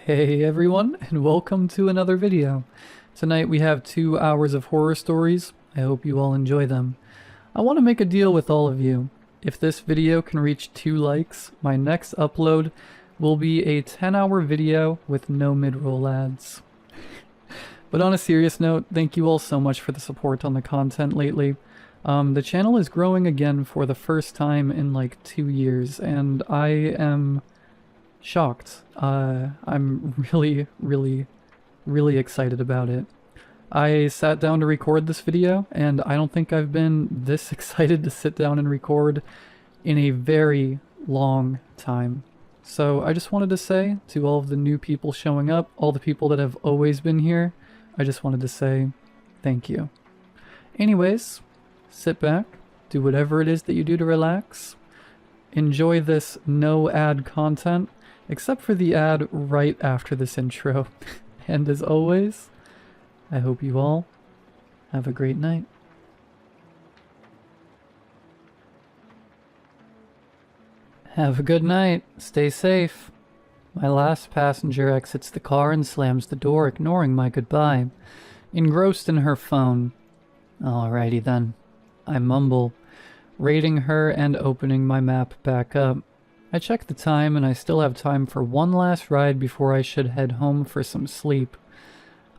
Hey everyone, and welcome to another video. Tonight we have 2 hours of horror stories. I hope you all enjoy them. I want to make a deal with all of you. If this video can reach 2 likes, my next upload will be a 10-hour video with no mid-roll ads. But on a serious note, thank you all so much for the support on the content lately. The channel is growing again for the first time in like 2 years, and I am shocked. I'm really excited about it. I sat down to record this video, and I don't think I've been this excited to sit down and record in a very long time. So I just wanted to say to all of the new people showing up, all the people that have always been here, I just wanted to say thank you. Anyways, sit back, do whatever it is that you do to relax, enjoy this no ad content, except for the ad right after this intro. And as always, I hope you all have a great night. Have a good night. Stay safe. My last passenger exits the car and slams the door, ignoring my goodbye, engrossed in her phone. Alrighty then, I mumble, rating her and opening my map back up. I check the time and I still have time for one last ride before I should head home for some sleep.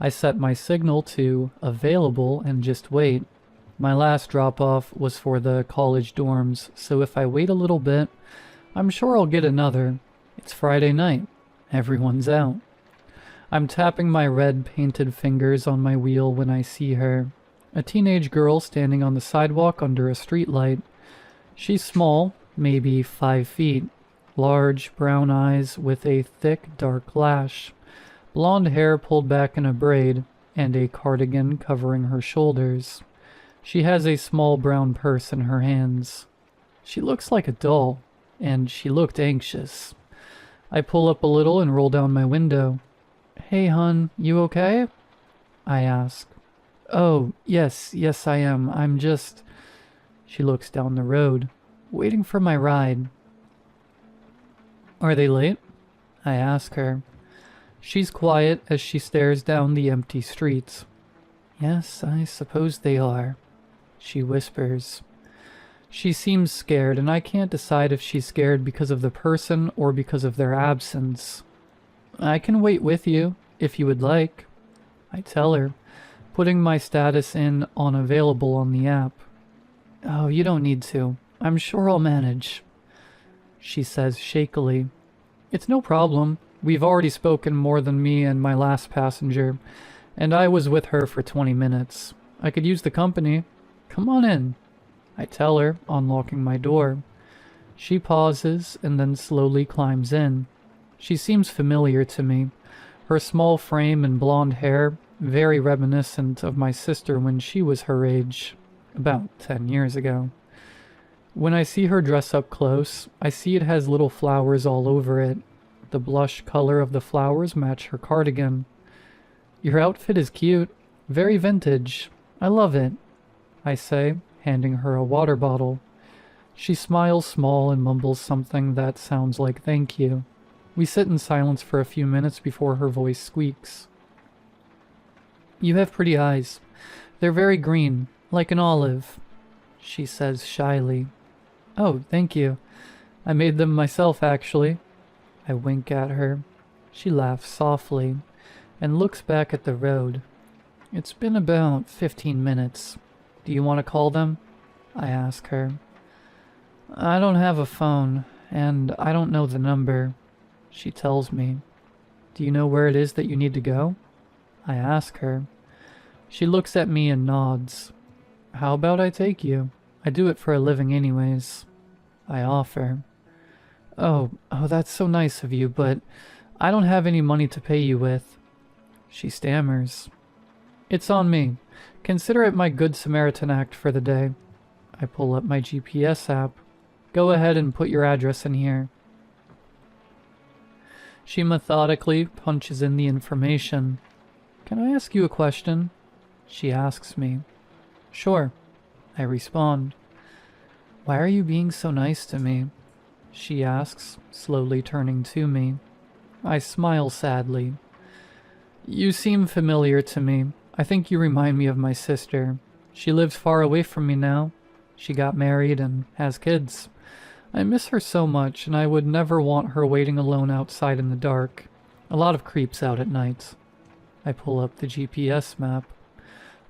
I set my signal to available and just wait. My last drop-off was for the college dorms, so if I wait a little bit, I'm sure I'll get another. It's Friday night. Everyone's out. I'm tapping my red painted fingers on my wheel when I see her. A teenage girl standing on the sidewalk under a streetlight. She's small, maybe 5 feet. Large brown eyes with a thick dark lash. Blonde hair pulled back in a braid, and a cardigan covering her shoulders. She has a small brown purse in her hands. She looks like a doll, and she looked anxious. I pull up a little and roll down my window. "Hey, hun, you okay?" I ask. "Oh, yes, I am. I'm just..." She looks down the road, waiting for my ride. "Are they late?" I ask her. She's quiet as she stares down the empty streets. "Yes, I suppose they are," she whispers. She seems scared, and I can't decide if she's scared because of the person or because of their absence. "I can wait with you, if you would like," I tell her, putting my status in on available on the app. "Oh, you don't need to. I'm sure I'll manage," she says shakily. "It's no problem. We've already spoken more than me and my last passenger, and I was with her for 20 minutes. I could use the company. Come on in," I tell her, unlocking my door. She pauses and then slowly climbs in. She seems familiar to me. Her small frame and blonde hair, very reminiscent of my sister when she was her age, about 10 years ago. When I see her dress up close, I see it has little flowers all over it. The blush color of the flowers match her cardigan. "Your outfit is cute. Very vintage. I love it," I say, handing her a water bottle. She smiles small and mumbles something that sounds like thank you. We sit in silence for a few minutes before her voice squeaks. "You have pretty eyes. They're very green, like an olive," she says shyly. "Oh, thank you. I made them myself, actually." I wink at her. She laughs softly and looks back at the road. "It's been about 15 minutes. Do you want to call them?" I ask her. "I don't have a phone, and I don't know the number," she tells me. "Do you know where it is that you need to go?" I ask her. She looks at me and nods. "How about I take you? I do it for a living anyways," I offer. Oh, that's so nice of you, but I don't have any money to pay you with," she stammers. "It's on me. Consider it my Good Samaritan act for the day." I pull up my GPS app. "Go ahead and put your address in here." She methodically punches in the information. "Can I ask you a question?" she asks me. "Sure," I respond. "Why are you being so nice to me?" she asks, slowly turning to me. I smile sadly. "You seem familiar to me. I think you remind me of my sister. She lives far away from me now. She got married and has kids. I miss her so much, and I would never want her waiting alone outside in the dark. A lot of creeps out at night." I pull up the GPS map.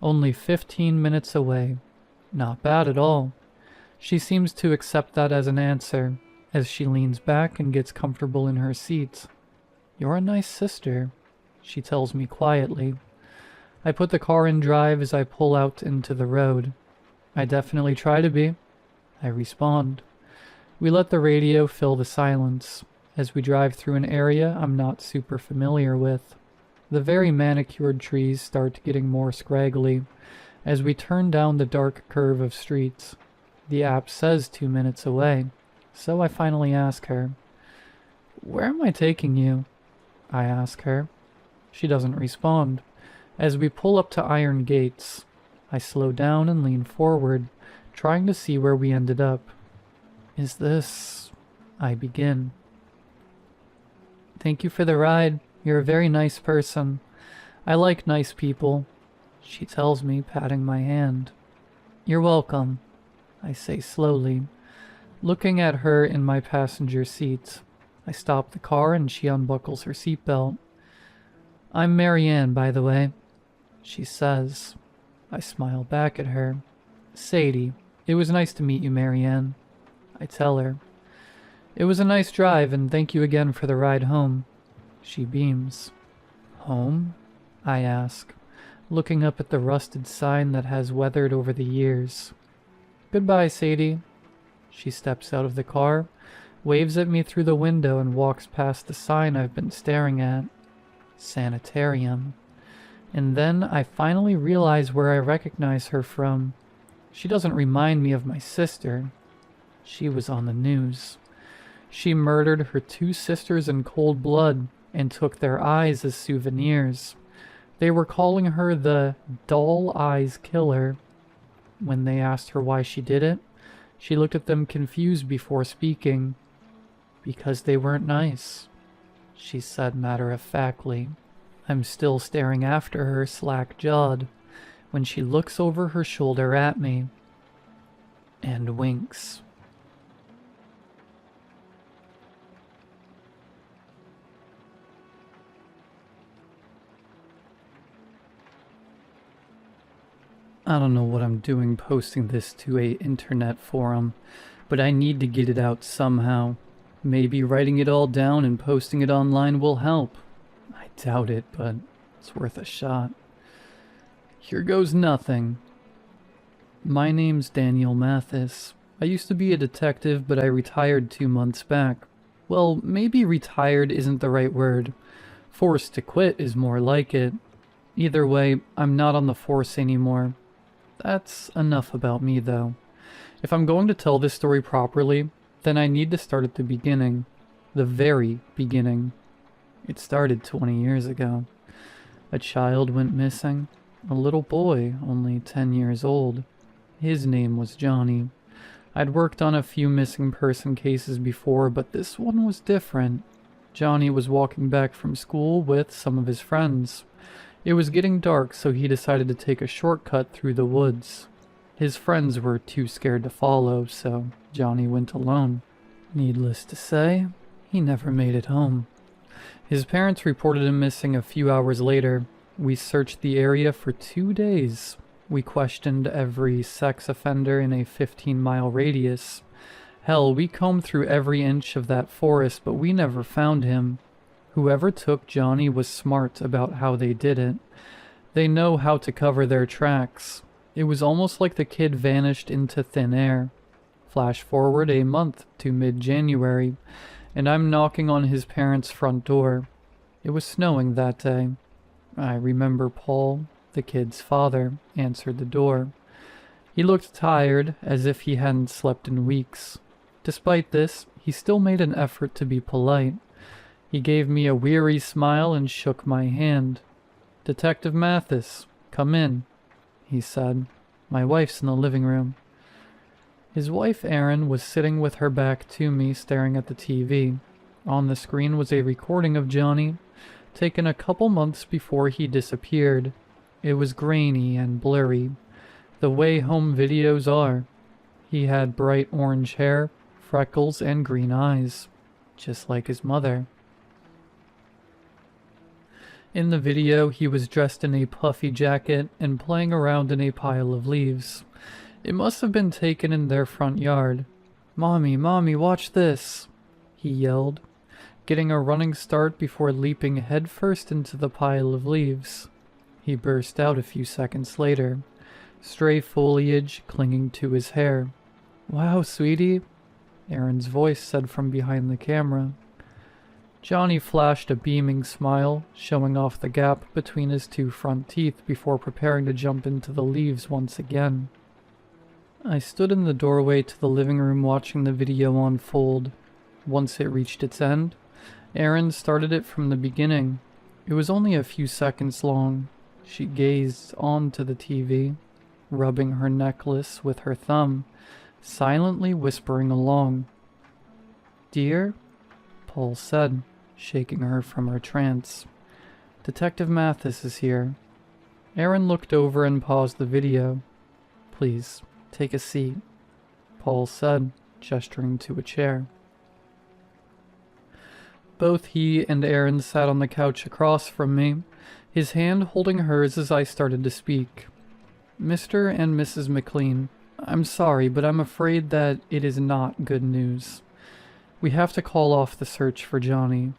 Only 15 minutes away. Not bad at all. She seems to accept that as an answer, as she leans back and gets comfortable in her seat. "You're a nice sister," she tells me quietly. I put the car in drive as I pull out into the road. "I definitely try to be," I respond. We let the radio fill the silence as we drive through an area I'm not super familiar with. The very manicured trees start getting more scraggly as we turn down the dark curve of streets. The app says 2 minutes away, so I finally ask her. "Where am I taking you?" I ask her. She doesn't respond. As we pull up to iron gates, I slow down and lean forward, trying to see where we ended up. "Is this..." I begin. Thank you for the ride. You're a very nice person. I like nice people, she tells me, patting my hand. You're welcome, I say slowly, looking at her in my passenger seat. I stop the car and she unbuckles her seatbelt. I'm Marianne, by the way, she says. I smile back at her. Sadie, it was nice to meet you, Marianne, I tell her. It was a nice drive, and thank you again for the ride home. She beams. Home? I ask, looking up at the rusted sign that has weathered over the years. Goodbye, Sadie. She steps out of the car, waves at me through the window, and walks past the sign I've been staring at. Sanitarium. And then I finally realize where I recognize her from. She doesn't remind me of my sister. She was on the news. She murdered her 2 sisters in cold blood and took their eyes as souvenirs. They were calling her the Doll Eyes Killer. When they asked her why she did it, she looked at them confused before speaking. Because they weren't nice, she said matter-of-factly. I'm still staring after her, slack-jawed, when she looks over her shoulder at me and winks. I don't know what I'm doing posting this to a internet forum, but I need to get it out somehow. Maybe writing it all down and posting it online will help. I doubt it, but it's worth a shot. Here goes nothing. My name's Daniel Mathis. I used to be a detective, but I retired 2 months back. Well, maybe retired isn't the right word. Forced to quit is more like it. Either way, I'm not on the force anymore. That's enough about me, though. If I'm going to tell this story properly, then I need to start at the beginning. The very beginning. It started 20 years ago. A child went missing. A little boy, only 10 years old. His name was Johnny. I'd worked on a few missing person cases before, but this one was different. Johnny was walking back from school with some of his friends. It was getting dark, so he decided to take a shortcut through the woods. His friends were too scared to follow, so Johnny went alone. Needless to say, he never made it home. His parents reported him missing a few hours later. We searched the area for 2 days. We questioned every sex offender in a 15-mile radius. Hell, we combed through every inch of that forest, but we never found him. Whoever took Johnny was smart about how they did it. They know how to cover their tracks. It was almost like the kid vanished into thin air. Flash forward a month to mid-January, and I'm knocking on his parents' front door. It was snowing that day. I remember Paul, the kid's father, answered the door. He looked tired, as if he hadn't slept in weeks. Despite this, he still made an effort to be polite. He gave me a weary smile and shook my hand. Detective Mathis, come in, he said. My wife's in the living room. His wife, Erin, was sitting with her back to me, staring at the TV. On the screen was a recording of Johnny, taken a couple months before he disappeared. It was grainy and blurry, the way home videos are. He had bright orange hair, freckles, and green eyes, just like his mother. In the video, he was dressed in a puffy jacket and playing around in a pile of leaves. It must have been taken in their front yard. "Mommy, Mommy, watch this!" he yelled, getting a running start before leaping headfirst into the pile of leaves. He burst out a few seconds later, stray foliage clinging to his hair. "Wow, sweetie," Erin's voice said from behind the camera. Johnny flashed a beaming smile, showing off the gap between his 2 front teeth before preparing to jump into the leaves once again. I stood in the doorway to the living room watching the video unfold. Once it reached its end, Erin started it from the beginning. It was only a few seconds long. She gazed onto the TV, rubbing her necklace with her thumb, silently whispering along. "Dear?" Paul said. shaking her from her trance. "Detective Mathis is here." Aaron looked over and paused the video. "Please, take a seat," Paul said, gesturing to a chair. Both he and Aaron sat on the couch across from me, his hand holding hers as I started to speak. "Mr. and Mrs. McLean, I'm sorry, but I'm afraid that it is not good news. We have to call off the search for Johnny."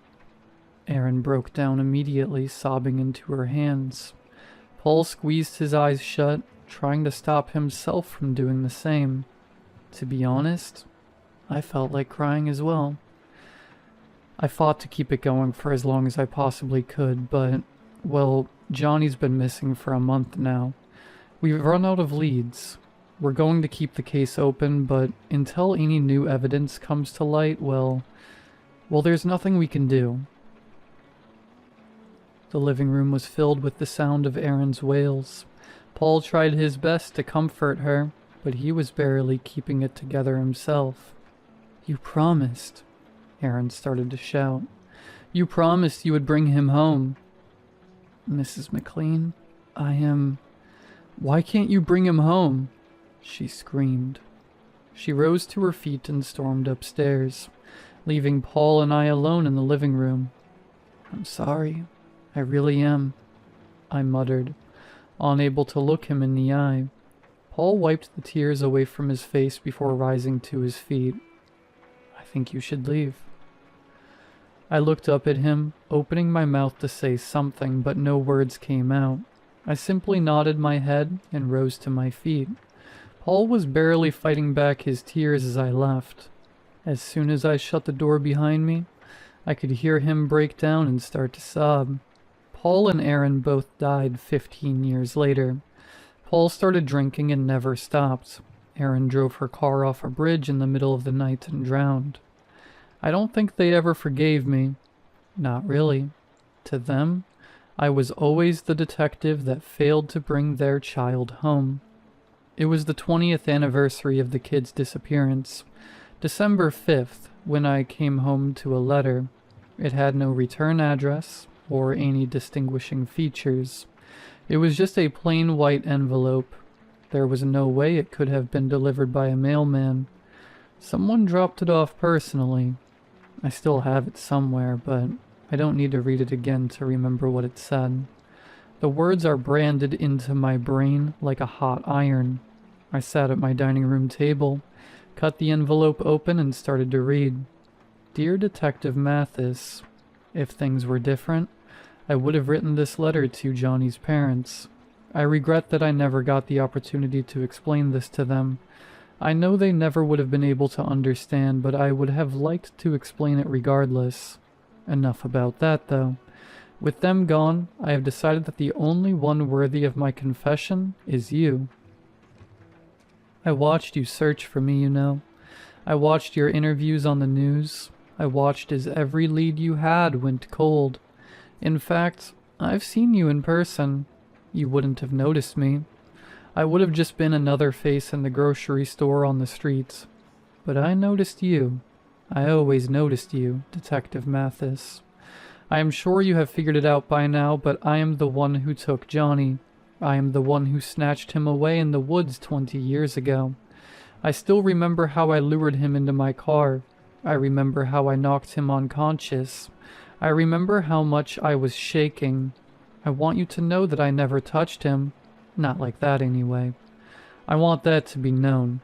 Aaron broke down immediately, sobbing into her hands. Paul squeezed his eyes shut, trying to stop himself from doing the same. To be honest, I felt like crying as well. I fought to keep it going for as long as I possibly could, but, well, Johnny's been missing for a month now. We've run out of leads. We're going to keep the case open, but until any new evidence comes to light, well, there's nothing we can do. The living room was filled with the sound of Aaron's wails. Paul tried his best to comfort her, but he was barely keeping it together himself. "You promised," Aaron started to shout. "You promised you would bring him home." "Mrs. McLean, Why can't you bring him home?" she screamed. She rose to her feet and stormed upstairs, leaving Paul and I alone in the living room. "I'm sorry, I really am," I muttered, unable to look him in the eye. Paul wiped the tears away from his face before rising to his feet. "I think you should leave." I looked up at him, opening my mouth to say something, but no words came out. I simply nodded my head and rose to my feet. Paul was barely fighting back his tears as I left. As soon as I shut the door behind me, I could hear him break down and start to sob. Paul and Aaron both died 15 years later. Paul started drinking and never stopped. Aaron drove her car off a bridge in the middle of the night and drowned. I don't think they ever forgave me. Not really. To them, I was always the detective that failed to bring their child home. It was the 20th anniversary of the kid's disappearance, December 5th, when I came home to a letter. It had no return address or any distinguishing features. It was just a plain white envelope. There was no way it could have been delivered by a mailman. Someone dropped it off personally. I still have it somewhere, but I don't need to read it again to remember what it said. The words are branded into my brain like a hot iron. I sat at my dining room table, cut the envelope open, and started to read. "Dear Detective Mathis, if things were different, I would have written this letter to Johnny's parents. I regret that I never got the opportunity to explain this to them. I know they never would have been able to understand, but I would have liked to explain it regardless. Enough about that, though. With them gone, I have decided that the only one worthy of my confession is you. I watched you search for me, you know. I watched your interviews on the news. I watched as every lead you had went cold. In fact, I've seen you in person. You wouldn't have noticed me. I would have just been another face in the grocery store on the streets. But I noticed you. I always noticed you, Detective Mathis. I am sure you have figured it out by now, but I am the one who took Johnny. I am the one who snatched him away in the woods 20 years ago. I still remember how I lured him into my car. I remember how I knocked him unconscious. I remember how much I was shaking. I want you to know that I never touched him. Not like that, anyway. I want that to be known.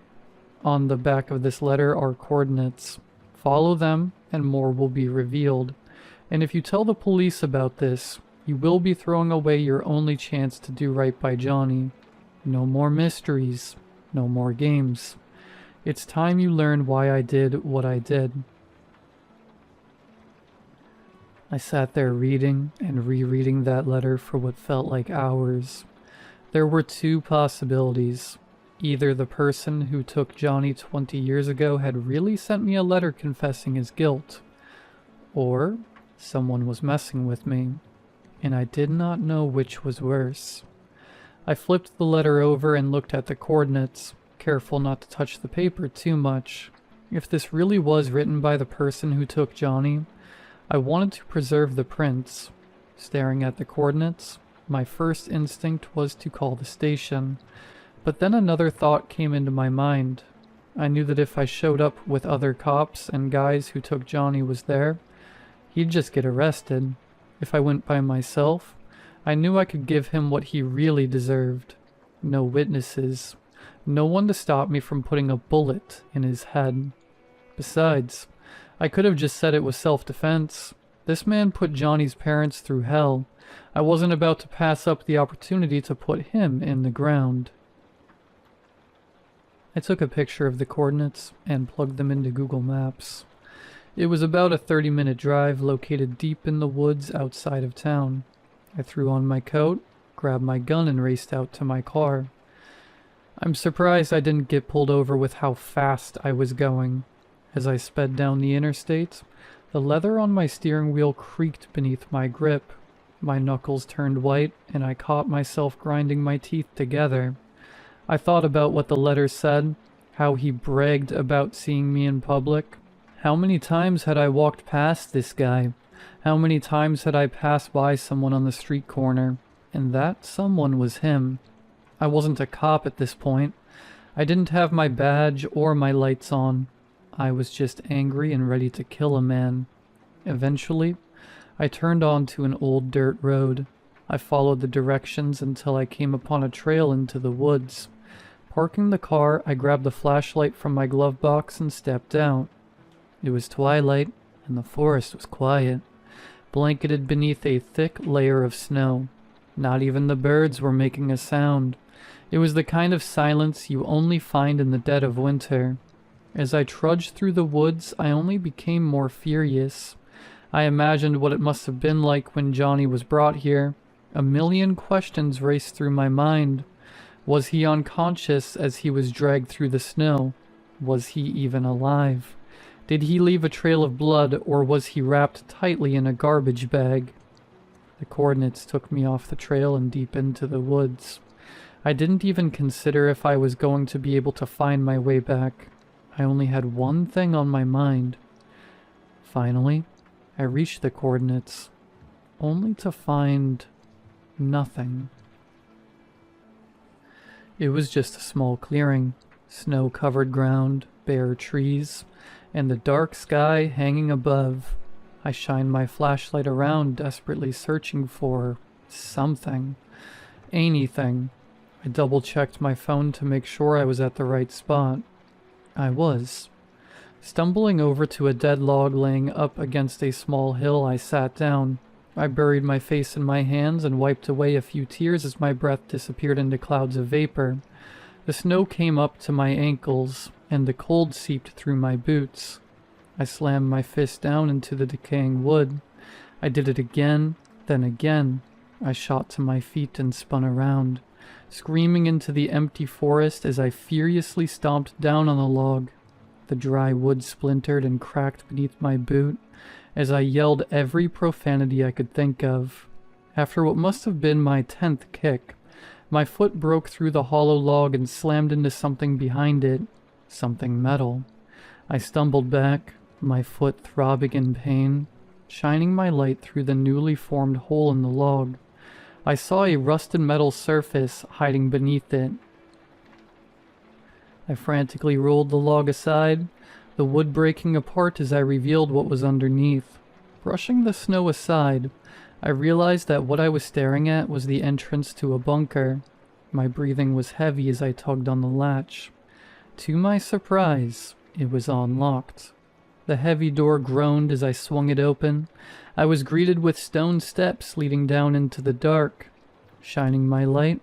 On the back of this letter are coordinates. Follow them, and more will be revealed. And if you tell the police about this, you will be throwing away your only chance to do right by Johnny. No more mysteries. No more games. It's time you learned why I did what I did. I sat there reading and rereading that letter for what felt like hours. There were two possibilities. Either the person who took Johnny 20 years ago had really sent me a letter confessing his guilt, or someone was messing with me, and I did not know which was worse. I flipped the letter over and looked at the coordinates, careful not to touch the paper too much. If this really was written by the person who took Johnny, I wanted to preserve the prints. Staring at the coordinates, my first instinct was to call the station, but then another thought came into my mind. I knew that if I showed up with other cops and guys who took Johnny was there, he'd just get arrested. If I went by myself, I knew I could give him what he really deserved. No witnesses. No one to stop me from putting a bullet in his head. Besides, I could have just said it was self-defense. This man put Johnny's parents through hell. I wasn't about to pass up the opportunity to put him in the ground. I took a picture of the coordinates and plugged them into Google Maps. It was about a 30-minute drive located deep in the woods outside of town. I threw on my coat, grabbed my gun, and raced out to my car. I'm surprised I didn't get pulled over with how fast I was going. As I sped down the interstate, the leather on my steering wheel creaked beneath my grip. My knuckles turned white, and I caught myself grinding my teeth together. I thought about what the letter said, how he bragged about seeing me in public. How many times had I walked past this guy? How many times had I passed by someone on the street corner? And that someone was him. I wasn't a cop at this point. I didn't have my badge or my lights on. I was just angry and ready to kill a man. Eventually, I turned onto an old dirt road. I followed the directions until I came upon a trail into the woods. Parking the car, I grabbed the flashlight from my glove box and stepped out. It was twilight, and the forest was quiet, blanketed beneath a thick layer of snow. Not even the birds were making a sound. It was the kind of silence you only find in the dead of winter. As I trudged through the woods, I only became more furious. I imagined what it must have been like when Johnny was brought here. A million questions raced through my mind. Was he unconscious as he was dragged through the snow? Was he even alive? Did he leave a trail of blood, or was he wrapped tightly in a garbage bag? The coordinates took me off the trail and deep into the woods. I didn't even consider if I was going to be able to find my way back. I only had one thing on my mind. Finally, I reached the coordinates, only to find nothing. It was just a small clearing, snow-covered ground, bare trees, and the dark sky hanging above. I shined my flashlight around, desperately searching for something, anything. I double-checked my phone to make sure I was at the right spot. I was. Stumbling over to a dead log laying up against a small hill, I sat down. I buried my face in my hands and wiped away a few tears as my breath disappeared into clouds of vapor. The snow came up to my ankles, and the cold seeped through my boots. I slammed my fist down into the decaying wood. I did it again, then again. I shot to my feet and spun around, screaming into the empty forest as I furiously stomped down on the log. The dry wood splintered and cracked beneath my boot as I yelled every profanity I could think of. After what must have been my 10th kick, my foot broke through the hollow log and slammed into something behind it, something metal. I stumbled back, my foot throbbing in pain, shining my light through the newly formed hole in the log. I saw a rusted metal surface hiding beneath it. I frantically rolled the log aside, the wood breaking apart as I revealed what was underneath. Brushing the snow aside, I realized that what I was staring at was the entrance to a bunker. My breathing was heavy as I tugged on the latch. To my surprise, it was unlocked. The heavy door groaned as I swung it open. I was greeted with stone steps leading down into the dark. Shining my light,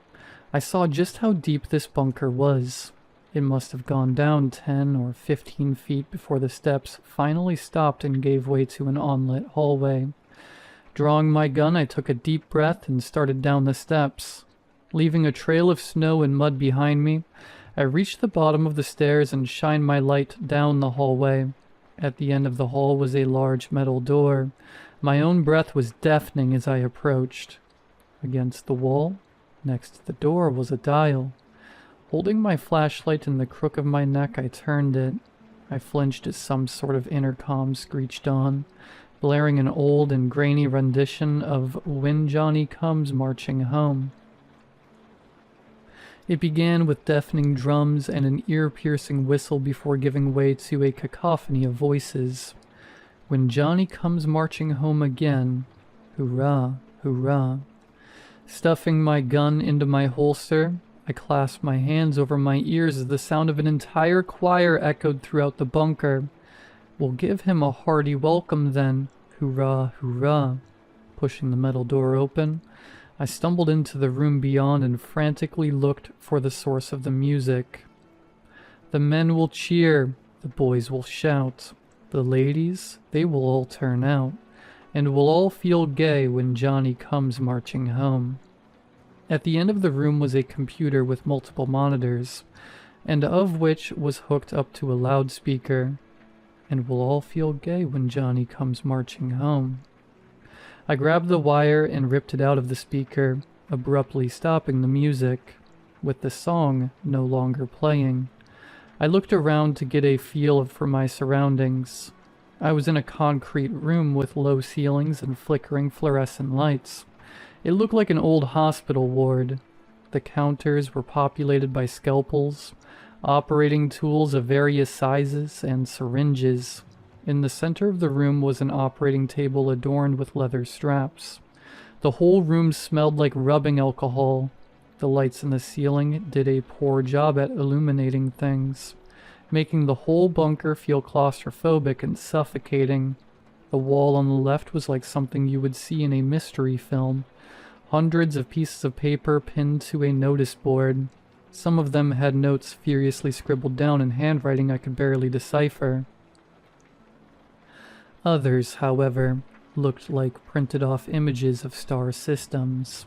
I saw just how deep this bunker was. It must have gone down 10 or 15 feet before the steps finally stopped and gave way to an unlit hallway. Drawing my gun, I took a deep breath and started down the steps. Leaving a trail of snow and mud behind me, I reached the bottom of the stairs and shined my light down the hallway. At the end of the hall was a large metal door. My own breath was deafening as I approached. Against the wall, next to the door, was a dial. Holding my flashlight in the crook of my neck, I turned it. I flinched as some sort of intercom screeched on. blaring an old and grainy rendition of When Johnny Comes Marching Home. It began with deafening drums and an ear-piercing whistle before giving way to a cacophony of voices. When Johnny comes marching home again, hurrah, hurrah. Stuffing my gun into my holster, I clasped my hands over my ears as the sound of an entire choir echoed throughout the bunker. We'll give him a hearty welcome then, hurrah, hurrah. Pushing the metal door open, I stumbled into the room beyond and frantically looked for the source of the music. The men will cheer, the boys will shout, the ladies, they will all turn out, and we'll all feel gay when Johnny comes marching home. At the end of the room was a computer with multiple monitors, and of which was hooked up to a loudspeaker, and we'll all feel gay when Johnny comes marching home. I grabbed the wire and ripped it out of the speaker, abruptly stopping the music, with the song no longer playing. I looked around to get a feel for my surroundings. I was in a concrete room with low ceilings and flickering fluorescent lights. It looked like an old hospital ward. The counters were populated by scalpels, operating tools of various sizes, and syringes. In the center of the room was an operating table adorned with leather straps. The whole room smelled like rubbing alcohol. The lights in the ceiling did a poor job at illuminating things, making the whole bunker feel claustrophobic and suffocating. The wall on the left was like something you would see in a mystery film. Hundreds of pieces of paper pinned to a notice board. Some of them had notes furiously scribbled down in handwriting I could barely decipher. Others, however, looked like printed-off images of star systems.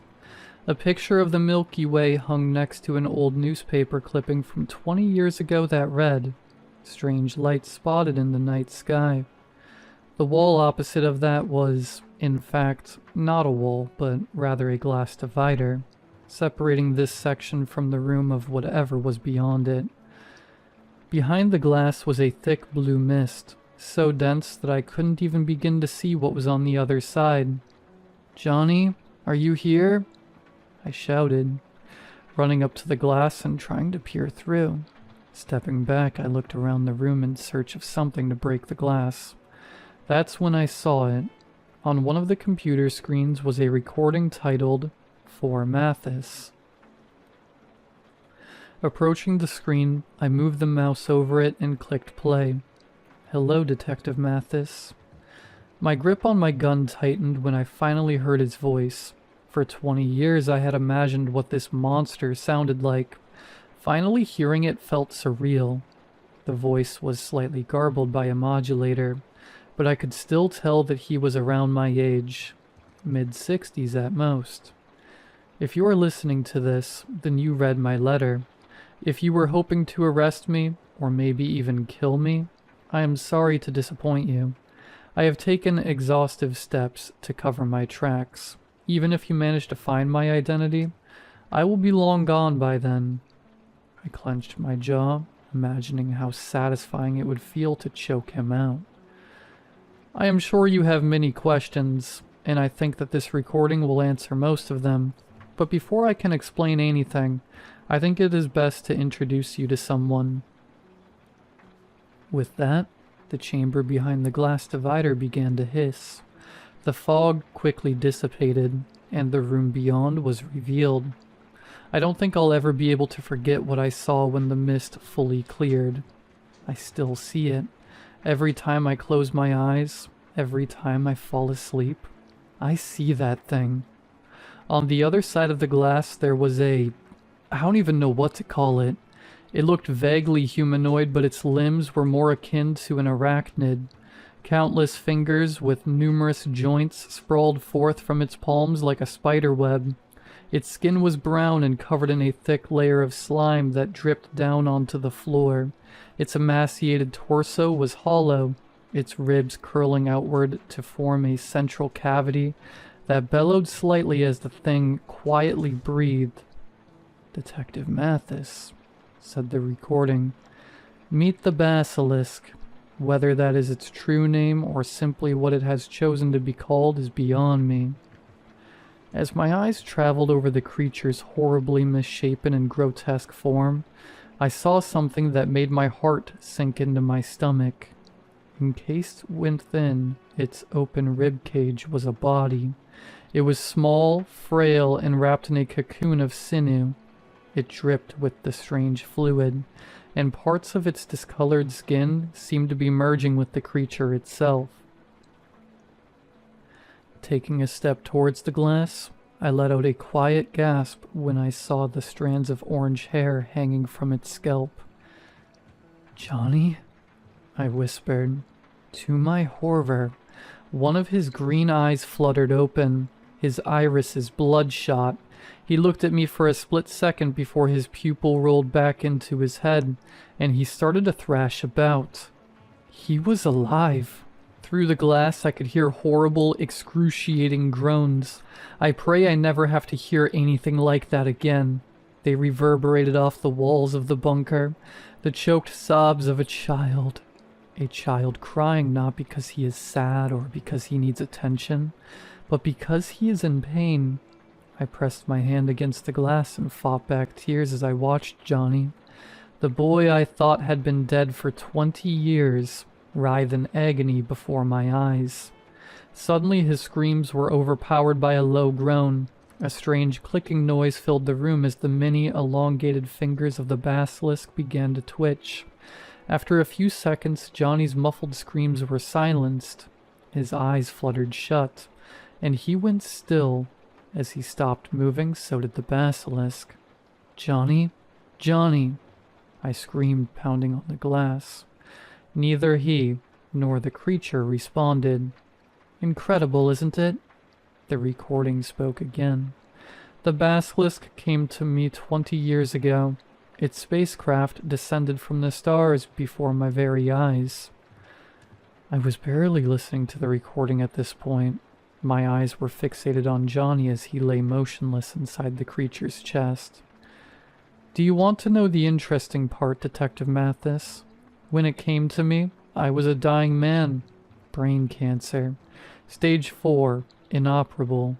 A picture of the Milky Way hung next to an old newspaper clipping from 20 years ago that read, "Strange lights spotted in the night sky." The wall opposite of that was, in fact, not a wall, but rather a glass divider, separating this section from the room of whatever was beyond it. Behind the glass was a thick blue mist, so dense that I couldn't even begin to see what was on the other side. "Johnny, are you here?" I shouted, running up to the glass and trying to peer through. Stepping back, I looked around the room in search of something to break the glass. That's when I saw it. On one of the computer screens was a recording titled, "For Mathis." Approaching the screen, I moved the mouse over it and clicked play. "Hello, Detective Mathis." My grip on my gun tightened when I finally heard his voice. For 20 years I had imagined what this monster sounded like. Finally hearing it felt surreal. The voice was slightly garbled by a modulator, but I could still tell that he was around my age, mid-60s at most. If you are listening to this, then you read my letter. If you were hoping to arrest me, or maybe even kill me, I am sorry to disappoint you. I have taken exhaustive steps to cover my tracks. Even if you manage to find my identity, I will be long gone by then. I clenched my jaw, imagining how satisfying it would feel to choke him out. I am sure you have many questions, and I think that this recording will answer most of them. But before I can explain anything, I think it is best to introduce you to someone. With that, the chamber behind the glass divider began to hiss. The fog quickly dissipated, and the room beyond was revealed. I don't think I'll ever be able to forget what I saw when the mist fully cleared. I still see it. Every time I close my eyes, every time I fall asleep, I see that thing. On the other side of the glass there was I don't even know what to call it. It looked vaguely humanoid, but its limbs were more akin to an arachnid. Countless fingers with numerous joints sprawled forth from its palms like a spider web. Its skin was brown and covered in a thick layer of slime that dripped down onto the floor. Its emaciated torso was hollow, its ribs curling outward to form a central cavity that bellowed slightly as the thing quietly breathed. "Detective Mathis," said the recording. "Meet the basilisk. Whether that is its true name or simply what it has chosen to be called is beyond me. As my eyes traveled over the creature's horribly misshapen and grotesque form, I saw something that made my heart sink into my stomach. Encased within its open rib cage was a body. It was small, frail, and wrapped in a cocoon of sinew. It dripped with the strange fluid, and parts of its discolored skin seemed to be merging with the creature itself. Taking a step towards the glass, I let out a quiet gasp when I saw the strands of orange hair hanging from its scalp. "Johnny?" I whispered. To my horror, one of his green eyes fluttered open, his irises bloodshot. He looked at me for a split second before his pupil rolled back into his head, and he started to thrash about. He was alive. Through the glass I could hear horrible, excruciating groans. I pray I never have to hear anything like that again. They reverberated off the walls of the bunker, the choked sobs of a child. A child crying not because he is sad or because he needs attention, but because he is in pain. I pressed my hand against the glass and fought back tears as I watched Johnny, the boy I thought had been dead for 20 years, writhe in agony before my eyes. Suddenly his screams were overpowered by a low groan. A strange clicking noise filled the room as the many elongated fingers of the basilisk began to twitch. After a few seconds, Johnny's muffled screams were silenced. His eyes fluttered shut, and he went still. As he stopped moving, so did the basilisk. "Johnny? Johnny!" I screamed, pounding on the glass. Neither he nor the creature responded. "Incredible, isn't it?" The recording spoke again. "The basilisk came to me 20 years ago. Its spacecraft descended from the stars before my very eyes." I was barely listening to the recording at this point. My eyes were fixated on Johnny as he lay motionless inside the creature's chest. "Do you want to know the interesting part, Detective Mathis? When it came to me, I was a dying man. Brain cancer. Stage 4, inoperable."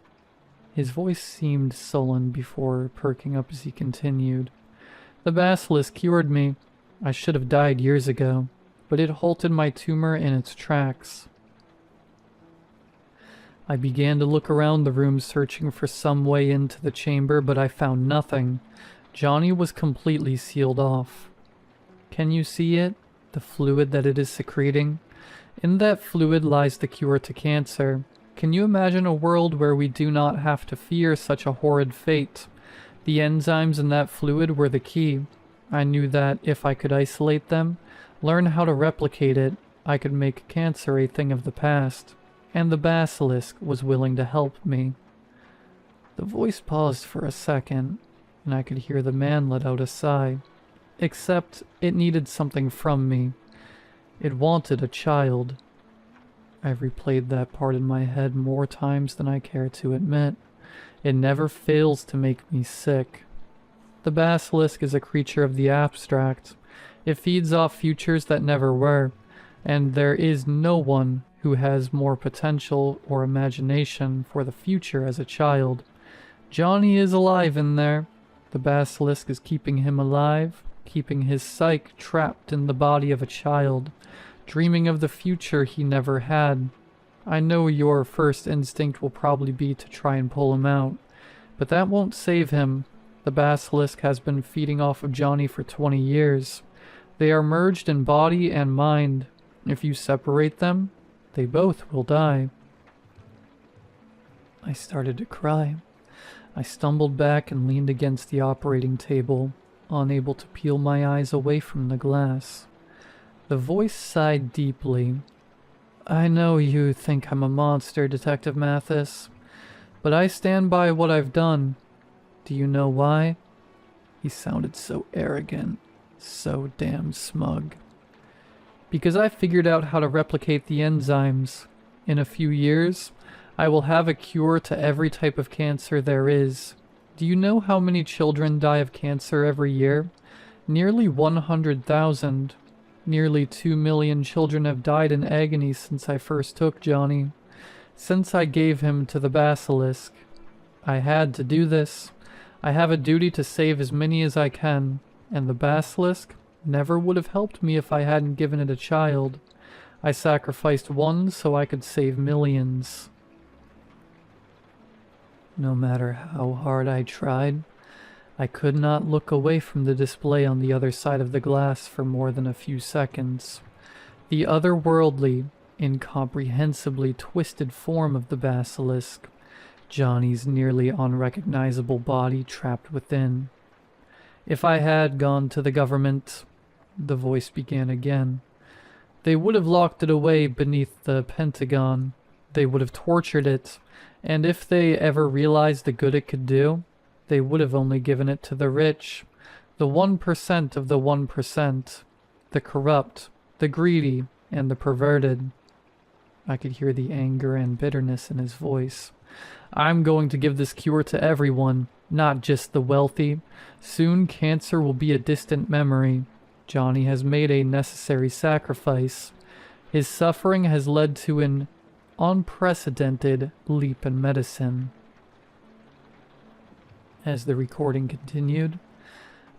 His voice seemed sullen before perking up as he continued. "The basilisk cured me. I should have died years ago, but it halted my tumor in its tracks." I began to look around the room, searching for some way into the chamber, but I found nothing. Johnny was completely sealed off. Can you see it? The fluid that it is secreting? In that fluid lies the cure to cancer. Can you imagine a world where we do not have to fear such a horrid fate? The enzymes in that fluid were the key. I knew that if I could isolate them, learn how to replicate it, I could make cancer a thing of the past. And the basilisk was willing to help me. The voice paused for a second, and I could hear the man let out a sigh. Except it needed something from me. It wanted a child. I've replayed that part in my head more times than I care to admit. It never fails to make me sick. The basilisk is a creature of the abstract. It feeds off futures that never were, and there is no one who has more potential or imagination for the future as a child. Johnny is alive in there. The basilisk is keeping him alive, keeping his psyche trapped in the body of a child, dreaming of the future he never had. I know your first instinct will probably be to try and pull him out, but that won't save him. The basilisk has been feeding off of Johnny for 20 years. They are merged in body and mind. If you separate them, they both will die. I started to cry. I stumbled back and leaned against the operating table, unable to peel my eyes away from the glass. The voice sighed deeply. "I know you think I'm a monster, Detective Mathis, but I stand by what I've done. Do you know why?" He sounded so arrogant, so damn smug. "Because I figured out how to replicate the enzymes. In a few years, I will have a cure to every type of cancer there is. Do you know how many children die of cancer every year? Nearly 100,000. Nearly 2 million children have died in agony since I first took Johnny. Since I gave him to the basilisk. I had to do this. I have a duty to save as many as I can, and the basilisk never would have helped me if I hadn't given it a child. I sacrificed one so I could save millions. No matter how hard I tried, I could not look away from the display on the other side of the glass for more than a few seconds. The otherworldly, incomprehensibly twisted form of the basilisk, Johnny's nearly unrecognizable body trapped within. If I had gone to the government, the voice began again, they would have locked it away beneath the Pentagon. They would have tortured it, and if they ever realized the good it could do, they would have only given it to the rich, the 1% of the 1%, the corrupt, the greedy, and the perverted. I could hear the anger and bitterness in his voice. I'm going to give this cure to everyone, not just the wealthy. Soon cancer will be a distant memory. Johnny has made a necessary sacrifice. His suffering has led to an unprecedented leap in medicine. As the recording continued,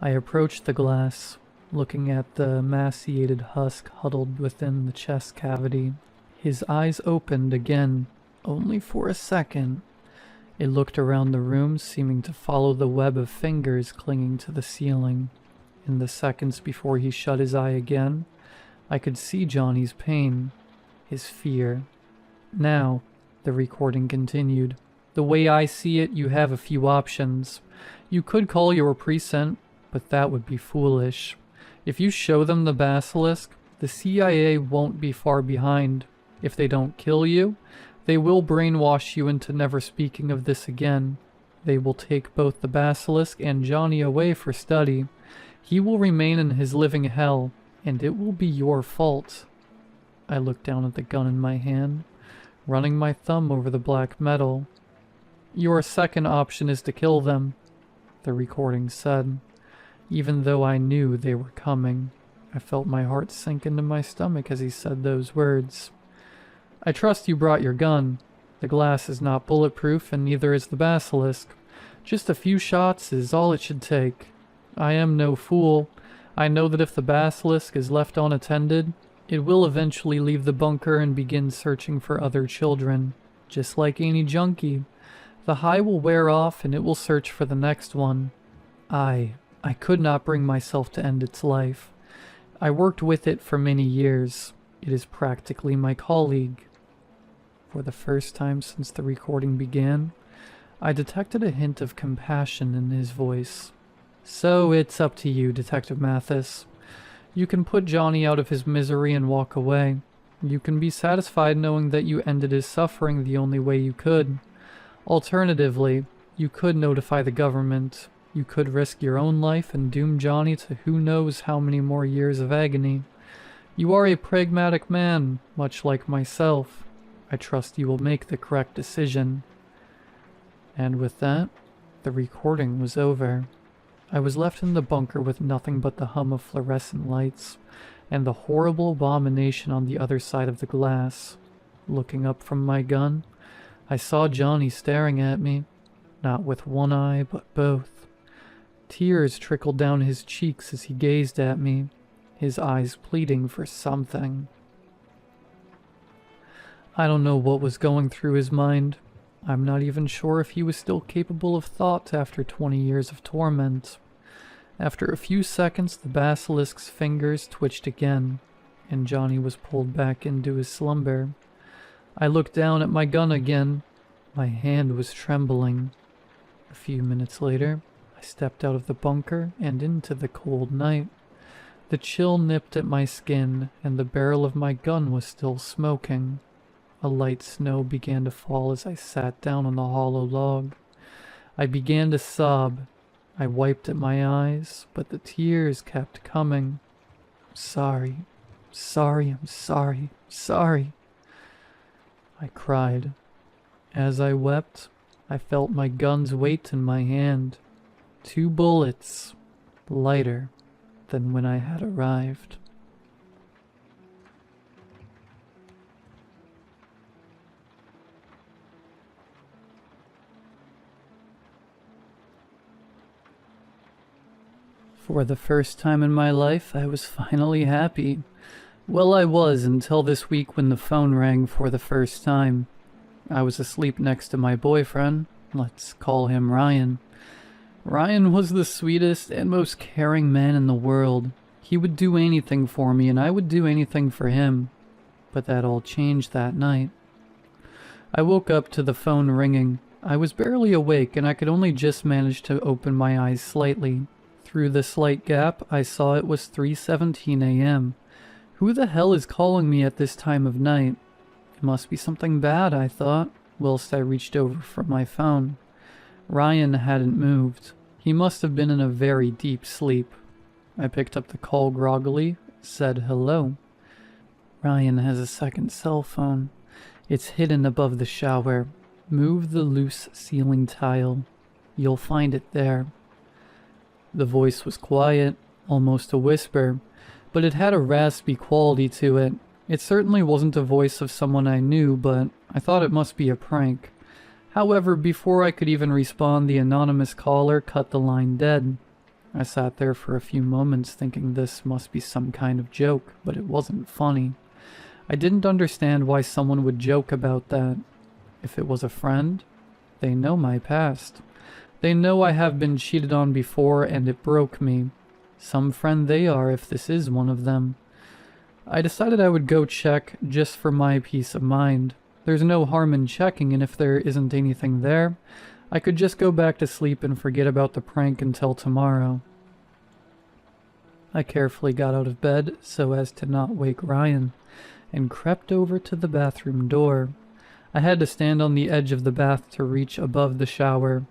I approached the glass, looking at the emaciated husk huddled within the chest cavity. His eyes opened again, only for a second. It looked around the room, seeming to follow the web of fingers clinging to the ceiling. In the seconds before he shut his eye again, I could see Johnny's pain, his fear. Now, the recording continued. The way I see it, you have a few options. You could call your precinct, but that would be foolish. If you show them the basilisk, the CIA won't be far behind. If they don't kill you, they will brainwash you into never speaking of this again. They will take both the basilisk and Johnny away for study. He will remain in his living hell, and it will be your fault. I looked down at the gun in my hand, running my thumb over the black metal. Your second option is to kill them, the recording said. Even though I knew they were coming, I felt my heart sink into my stomach as he said those words. I trust you brought your gun. The glass is not bulletproof, and neither is the basilisk. Just a few shots is all it should take. I am no fool. I know that if the basilisk is left unattended, it will eventually leave the bunker and begin searching for other children. Just like any junkie. The high will wear off and it will search for the next one. I could not bring myself to end its life. I worked with it for many years. It is practically my colleague. For the first time since the recording began, I detected a hint of compassion in his voice. So it's up to you, Detective Mathis. You can put Johnny out of his misery and walk away. You can be satisfied knowing that you ended his suffering the only way you could. Alternatively, you could notify the government. You could risk your own life and doom Johnny to who knows how many more years of agony. You are a pragmatic man, much like myself. I trust you will make the correct decision. And with that, the recording was over. I was left in the bunker with nothing but the hum of fluorescent lights and the horrible abomination on the other side of the glass. Looking up from my gun, I saw Johnny staring at me, not with one eye, but both. Tears trickled down his cheeks as he gazed at me, his eyes pleading for something. I don't know what was going through his mind. I'm not even sure if he was still capable of thought after 20 years of torment. After a few seconds, the basilisk's fingers twitched again, and Johnny was pulled back into his slumber. I looked down at my gun again. My hand was trembling. A few minutes later, I stepped out of the bunker and into the cold night. The chill nipped at my skin, and the barrel of my gun was still smoking. A light snow began to fall as I sat down on the hollow log. I began to sob. I wiped at my eyes, but the tears kept coming. I'm sorry, I'm sorry. I cried. As I wept, I felt my gun's weight in my hand. 2 bullets, lighter than when I had arrived. For the first time in my life, I was finally happy. Well, I was until this week when the phone rang for the first time. I was asleep next to my boyfriend. Let's call him Ryan. Ryan was the sweetest and most caring man in the world. He would do anything for me, and I would do anything for him. But that all changed that night. I woke up to the phone ringing. I was barely awake, and I could only just manage to open my eyes slightly. Through the slight gap, I saw it was 3:17 a.m. Who the hell is calling me at this time of night? It must be something bad, I thought, whilst I reached over for my phone. Ryan hadn't moved. He must have been in a very deep sleep. I picked up the call groggily, said hello. Ryan has a second cell phone. It's hidden above the shower. Move the loose ceiling tile. You'll find it there. The voice was quiet, almost a whisper, but it had a raspy quality to it. It certainly wasn't a voice of someone I knew, but I thought it must be a prank. However, before I could even respond, the anonymous caller cut the line dead. I sat there for a few moments thinking this must be some kind of joke, but it wasn't funny. I didn't understand why someone would joke about that. If it was a friend, they know my past. They know I have been cheated on before and it broke me. Some friend they are if this is one of them. I decided I would go check just for my peace of mind. There's no harm in checking, and if there isn't anything there, I could just go back to sleep and forget about the prank until tomorrow. I carefully got out of bed so as to not wake Ryan, and crept over to the bathroom door. I had to stand on the edge of the bath to reach above the shower,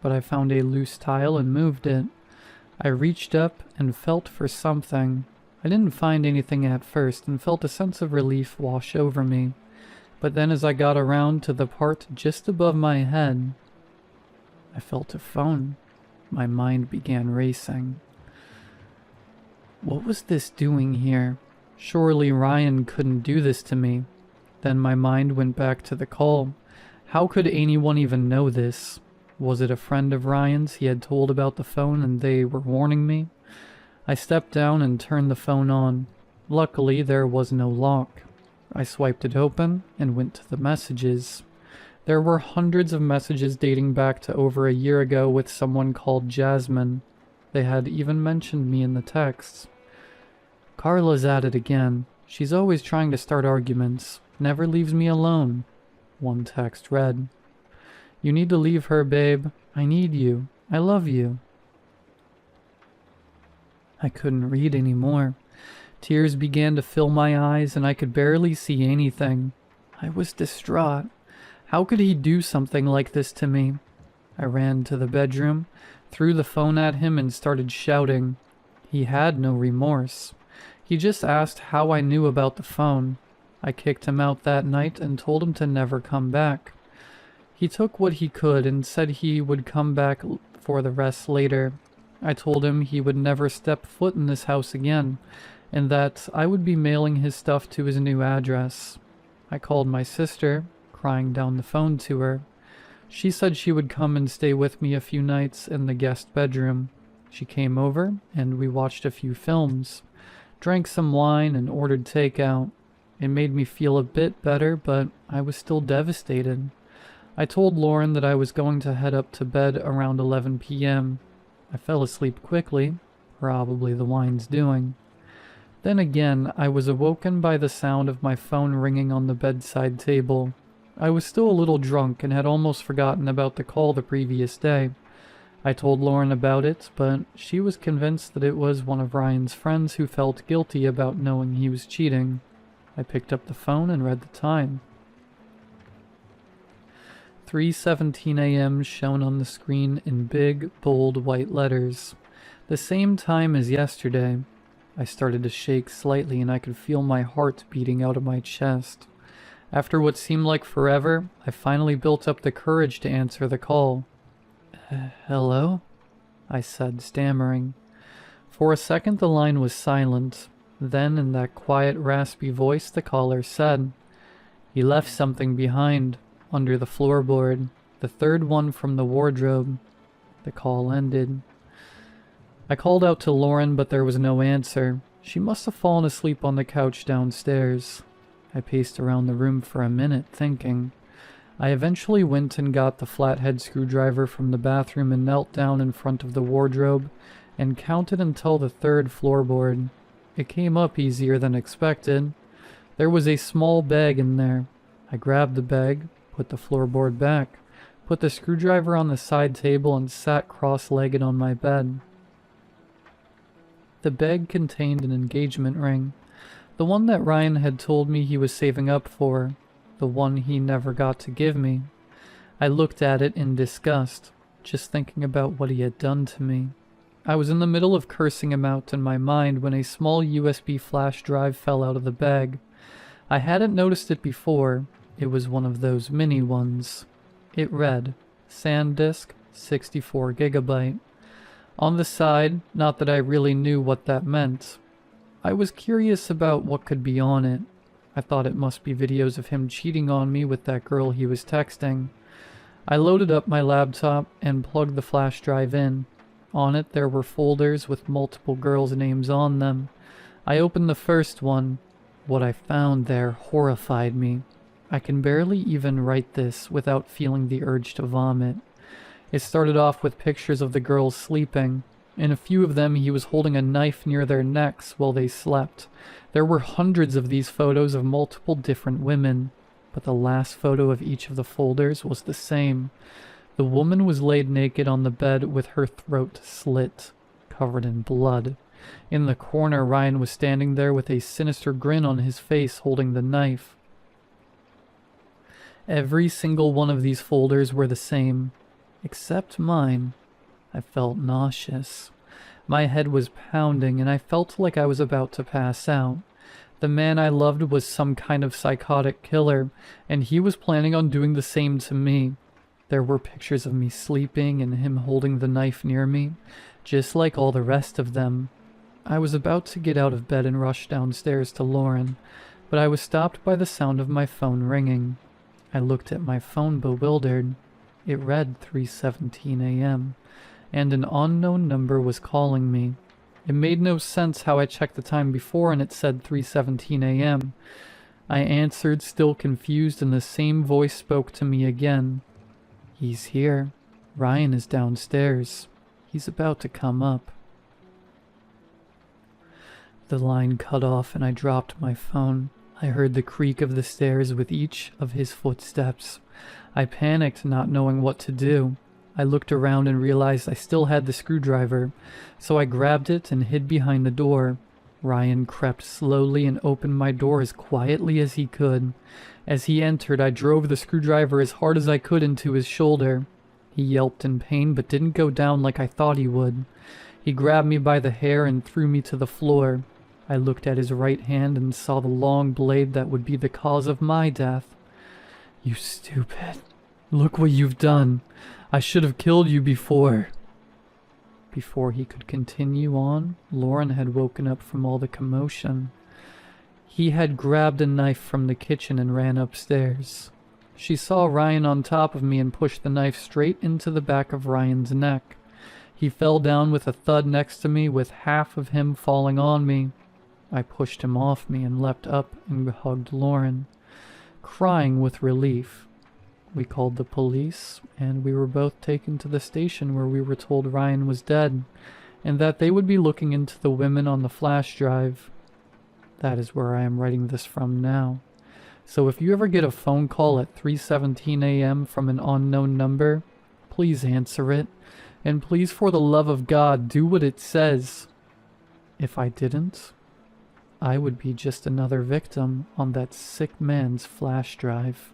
but I found a loose tile and moved it. I reached up and felt for something. I didn't find anything at first and felt a sense of relief wash over me. But then as I got around to the part just above my head, I felt a phone. My mind began racing. What was this doing here? Surely Ryan couldn't do this to me. Then my mind went back to the call. How could anyone even know this? Was it a friend of Ryan's he had told about the phone and they were warning me? I stepped down and turned the phone on. Luckily, there was no lock. I swiped it open and went to the messages. There were hundreds of messages dating back to over a year ago with someone called Jasmine. They had even mentioned me in the texts. Carla's at it again. She's always trying to start arguments. Never leaves me alone. One text read, "You need to leave her, babe. I need you. I love you." I couldn't read anymore. Tears began to fill my eyes and I could barely see anything. I was distraught. How could he do something like this to me? I ran to the bedroom, threw the phone at him and started shouting. He had no remorse. He just asked how I knew about the phone. I kicked him out that night and told him to never come back. He took what he could and said he would come back for the rest later. I told him he would never step foot in this house again, and that I would be mailing his stuff to his new address. I called my sister, crying down the phone to her. She said she would come and stay with me a few nights in the guest bedroom. She came over, and we watched a few films, drank some wine, and ordered takeout. It made me feel a bit better, but I was still devastated. I told Lauren that I was going to head up to bed around 11 p.m. I fell asleep quickly, probably the wine's doing. Then again, I was awoken by the sound of my phone ringing on the bedside table. I was still a little drunk and had almost forgotten about the call the previous day. I told Lauren about it, but she was convinced that it was one of Ryan's friends who felt guilty about knowing he was cheating. I picked up the phone and read the time. 3:17 a.m. shown on the screen in big, bold white letters. The same time as yesterday. I started to shake slightly and I could feel my heart beating out of my chest. After what seemed like forever, I finally built up the courage to answer the call. Hello? I said, stammering. For a second the line was silent. Then, in that quiet, raspy voice, the caller said, "He left something behind, under the floorboard, the third one from the wardrobe." The call ended. I called out to Lauren, but there was no answer. She must have fallen asleep on the couch downstairs. I paced around the room for a minute, thinking. I eventually went and got the flathead screwdriver from the bathroom and knelt down in front of the wardrobe and counted until the third floorboard. It came up easier than expected. There was a small bag in there. I grabbed the bag, put the floorboard back, put the screwdriver on the side table, and sat cross-legged on my bed. The bag contained an engagement ring, the one that Ryan had told me he was saving up for, the one he never got to give me. I looked at it in disgust, just thinking about what he had done to me. I was in the middle of cursing him out in my mind when a small USB flash drive fell out of the bag. I hadn't noticed it before. It was one of those mini ones. It read, SanDisk 64 GB. On the side, not that I really knew what that meant. I was curious about what could be on it. I thought it must be videos of him cheating on me with that girl he was texting. I loaded up my laptop and plugged the flash drive in. On it there were folders with multiple girls' names on them. I opened the first one. What I found there horrified me. I can barely even write this without feeling the urge to vomit. It started off with pictures of the girls sleeping. In a few of them he was holding a knife near their necks while they slept. There were hundreds of these photos of multiple different women, but the last photo of each of the folders was the same. The woman was laid naked on the bed with her throat slit, covered in blood. In the corner, Ryan was standing there with a sinister grin on his face, holding the knife. Every single one of these folders were the same, except mine. I felt nauseous. My head was pounding, and I felt like I was about to pass out. The man I loved was some kind of psychotic killer, and he was planning on doing the same to me. There were pictures of me sleeping and him holding the knife near me, just like all the rest of them. I was about to get out of bed and rush downstairs to Lauren, but I was stopped by the sound of my phone ringing. I looked at my phone bewildered. It read 3:17 a.m., and an unknown number was calling me. It made no sense how I checked the time before and it said 3:17 a.m. I answered, still confused, and the same voice spoke to me again. He's here. Ryan is downstairs. He's about to come up. The line cut off and I dropped my phone. I heard the creak of the stairs with each of his footsteps. I panicked, not knowing what to do. I looked around and realized I still had the screwdriver, so I grabbed it and hid behind the door. Ryan crept slowly and opened my door as quietly as he could. As he entered, I drove the screwdriver as hard as I could into his shoulder. He yelped in pain but didn't go down like I thought he would. He grabbed me by the hair and threw me to the floor. I looked at his right hand and saw the long blade that would be the cause of my death. You stupid. Look what you've done. I should have killed you before. Before he could continue on, Lauren had woken up from all the commotion. He had grabbed a knife from the kitchen and ran upstairs. She saw Ryan on top of me and pushed the knife straight into the back of Ryan's neck. He fell down with a thud next to me, with half of him falling on me. I pushed him off me and leapt up and hugged Lauren, crying with relief. We called the police, and we were both taken to the station where we were told Ryan was dead, and that they would be looking into the women on the flash drive. That is where I am writing this from now. So if you ever get a phone call at 3:17 a.m. from an unknown number, please answer it, and please, for the love of God, do what it says. If I didn't, I would be just another victim on that sick man's flash drive.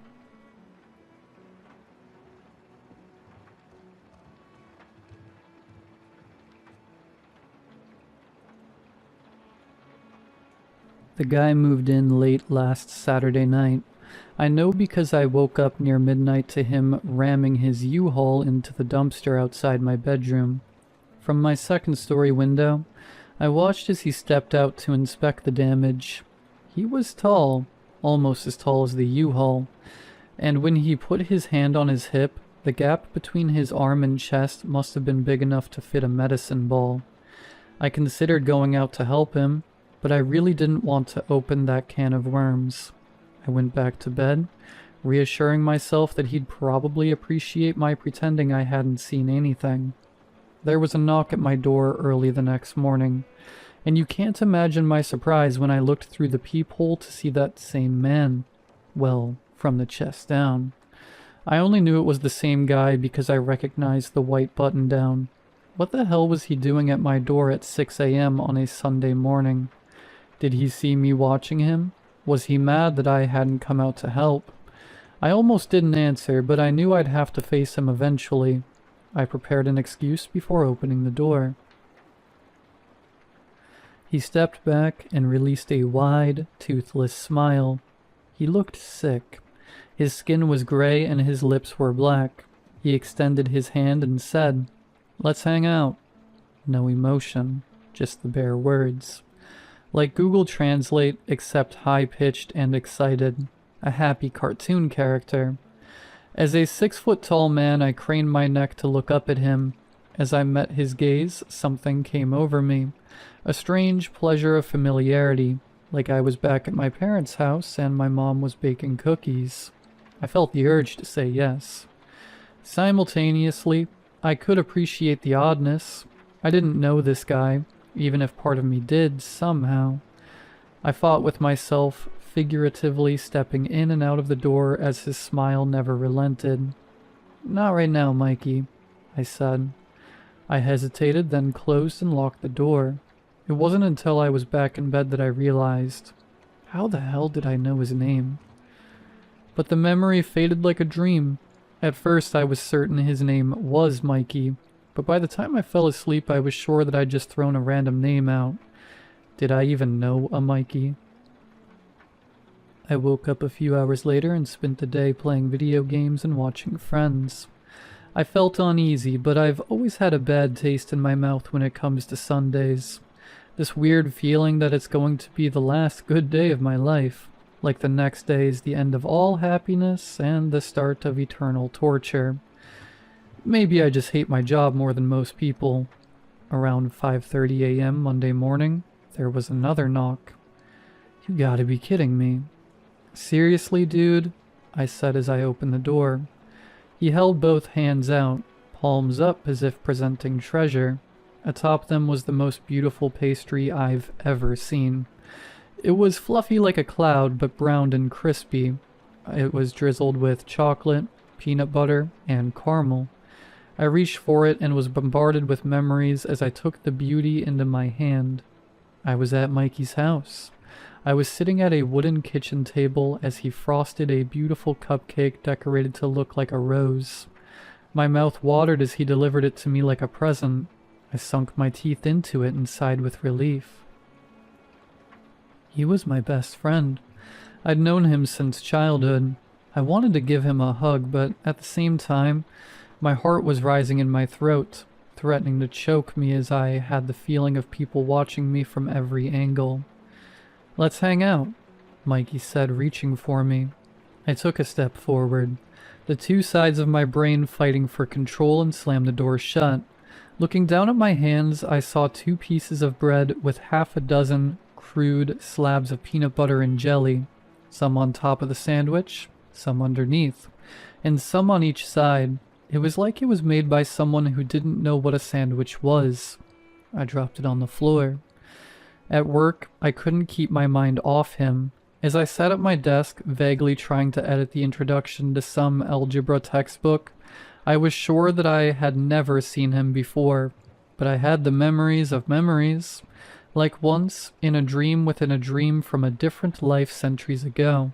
The guy moved in late last Saturday night. I know because I woke up near midnight to him ramming his U-Haul into the dumpster outside my bedroom. From my second-story window, I watched as he stepped out to inspect the damage. He was tall, almost as tall as the U-Haul, and when he put his hand on his hip, the gap between his arm and chest must have been big enough to fit a medicine ball. I considered going out to help him, but I really didn't want to open that can of worms. I went back to bed, reassuring myself that he'd probably appreciate my pretending I hadn't seen anything. There was a knock at my door early the next morning, and you can't imagine my surprise when I looked through the peephole to see that same man. Well, from the chest down. I only knew it was the same guy because I recognized the white button-down. What the hell was he doing at my door at 6 a.m. on a Sunday morning? Did he see me watching him? Was he mad that I hadn't come out to help? I almost didn't answer, but I knew I'd have to face him eventually. I prepared an excuse before opening the door. He stepped back and released a wide, toothless smile. He looked sick. His skin was gray and his lips were black. He extended his hand and said, "Let's hang out." No emotion, just the bare words. Like Google Translate, except high-pitched and excited. A happy cartoon character. As a 6-foot-tall man, I craned my neck to look up at him. As I met his gaze, something came over me. A strange pleasure of familiarity, like I was back at my parents' house and my mom was baking cookies. I felt the urge to say yes. Simultaneously, I could appreciate the oddness. I didn't know this guy, even if part of me did, somehow. I fought with myself, figuratively stepping in and out of the door as his smile never relented. "Not right now, Mikey," I said. I hesitated, then closed and locked the door. It wasn't until I was back in bed that I realized, how the hell did I know his name? But the memory faded like a dream. At first I was certain his name was Mikey, but by the time I fell asleep I was sure that I'd just thrown a random name out. Did I even know a Mikey? I woke up a few hours later and spent the day playing video games and watching Friends. I felt uneasy, but I've always had a bad taste in my mouth when it comes to Sundays. This weird feeling that it's going to be the last good day of my life, like the next day is the end of all happiness and the start of eternal torture. Maybe I just hate my job more than most people. Around 5:30 a.m. Monday morning, there was another knock. "You gotta be kidding me." "Seriously, dude?" I said as I opened the door. He held both hands out, palms up as if presenting treasure. Atop them was the most beautiful pastry I've ever seen. It was fluffy like a cloud, but browned and crispy. It was drizzled with chocolate, peanut butter, and caramel. I reached for it and was bombarded with memories as I took the beauty into my hand. I was at Mikey's house. I was sitting at a wooden kitchen table as he frosted a beautiful cupcake decorated to look like a rose. My mouth watered as he delivered it to me like a present. I sunk my teeth into it and sighed with relief. He was my best friend. I'd known him since childhood. I wanted to give him a hug, but at the same time, my heart was rising in my throat, threatening to choke me as I had the feeling of people watching me from every angle. "Let's hang out," Mikey said, reaching for me. I took a step forward, the two sides of my brain fighting for control, and slammed the door shut. Looking down at my hands, I saw 2 pieces of bread with half a dozen crude slabs of peanut butter and jelly, some on top of the sandwich, some underneath, and some on each side. It was like it was made by someone who didn't know what a sandwich was. I dropped it on the floor. At work, I couldn't keep my mind off him. As I sat at my desk, vaguely trying to edit the introduction to some algebra textbook, I was sure that I had never seen him before, but I had the memories of memories, like once, in a dream within a dream from a different life centuries ago.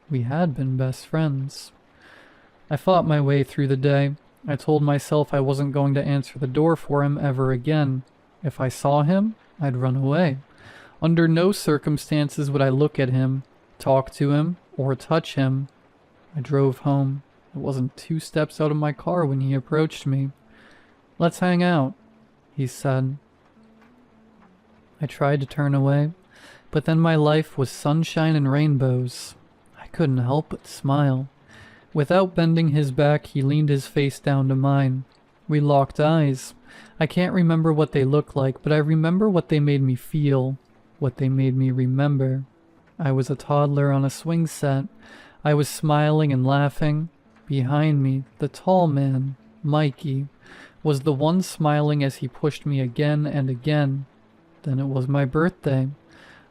We had been best friends. I fought my way through the day. I told myself I wasn't going to answer the door for him ever again. If I saw him, I'd run away. Under no circumstances would I look at him, talk to him, or touch him. I drove home. It wasn't 2 steps out of my car when he approached me. "Let's hang out," he said. I tried to turn away, but then my life was sunshine and rainbows. I couldn't help but smile. Without bending his back, he leaned his face down to mine. We locked eyes. I can't remember what they looked like, but I remember what they made me feel, what they made me remember. I was a toddler on a swing set. I was smiling and laughing. Behind me, the tall man, Mikey, was the one smiling as he pushed me again and again. Then it was my birthday.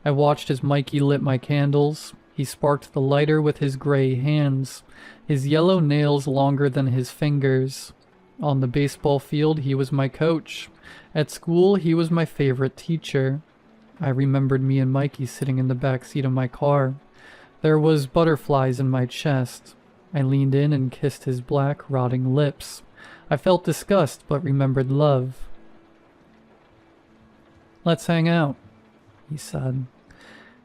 I watched as Mikey lit my candles. He sparked the lighter with his gray hands, his yellow nails longer than his fingers. On the baseball field, he was my coach. At school, he was my favorite teacher. I remembered me and Mikey sitting in the back seat of my car. There was butterflies in my chest. I leaned in and kissed his black, rotting lips. I felt disgust, but remembered love. "Let's hang out," he said.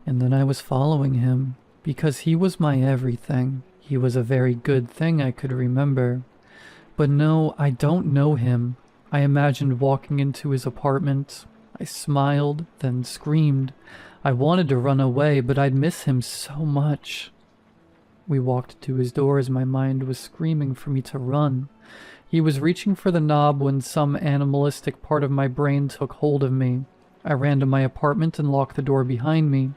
And then I was following him, because he was my everything. He was a very good thing I could remember. But no, I don't know him. I imagined walking into his apartment. I smiled, then screamed. I wanted to run away, but I'd miss him so much. We walked to his door as my mind was screaming for me to run. He was reaching for the knob when some animalistic part of my brain took hold of me. I ran to my apartment and locked the door behind me.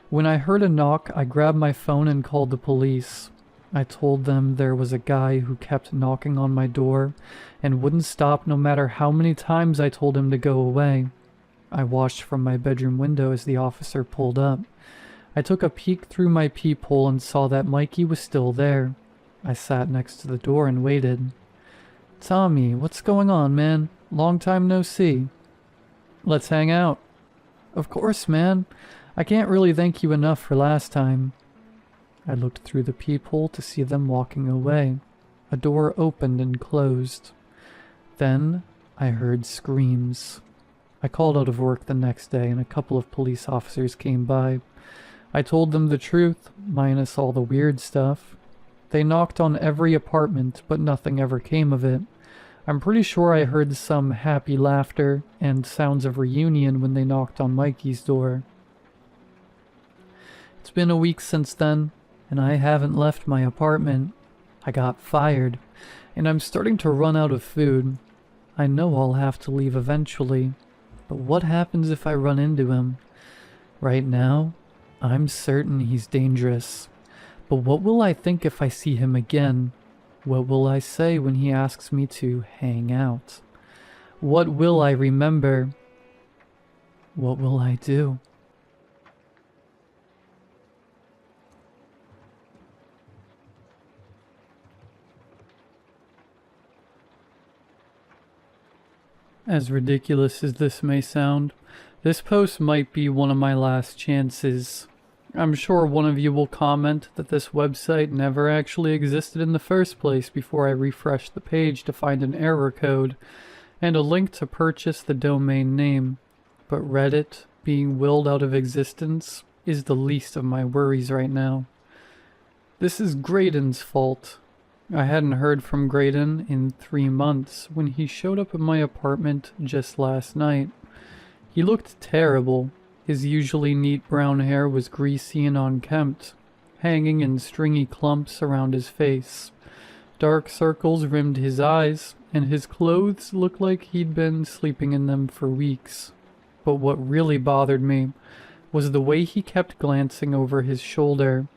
When I heard a knock, I grabbed my phone and called the police. I told them there was a guy who kept knocking on my door and wouldn't stop no matter how many times I told him to go away. I watched from my bedroom window as the officer pulled up. I took a peek through my peephole and saw that Mikey was still there. I sat next to the door and waited. "Tommy, what's going on, man? Long time no see." "Let's hang out." "Of course, man. I can't really thank you enough for last time." I looked through the peephole to see them walking away. A door opened and closed. Then I heard screams. I called out of work the next day and a couple of police officers came by. I told them the truth, minus all the weird stuff. They knocked on every apartment, but nothing ever came of it. I'm pretty sure I heard some happy laughter and sounds of reunion when they knocked on Mikey's door. It's been a week since then, and I haven't left my apartment. I got fired, and I'm starting to run out of food. I know I'll have to leave eventually, but what happens if I run into him? Right now, I'm certain he's dangerous. But what will I think if I see him again? What will I say when he asks me to hang out? What will I remember? What will I do? As ridiculous as this may sound, this post might be one of my last chances. I'm sure one of you will comment that this website never actually existed in the first place before I refreshed the page to find an error code and a link to purchase the domain name. But Reddit being willed out of existence is the least of my worries right now. This is Graydon's fault. I hadn't heard from Graydon in 3 months when he showed up at my apartment just last night. He looked terrible. His usually neat brown hair was greasy and unkempt, hanging in stringy clumps around his face. Dark circles rimmed his eyes, and his clothes looked like he'd been sleeping in them for weeks. But what really bothered me was the way he kept glancing over his shoulder,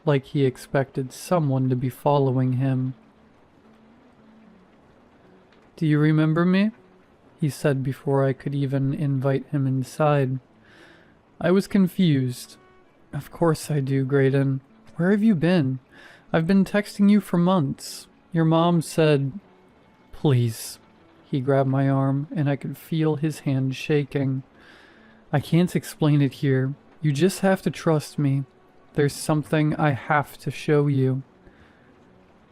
like he expected someone to be following him. "Do you remember me?" he said before I could even invite him inside. I was confused. "Of course I do, Graydon. Where have you been? I've been texting you for months. Your mom said..." "Please." He grabbed my arm, and I could feel his hand shaking. "I can't explain it here. You just have to trust me. There's something I have to show you."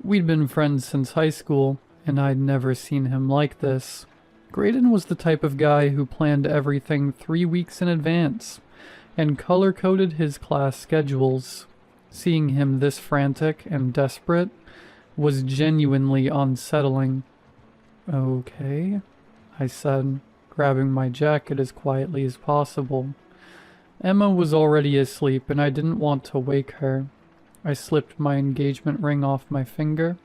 We'd been friends since high school, and I'd never seen him like this. Graydon was the type of guy who planned everything 3 weeks in advance, and color-coded his class schedules. Seeing him this frantic and desperate was genuinely unsettling. "Okay," I said, grabbing my jacket as quietly as possible. Emma was already asleep, and I didn't want to wake her. I slipped my engagement ring off my finger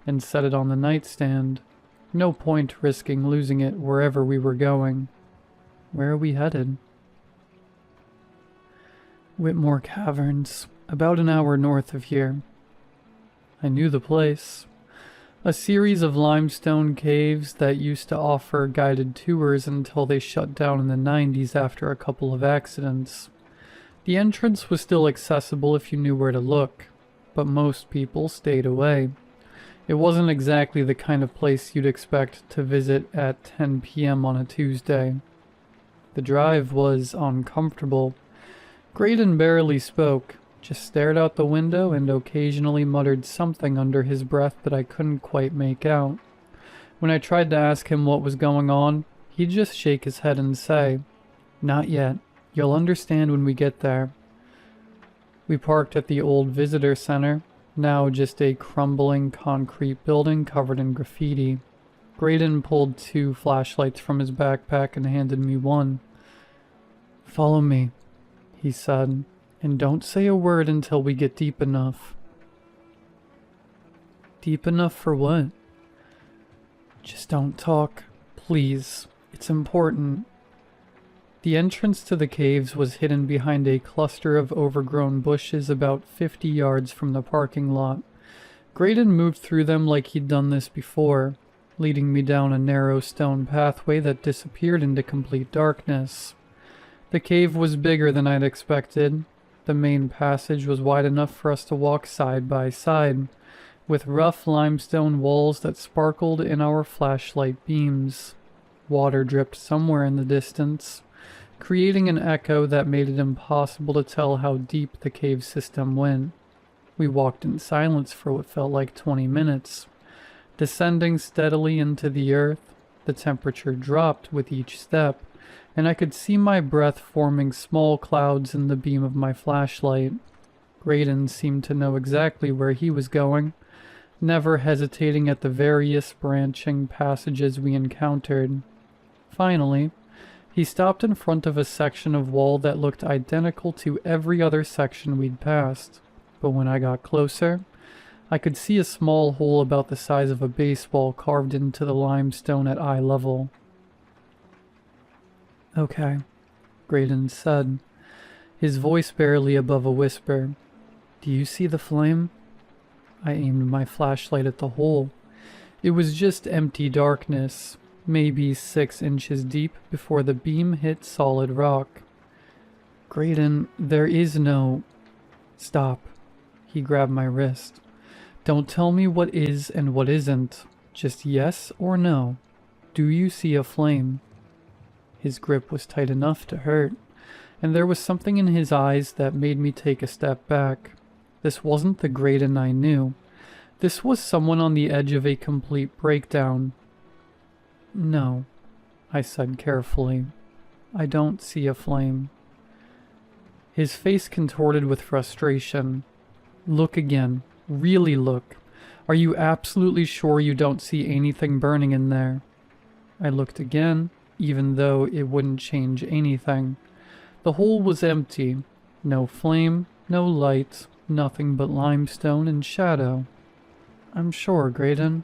and set it on the nightstand. No point risking losing it wherever we were going. Where are we headed? Whitmore Caverns, about an hour north of here. I knew the place. A series of limestone caves that used to offer guided tours until they shut down in the 90s after a couple of accidents. The entrance was still accessible if you knew where to look, but most people stayed away. It wasn't exactly the kind of place you'd expect to visit at 10 p.m. on a Tuesday. The drive was uncomfortable. Graydon barely spoke, just stared out the window and occasionally muttered something under his breath that I couldn't quite make out. When I tried to ask him what was going on, he'd just shake his head and say, "Not yet. You'll understand when we get there." We parked at the old visitor center, now just a crumbling concrete building covered in graffiti. Graydon pulled 2 flashlights from his backpack and handed me one. "Follow me," he said, "and don't say a word until we get deep enough." Deep enough for what? Just don't talk, please. It's important. The entrance to the caves was hidden behind a cluster of overgrown bushes about 50 yards from the parking lot. Graydon moved through them like he'd done this before, leading me down a narrow stone pathway that disappeared into complete darkness. The cave was bigger than I'd expected. The main passage was wide enough for us to walk side by side, with rough limestone walls that sparkled in our flashlight beams. Water dripped somewhere in the distance, creating an echo that made it impossible to tell how deep the cave system went. We walked in silence for what felt like 20 minutes. Descending steadily into the earth, the temperature dropped with each step, and I could see my breath forming small clouds in the beam of my flashlight. Graydon seemed to know exactly where he was going, never hesitating at the various branching passages we encountered. Finally, he stopped in front of a section of wall that looked identical to every other section we'd passed, but when I got closer, I could see a small hole about the size of a baseball carved into the limestone at eye level. "Okay," Graydon said, his voice barely above a whisper. "Do you see the flame?" I aimed my flashlight at the hole. It was just empty darkness, maybe 6 inches deep before the beam hit solid rock. "Graydon, there is no—" "Stop." He grabbed my wrist. "Don't tell me what is and what isn't. Just yes or no. Do you see a flame?" His grip was tight enough to hurt, and there was something in his eyes that made me take a step back. This wasn't the Graydon I knew. This was someone on the edge of a complete breakdown. "No," I said carefully. "I don't see a flame." His face contorted with frustration. "Look again. Really look. Are you absolutely sure you don't see anything burning in there?" I looked again, even though it wouldn't change anything. The hole was empty. No flame, no light, nothing but limestone and shadow. "I'm sure, Graydon."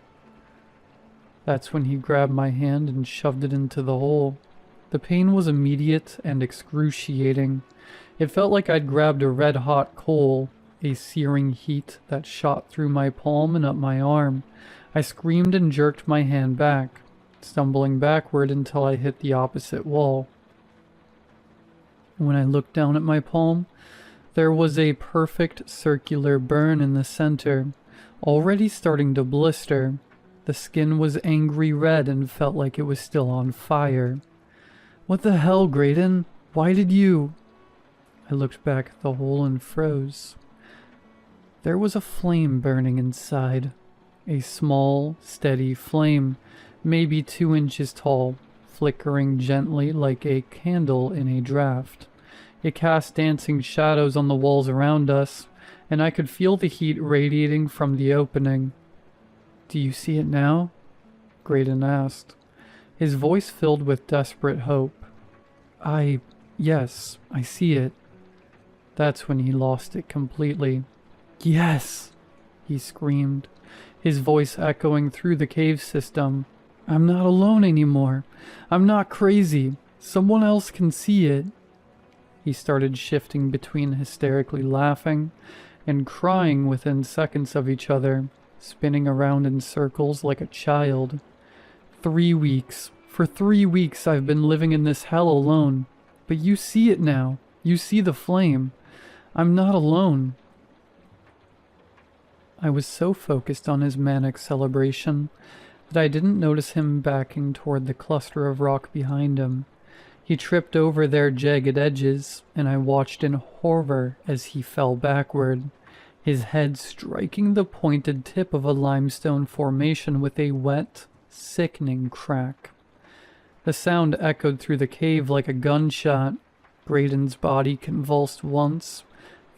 That's when he grabbed my hand and shoved it into the hole. The pain was immediate and excruciating. It felt like I'd grabbed a red-hot coal, a searing heat that shot through my palm and up my arm. I screamed and jerked my hand back, stumbling backward until I hit the opposite wall. When I looked down at my palm, there was a perfect circular burn in the center, already starting to blister. The skin was angry red and felt like it was still on fire. "What the hell, Graydon? Why did you—" I looked back at the hole and froze. There was a flame burning inside. A small, steady flame, maybe 2 inches tall, flickering gently like a candle in a draft. It cast dancing shadows on the walls around us, and I could feel the heat radiating from the opening. "Do you see it now?" Graydon asked, his voice filled with desperate hope. Yes, I see it." That's when he lost it completely. "Yes!" he screamed, his voice echoing through the cave system. I'm not alone anymore. I'm not crazy. Someone else can see it. He started shifting between hysterically laughing and crying within seconds of each other, spinning around in circles like a child. 3 weeks. For 3 weeks I've been living in this hell alone. But you see it now. You see the flame. I'm not alone. I was so focused on his manic celebration that I didn't notice him backing toward the cluster of rock behind him. He tripped over their jagged edges, and I watched in horror as he fell backward, his head striking the pointed tip of a limestone formation with a wet, sickening crack. The sound echoed through the cave like a gunshot. Graydon's body convulsed once,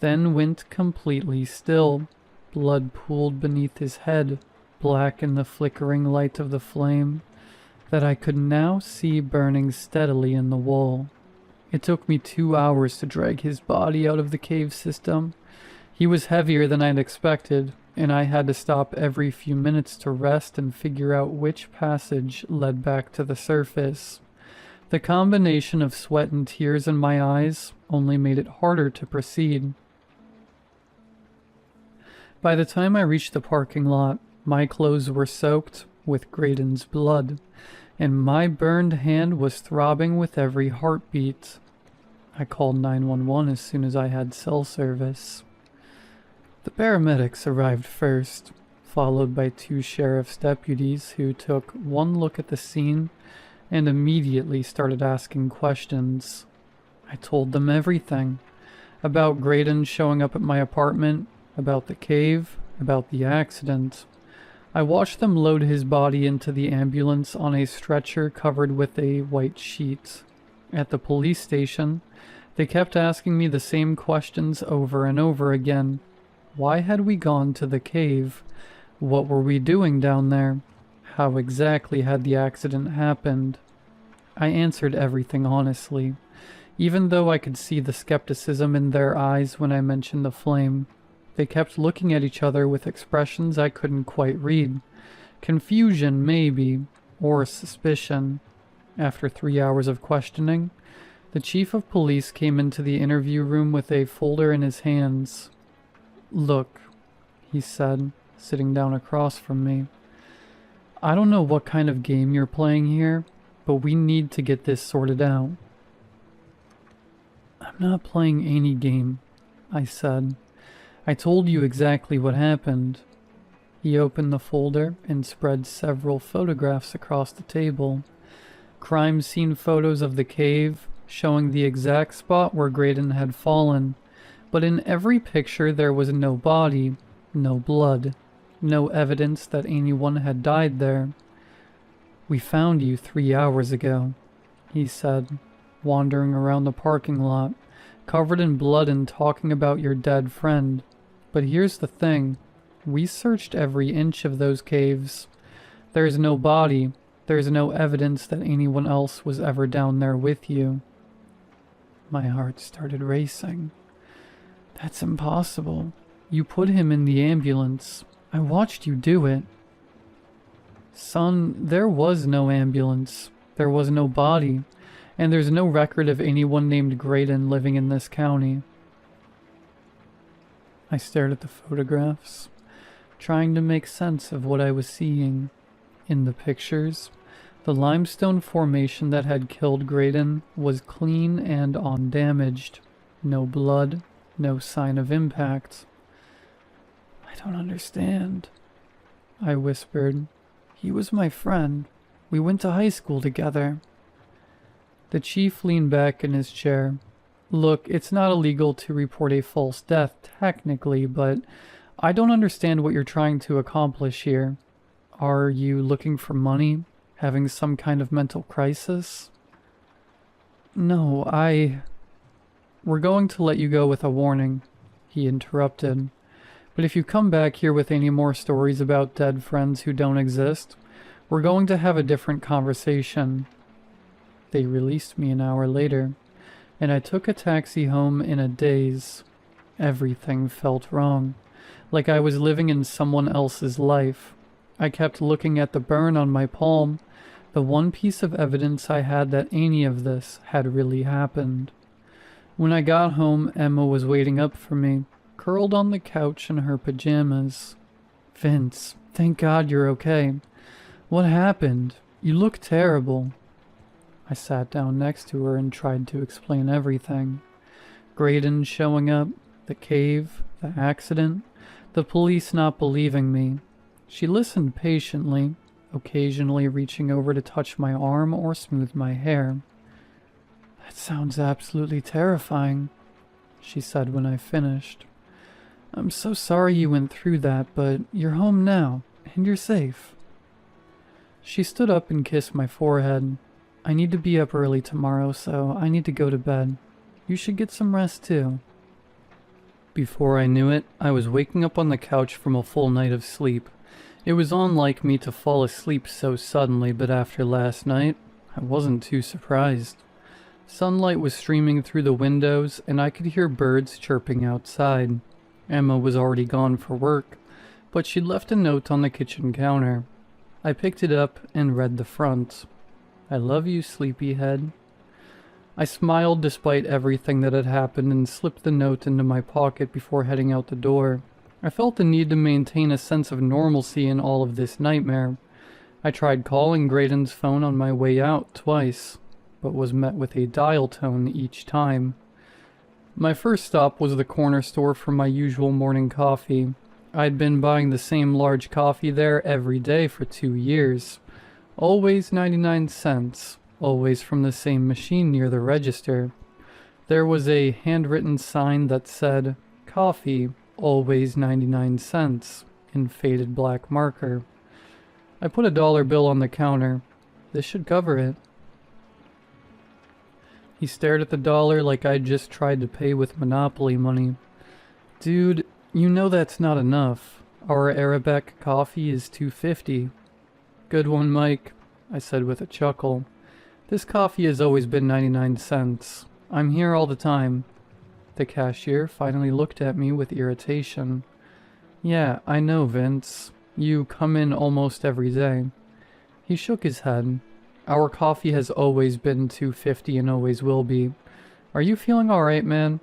then went completely still. Blood pooled beneath his head, black in the flickering light of the flame that I could now see burning steadily in the wall. It took me 2 hours to drag his body out of the cave system. He was heavier than I'd expected, and I had to stop every few minutes to rest and figure out which passage led back to the surface. The combination of sweat and tears in my eyes only made it harder to proceed. By the time I reached the parking lot, my clothes were soaked with Graydon's blood, and my burned hand was throbbing with every heartbeat. I called 911 as soon as I had cell service. The paramedics arrived first, followed by 2 sheriff's deputies who took one look at the scene and immediately started asking questions. I told them everything. About Graydon showing up at my apartment, about the cave, about the accident. I watched them load his body into the ambulance on a stretcher covered with a white sheet. At the police station, they kept asking me the same questions over and over again. Why had we gone to the cave? What were we doing down there? How exactly had the accident happened? I answered everything honestly, even though I could see the skepticism in their eyes when I mentioned the flame. They kept looking at each other with expressions I couldn't quite read. Confusion, maybe, or suspicion. After 3 hours of questioning, the chief of police came into the interview room with a folder in his hands. "Look," he said, sitting down across from me. "I don't know what kind of game you're playing here, but we need to get this sorted out." "I'm not playing any game," I said. "I told you exactly what happened." He opened the folder and spread several photographs across the table. Crime scene photos of the cave, showing the exact spot where Graydon had fallen. But in every picture there was no body, no blood, no evidence that anyone had died there. "We found you 3 hours ago," he said, wandering around the parking lot, covered in blood and talking about your dead friend. "But here's the thing. We searched every inch of those caves. There's no body. There's no evidence that anyone else was ever down there with you." My heart started racing. "That's impossible. You put him in the ambulance. I watched you do it." "Son, there was no ambulance. There was no body. And there's no record of anyone named Graydon living in this county." I stared at the photographs, trying to make sense of what I was seeing. In the pictures, the limestone formation that had killed Graydon was clean and undamaged. No blood, no sign of impact. "I don't understand," I whispered. "He was my friend. We went to high school together." The chief leaned back in his chair. "Look, it's not illegal to report a false death, technically, but I don't understand what you're trying to accomplish here. Are you looking for money? Having some kind of mental crisis?" "No, We're going to let you go with a warning," he interrupted. "But if you come back here with any more stories about dead friends who don't exist, we're going to have a different conversation." They released me an hour later, and I took a taxi home in a daze. Everything felt wrong, like I was living in someone else's life. I kept looking at the burn on my palm, the one piece of evidence I had that any of this had really happened. When I got home, Emma was waiting up for me, curled on the couch in her pajamas. "Vince, thank God you're okay. What happened? You look terrible." I sat down next to her and tried to explain everything. Graydon showing up, the cave, the accident, the police not believing me. She listened patiently, occasionally reaching over to touch my arm or smooth my hair. "That sounds absolutely terrifying," she said when I finished. "I'm so sorry you went through that, but you're home now, and you're safe." She stood up and kissed my forehead. "I need to be up early tomorrow, so I need to go to bed. You should get some rest too." Before I knew it, I was waking up on the couch from a full night of sleep. It was unlike me to fall asleep so suddenly, but after last night, I wasn't too surprised. Sunlight was streaming through the windows, and I could hear birds chirping outside. Emma was already gone for work, but she'd left a note on the kitchen counter. I picked it up and read the front. "I love you, sleepyhead." I smiled despite everything that had happened and slipped the note into my pocket before heading out the door. I felt the need to maintain a sense of normalcy in all of this nightmare. I tried calling Graydon's phone on my way out twice, but was met with a dial tone each time. My first stop was the corner store for my usual morning coffee. I'd been buying the same large coffee there every day for 2 years. Always 99 cents, always from the same machine near the register. There was a handwritten sign that said, "Coffee, always 99 cents, in faded black marker. I put a dollar bill on the counter. This should cover it. He stared at the dollar like I'd just tried to pay with Monopoly money. "Dude, you know that's not enough. Our Arabica coffee is $2.50. "Good one, Mike," I said with a chuckle. "This coffee has always been 99 cents. I'm here all the time." The cashier finally looked at me with irritation. "Yeah, I know, Vince. You come in almost every day." He shook his head. "Our coffee has always been $2.50 and always will be. Are you feeling alright, man?"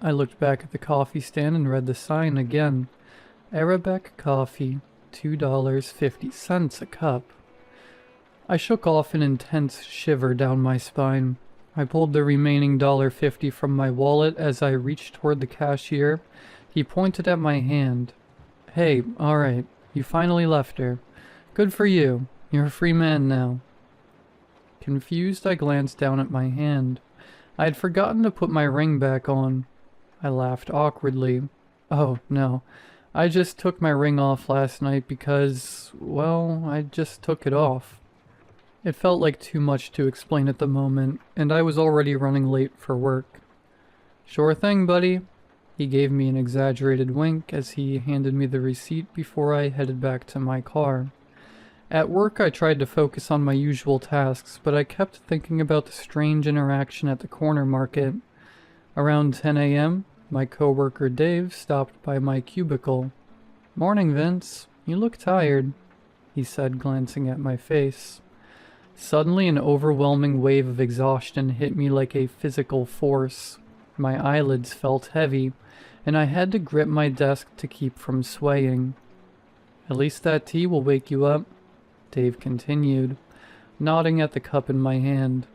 I looked back at the coffee stand and read the sign again. Arabica coffee, $2.50 a cup. I shook off an intense shiver down my spine. I pulled the remaining $1.50 from my wallet as I reached toward the cashier. He pointed at my hand. "Hey, alright, you finally left her. Good for you. You're a free man now." Confused, I glanced down at my hand. I had forgotten to put my ring back on. I laughed awkwardly. "Oh, no. I just took my ring off last night because, well, I just took it off." It felt like too much to explain at the moment, and I was already running late for work. "Sure thing, buddy." He gave me an exaggerated wink as he handed me the receipt before I headed back to my car. At work, I tried to focus on my usual tasks, but I kept thinking about the strange interaction at the corner market. Around 10 a.m., my coworker Dave stopped by my cubicle. "Morning, Vince. You look tired," he said, glancing at my face. Suddenly, an overwhelming wave of exhaustion hit me like a physical force. My eyelids felt heavy, and I had to grip my desk to keep from swaying. "At least that tea will wake you up," Dave continued, nodding at the cup in my hand.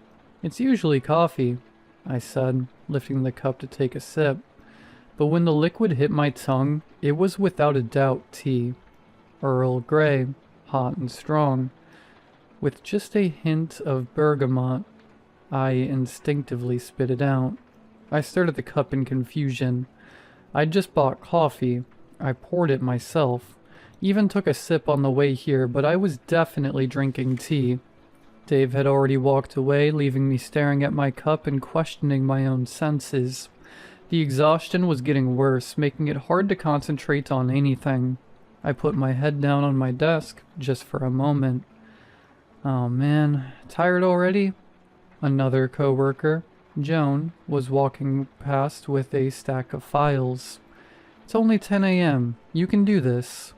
"It's usually coffee," I said, lifting the cup to take a sip. But when the liquid hit my tongue, it was without a doubt tea. Earl Grey, hot and strong, with just a hint of bergamot. I instinctively spit it out. I stared at the cup in confusion. I'd just bought coffee. I poured it myself. Even took a sip on the way here, but I was definitely drinking tea. Dave had already walked away, leaving me staring at my cup and questioning my own senses. The exhaustion was getting worse, making it hard to concentrate on anything. I put my head down on my desk, just for a moment. "Oh man, tired already?" Another coworker, Joan, was walking past with a stack of files. "It's only 10 a.m. You can do this."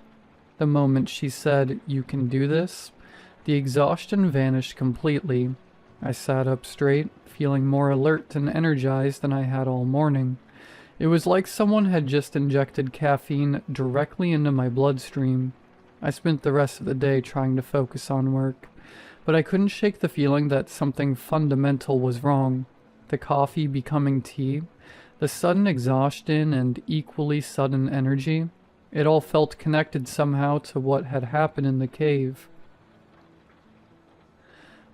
The moment she said, "You can do this," the exhaustion vanished completely. I sat up straight, feeling more alert and energized than I had all morning. It was like someone had just injected caffeine directly into my bloodstream. I spent the rest of the day trying to focus on work, but I couldn't shake the feeling that something fundamental was wrong. The coffee becoming tea, the sudden exhaustion and equally sudden energy, it all felt connected somehow to what had happened in the cave.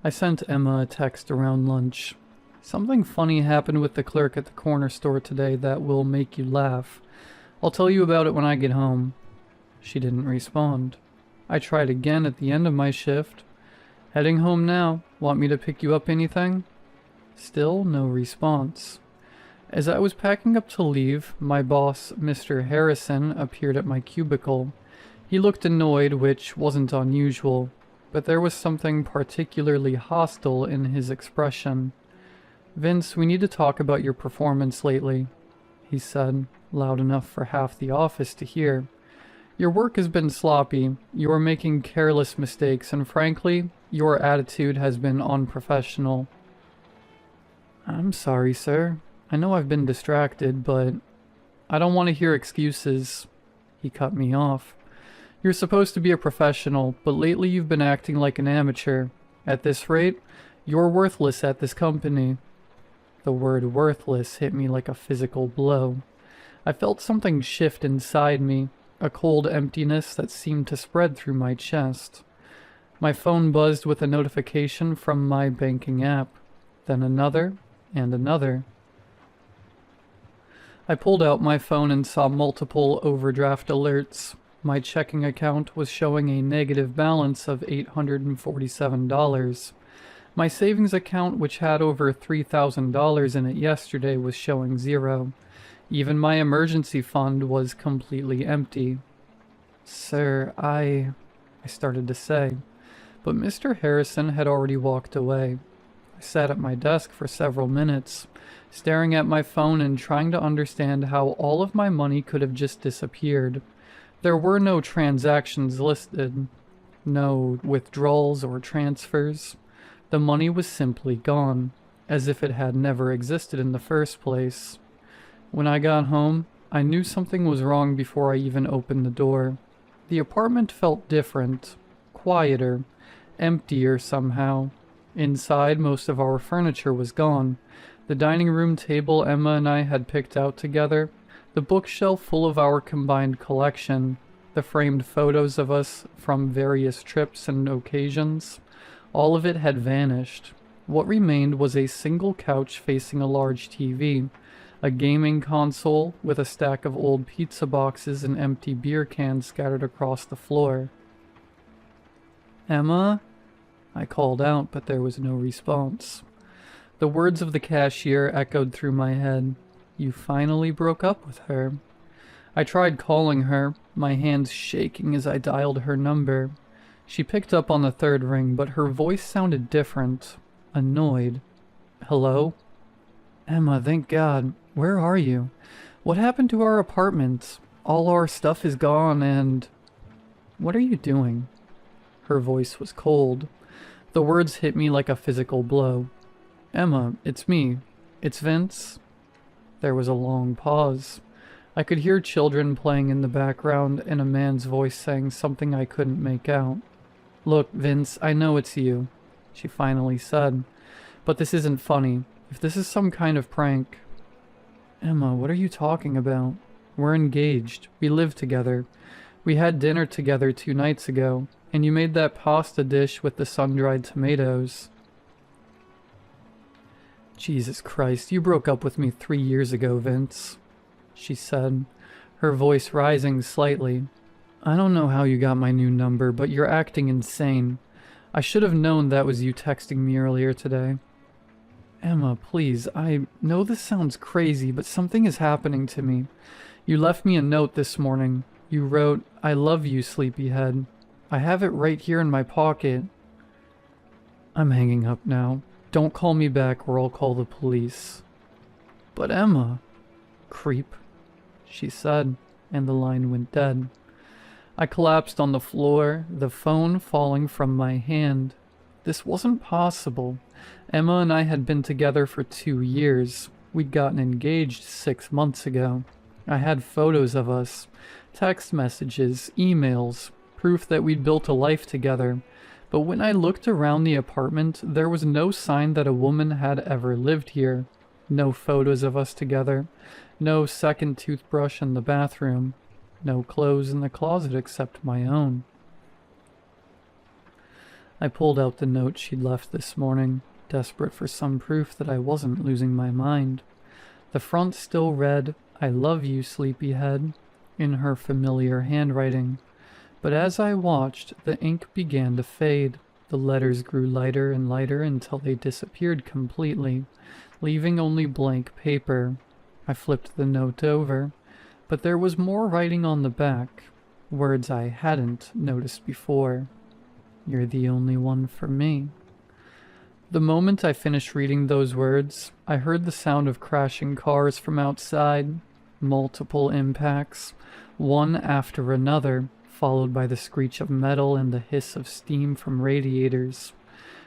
I sent Emma a text around lunch. "Something funny happened with the clerk at the corner store today that will make you laugh. I'll tell you about it when I get home." She didn't respond. I tried again at the end of my shift. "Heading home now. Want me to pick you up anything?" Still no response. As I was packing up to leave, my boss, Mr. Harrison, appeared at my cubicle. He looked annoyed, which wasn't unusual, but there was something particularly hostile in his expression. "Vince, we need to talk about your performance lately," he said, loud enough for half the office to hear. "Your work has been sloppy, you are making careless mistakes, and frankly, your attitude has been unprofessional." "I'm sorry, sir. I know I've been distracted, but I don't want to hear excuses." He cut me off. "You're supposed to be a professional, but lately you've been acting like an amateur. At this rate, you're worthless at this company." The word worthless hit me like a physical blow. I felt something shift inside me, a cold emptiness that seemed to spread through my chest. My phone buzzed with a notification from my banking app, then another and another. I pulled out my phone and saw multiple overdraft alerts. My checking account was showing a negative balance of $847. My savings account, which had over $3,000 in it yesterday, was showing zero. Even my emergency fund was completely empty. "Sir, I started to say, but Mr. Harrison had already walked away. I sat at my desk for several minutes, staring at my phone and trying to understand how all of my money could have just disappeared. There were no transactions listed, no withdrawals or transfers. The money was simply gone, as if it had never existed in the first place. When I got home, I knew something was wrong before I even opened the door. The apartment felt different, quieter, emptier somehow. Inside, most of our furniture was gone. The dining room table Emma and I had picked out together, the bookshelf full of our combined collection, the framed photos of us from various trips and occasions, all of it had vanished. What remained was a single couch facing a large TV, a gaming console with a stack of old pizza boxes and empty beer cans scattered across the floor. "Emma?" I called out, but there was no response. The words of the cashier echoed through my head. "You finally broke up with her." I tried calling her, my hands shaking as I dialed her number. She picked up on the third ring, but her voice sounded different, annoyed. "Hello?" "Emma, thank God. Where are you? What happened to our apartment? All our stuff is gone and..." "What are you doing?" Her voice was cold. The words hit me like a physical blow. "Emma, it's me. It's Vince." There was a long pause. I could hear children playing in the background and a man's voice saying something I couldn't make out. "Look, Vince, I know it's you," she finally said. "But this isn't funny. If this is some kind of prank..." "Emma, what are you talking about? We're engaged. We live together. We had dinner together 2 nights ago, and you made that pasta dish with the sun-dried tomatoes." "Jesus Christ, you broke up with me 3 years ago, Vince," she said, her voice rising slightly. "I don't know how you got my new number, but you're acting insane. I should have known that was you texting me earlier today." "Emma, please, I know this sounds crazy, but something is happening to me. You left me a note this morning. You wrote, 'I love you, sleepyhead.' I have it right here in my pocket." I'm hanging up now. Don't call me back or I'll call the police. "But Emma..." "Creep," she said, and the line went dead. I collapsed on the floor, the phone falling from my hand. This wasn't possible. Emma and I had been together for 2 years. We'd gotten engaged 6 months ago. I had photos of us, text messages, emails, proof that we'd built a life together. But when I looked around the apartment, there was no sign that a woman had ever lived here. No photos of us together. No second toothbrush in the bathroom. No clothes in the closet except my own. I pulled out the note she'd left this morning, desperate for some proof that I wasn't losing my mind. The front still read, "I love you, sleepyhead," in her familiar handwriting. But as I watched, the ink began to fade. The letters grew lighter and lighter until they disappeared completely, leaving only blank paper. I flipped the note over, but there was more writing on the back, words I hadn't noticed before. "You're the only one for me." The moment I finished reading those words, I heard the sound of crashing cars from outside, multiple impacts, one after another, followed by the screech of metal and the hiss of steam from radiators.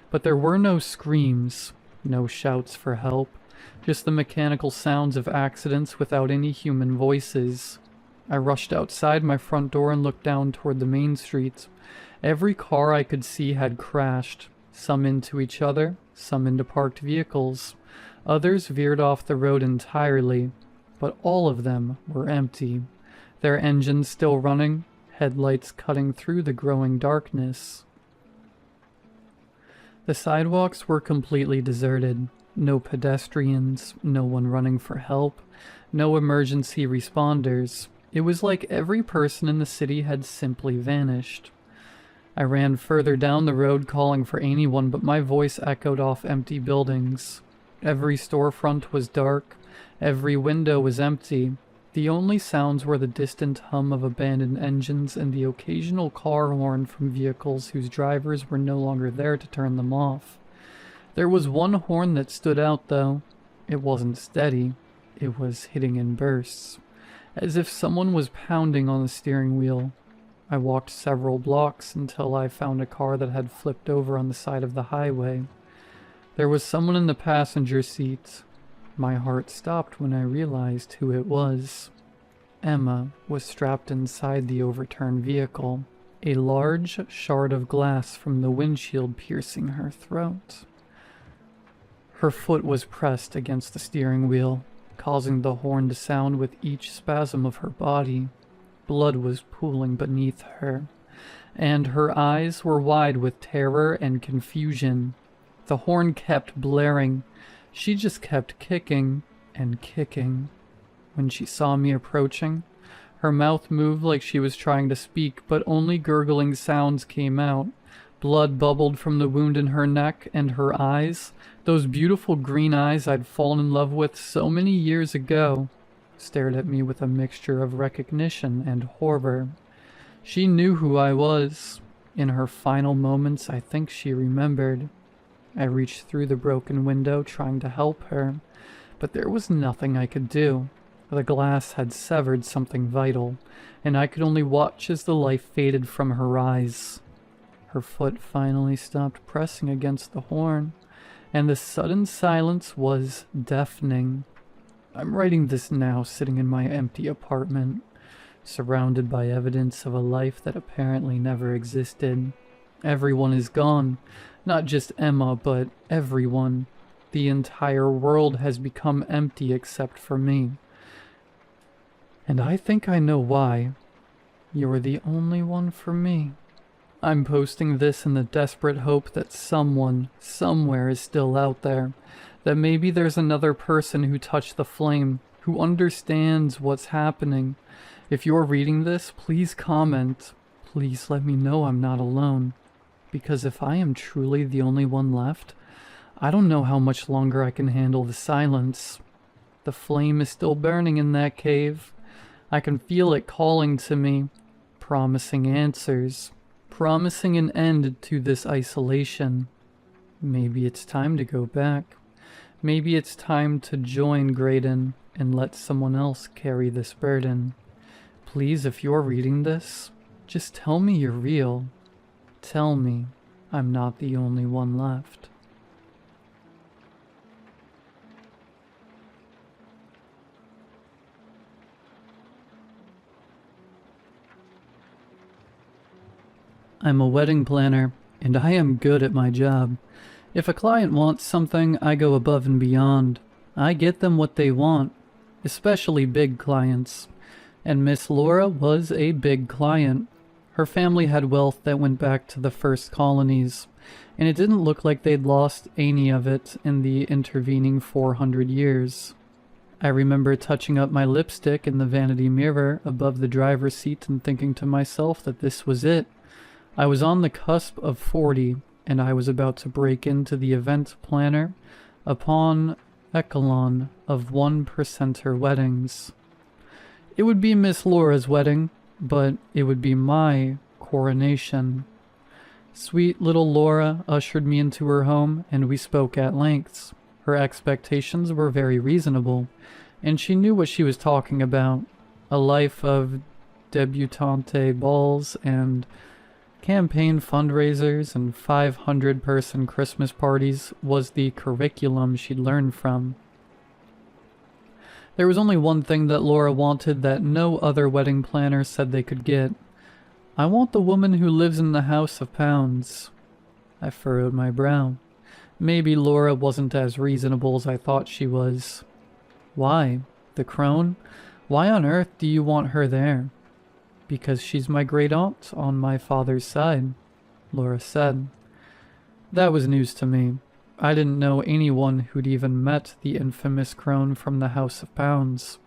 But there were no screams, no shouts for help, just the mechanical sounds of accidents without any human voices. I rushed outside my front door and looked down toward the main street. Every car I could see had crashed, some into each other, some into parked vehicles. Others veered off the road entirely, but all of them were empty, their engines still running, headlights cutting through the growing darkness. The sidewalks were completely deserted. No pedestrians, no one running for help, no emergency responders. It was like every person in the city had simply vanished. I ran further down the road calling for anyone, but my voice echoed off empty buildings. Every storefront was dark, every window was empty. The only sounds were the distant hum of abandoned engines and the occasional car horn from vehicles whose drivers were no longer there to turn them off. There was one horn that stood out, though. It wasn't steady. It was hitting in bursts, as if someone was pounding on the steering wheel. I walked several blocks until I found a car that had flipped over on the side of the highway. There was someone in the passenger seat. My heart stopped when I realized who it was. Emma was strapped inside the overturned vehicle, a large shard of glass from the windshield piercing her throat. Her foot was pressed against the steering wheel, causing the horn to sound with each spasm of her body. Blood was pooling beneath her, and her eyes were wide with terror and confusion. The horn kept blaring. She just kept kicking and kicking. When she saw me approaching, her mouth moved like she was trying to speak, but only gurgling sounds came out. Blood bubbled from the wound in her neck, and her eyes, those beautiful green eyes I'd fallen in love with so many years ago, stared at me with a mixture of recognition and horror. She knew who I was. In her final moments, I think she remembered. I reached through the broken window trying to help her, but there was nothing I could do. The glass had severed something vital, and I could only watch as the life faded from her eyes. Her foot finally stopped pressing against the horn, and the sudden silence was deafening. I'm writing this now sitting in my empty apartment, surrounded by evidence of a life that apparently never existed. Everyone is gone, not just Emma, but everyone. The entire world has become empty except for me. And I think I know why. You're the only one for me. I'm posting this in the desperate hope that someone, somewhere is still out there. That maybe there's another person who touched the flame, who understands what's happening. If you're reading this, please comment. Please let me know I'm not alone. Because if I am truly the only one left, I don't know how much longer I can handle the silence. The flame is still burning in that cave. I can feel it calling to me, promising answers, promising an end to this isolation. Maybe it's time to go back. Maybe it's time to join Graydon and let someone else carry this burden. Please, if you're reading this, Just tell me you're real. Tell me I'm not the only one left. I'm a wedding planner, and I am good at my job. If a client wants something, I go above and beyond. I get them what they want, especially big clients. And Miss Laura was a big client. Her family had wealth that went back to the first colonies, and it didn't look like they'd lost any of it in the intervening 400 years. I remember touching up my lipstick in the vanity mirror above the driver's seat and thinking to myself that this was it. I was on the cusp of 40, and I was about to break into the event planner upon echelon of 1%er weddings. It would be Miss Laura's wedding, but it would be my coronation. Sweet little Laura ushered me into her home, and we spoke at lengths. Her expectations were very reasonable, and she knew what she was talking about. A life of debutante balls and campaign fundraisers and 500-person Christmas parties was the curriculum she'd learned from. There was only one thing that Laura wanted that no other wedding planner said they could get. I want the woman who lives in the House of Pounds. I furrowed my brow. Maybe Laura wasn't as reasonable as I thought she was. Why? The crone? Why on earth do you want her there? Because she's my great-aunt on my father's side, Laura said. That was news to me. I didn't know anyone who'd even met the infamous crone from the House of Pounds.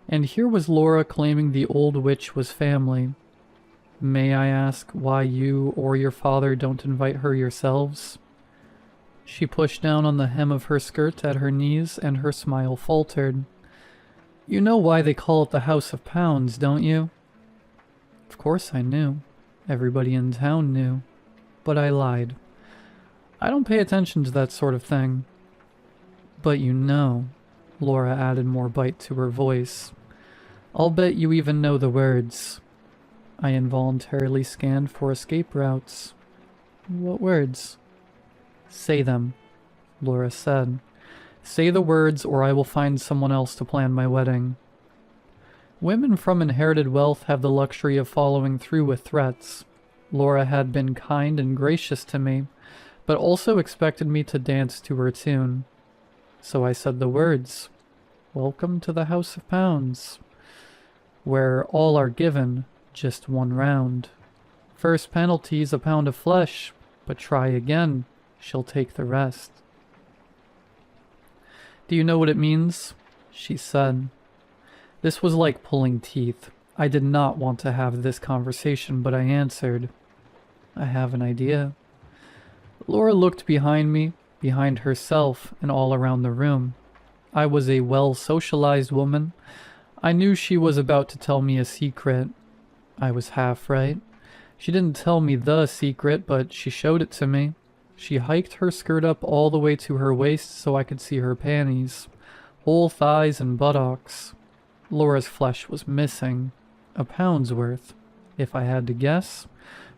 And here was Laura claiming the old witch was family. May I ask why you or your father don't invite her yourselves? She pushed down on the hem of her skirt at her knees, and her smile faltered. You know why they call it the House of Pounds, don't you? Of course I knew. Everybody in town knew. But I lied. I don't pay attention to that sort of thing. But you know, Laura added more bite to her voice. I'll bet you even know the words. I involuntarily scanned for escape routes. What words? Say them, Laura said. Say the words or I will find someone else to plan my wedding. Women from inherited wealth have the luxury of following through with threats. Laura had been kind and gracious to me, but also expected me to dance to her tune. So I said the words, Welcome to the House of Pounds, where all are given just one round. First penalty's a pound of flesh, but try again, she'll take the rest. Do you know what it means? She said. This was like pulling teeth. I did not want to have this conversation, but I answered, I have an idea. Laura looked behind me, behind herself, and all around the room. I was a well-socialized woman. I knew she was about to tell me a secret. I was half right. She didn't tell me the secret, but she showed it to me. She hiked her skirt up all the way to her waist so I could see her panties, whole thighs and buttocks. Laura's flesh was missing, a pound's worth, if I had to guess,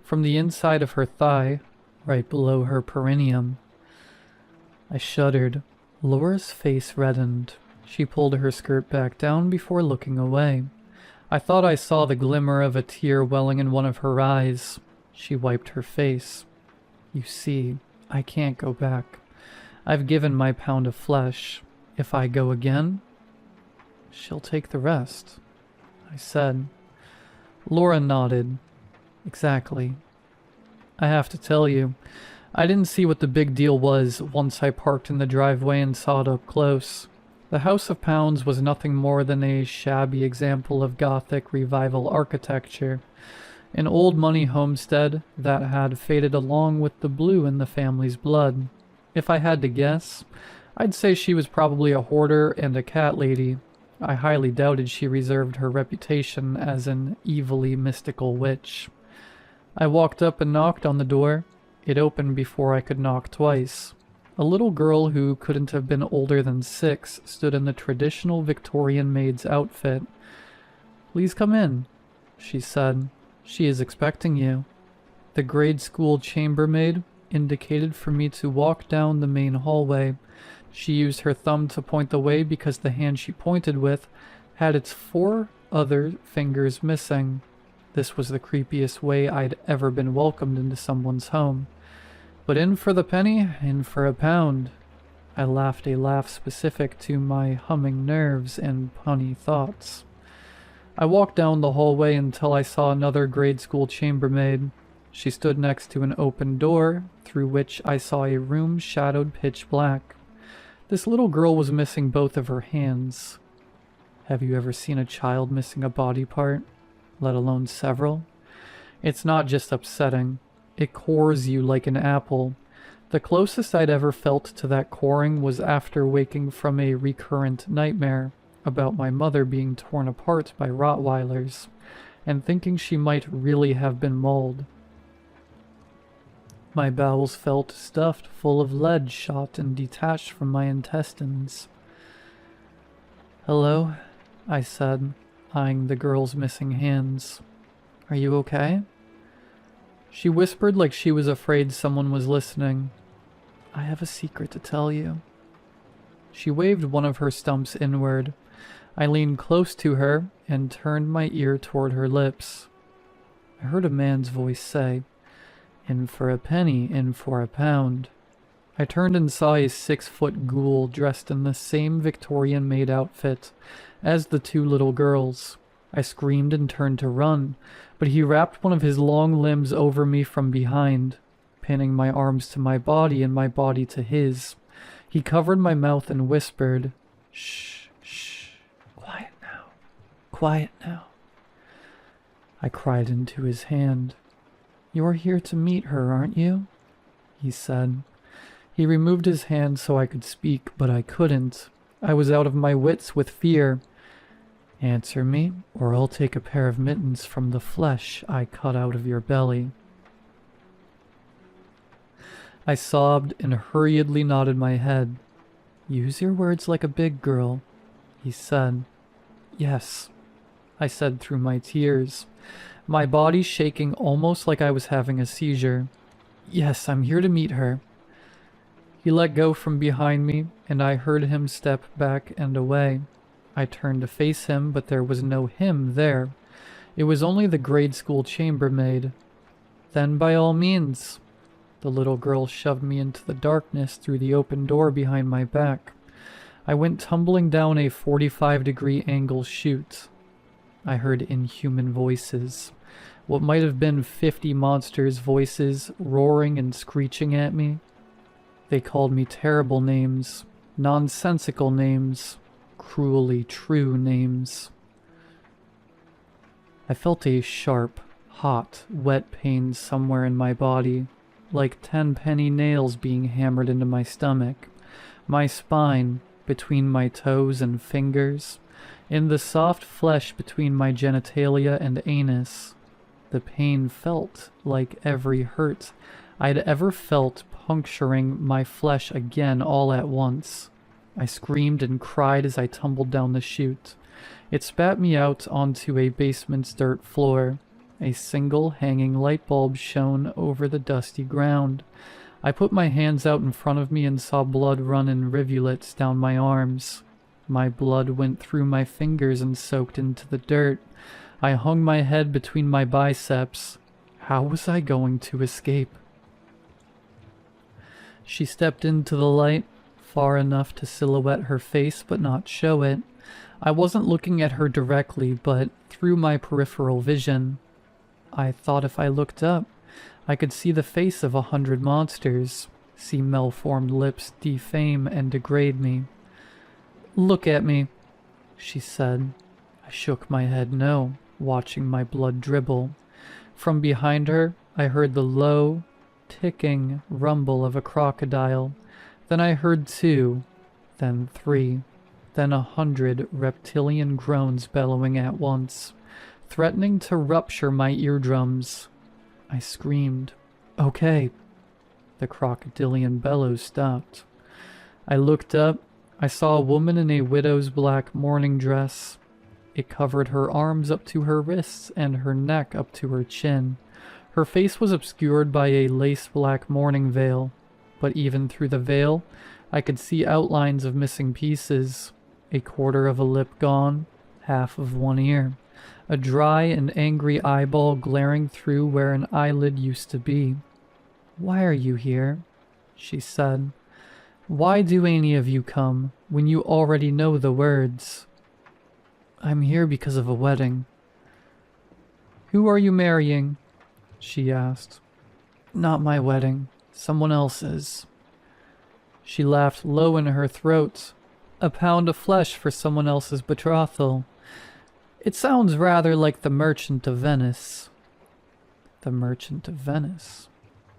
from the inside of her thigh, right below her perineum. I shuddered. Laura's face reddened. She pulled her skirt back down before looking away. I thought I saw the glimmer of a tear welling in one of her eyes. She wiped her face. You see, I can't go back. I've given my pound of flesh. If I go again, she'll take the rest, I said. Laura nodded. Exactly. I have to tell you, I didn't see what the big deal was once I parked in the driveway and saw it up close. The House of Pounds was nothing more than a shabby example of Gothic revival architecture, an old money homestead that had faded along with the blue in the family's blood. If I had to guess, I'd say she was probably a hoarder and a cat lady. I highly doubted she reserved her reputation as an evilly mystical witch. I walked up and knocked on the door. It opened before I could knock twice. A little girl who couldn't have been older than 6 stood in the traditional Victorian maid's outfit. Please come in, she said. She is expecting you. The grade school chambermaid indicated for me to walk down the main hallway. She used her thumb to point the way because the hand she pointed with had its 4 other fingers missing. This was the creepiest way I'd ever been welcomed into someone's home. But in for the penny, in for a pound. I laughed a laugh specific to my humming nerves and punny thoughts. I walked down the hallway until I saw another grade school chambermaid. She stood next to an open door, through which I saw a room shadowed pitch black. This little girl was missing both of her hands. Have you ever seen a child missing a body part, let alone several? It's not just upsetting. It cores you like an apple. The closest I'd ever felt to that coring was after waking from a recurrent nightmare about my mother being torn apart by Rottweilers, and thinking she might really have been mauled. My bowels felt stuffed full of lead shot and detached from my intestines. "Hello," I said, eyeing the girl's missing hands. "Are you okay?" She whispered like she was afraid someone was listening. "I have a secret to tell you." She waved one of her stumps inward. I leaned close to her and turned my ear toward her lips. I heard a man's voice say, "In for a penny, in for a pound." I turned and saw a 6-foot ghoul dressed in the same Victorian-made outfit as the 2 little girls. I screamed and turned to run, but he wrapped one of his long limbs over me from behind, pinning my arms to my body and my body to his. He covered my mouth and whispered, "Shh, shh, quiet now, quiet now." I cried into his hand. "You're here to meet her, aren't you?" he said. He removed his hand so I could speak, but I couldn't. I was out of my wits with fear. "Answer me, or I'll take a pair of mittens from the flesh I cut out of your belly." I sobbed and hurriedly nodded my head. "Use your words like a big girl," he said. "Yes," I said through my tears, my body shaking almost like I was having a seizure. "Yes, I'm here to meet her." He let go from behind me, and I heard him step back and away. I turned to face him, but there was no him there. It was only the grade school chambermaid. "Then by all means." The little girl shoved me into the darkness through the open door behind my back. I went tumbling down a 45-degree angle chute. I heard inhuman voices. What might have been 50 monsters' voices roaring and screeching at me. They called me terrible names, nonsensical names, cruelly true names. I felt a sharp, hot, wet pain somewhere in my body, like 10 penny nails being hammered into my stomach, my spine, between my toes and fingers, in the soft flesh between my genitalia and anus. The pain felt like every hurt I'd ever felt puncturing my flesh again all at once. I screamed and cried as I tumbled down the chute. It spat me out onto a basement's dirt floor. A single hanging light bulb shone over the dusty ground. I put my hands out in front of me and saw blood run in rivulets down my arms. My blood went through my fingers and soaked into the dirt. I hung my head between my biceps. How was I going to escape? She stepped into the light, far enough to silhouette her face but not show it. I wasn't looking at her directly, but through my peripheral vision. I thought if I looked up, I could see the face of 100 monsters, see malformed lips defame and degrade me. "Look at me," she said. I shook my head no, watching my blood dribble. From behind her, I heard the low, ticking rumble of a crocodile. Then I heard 2, then 3, then 100 reptilian groans bellowing at once, threatening to rupture my eardrums. I screamed, "Okay." The crocodilian bellows stopped. I looked up. I saw a woman in a widow's black mourning dress. It covered her arms up to her wrists and her neck up to her chin. Her face was obscured by a lace-black mourning veil, but even through the veil, I could see outlines of missing pieces. A quarter of a lip gone, half of one ear, a dry and angry eyeball glaring through where an eyelid used to be. "Why are you here?" she said. "Why do any of you come when you already know the words?" "I'm here because of a wedding." "Who are you marrying?" she asked. "Not my wedding, someone else's." She laughed low in her throat. "A pound of flesh for someone else's betrothal. It sounds rather like the Merchant of Venice." The Merchant of Venice.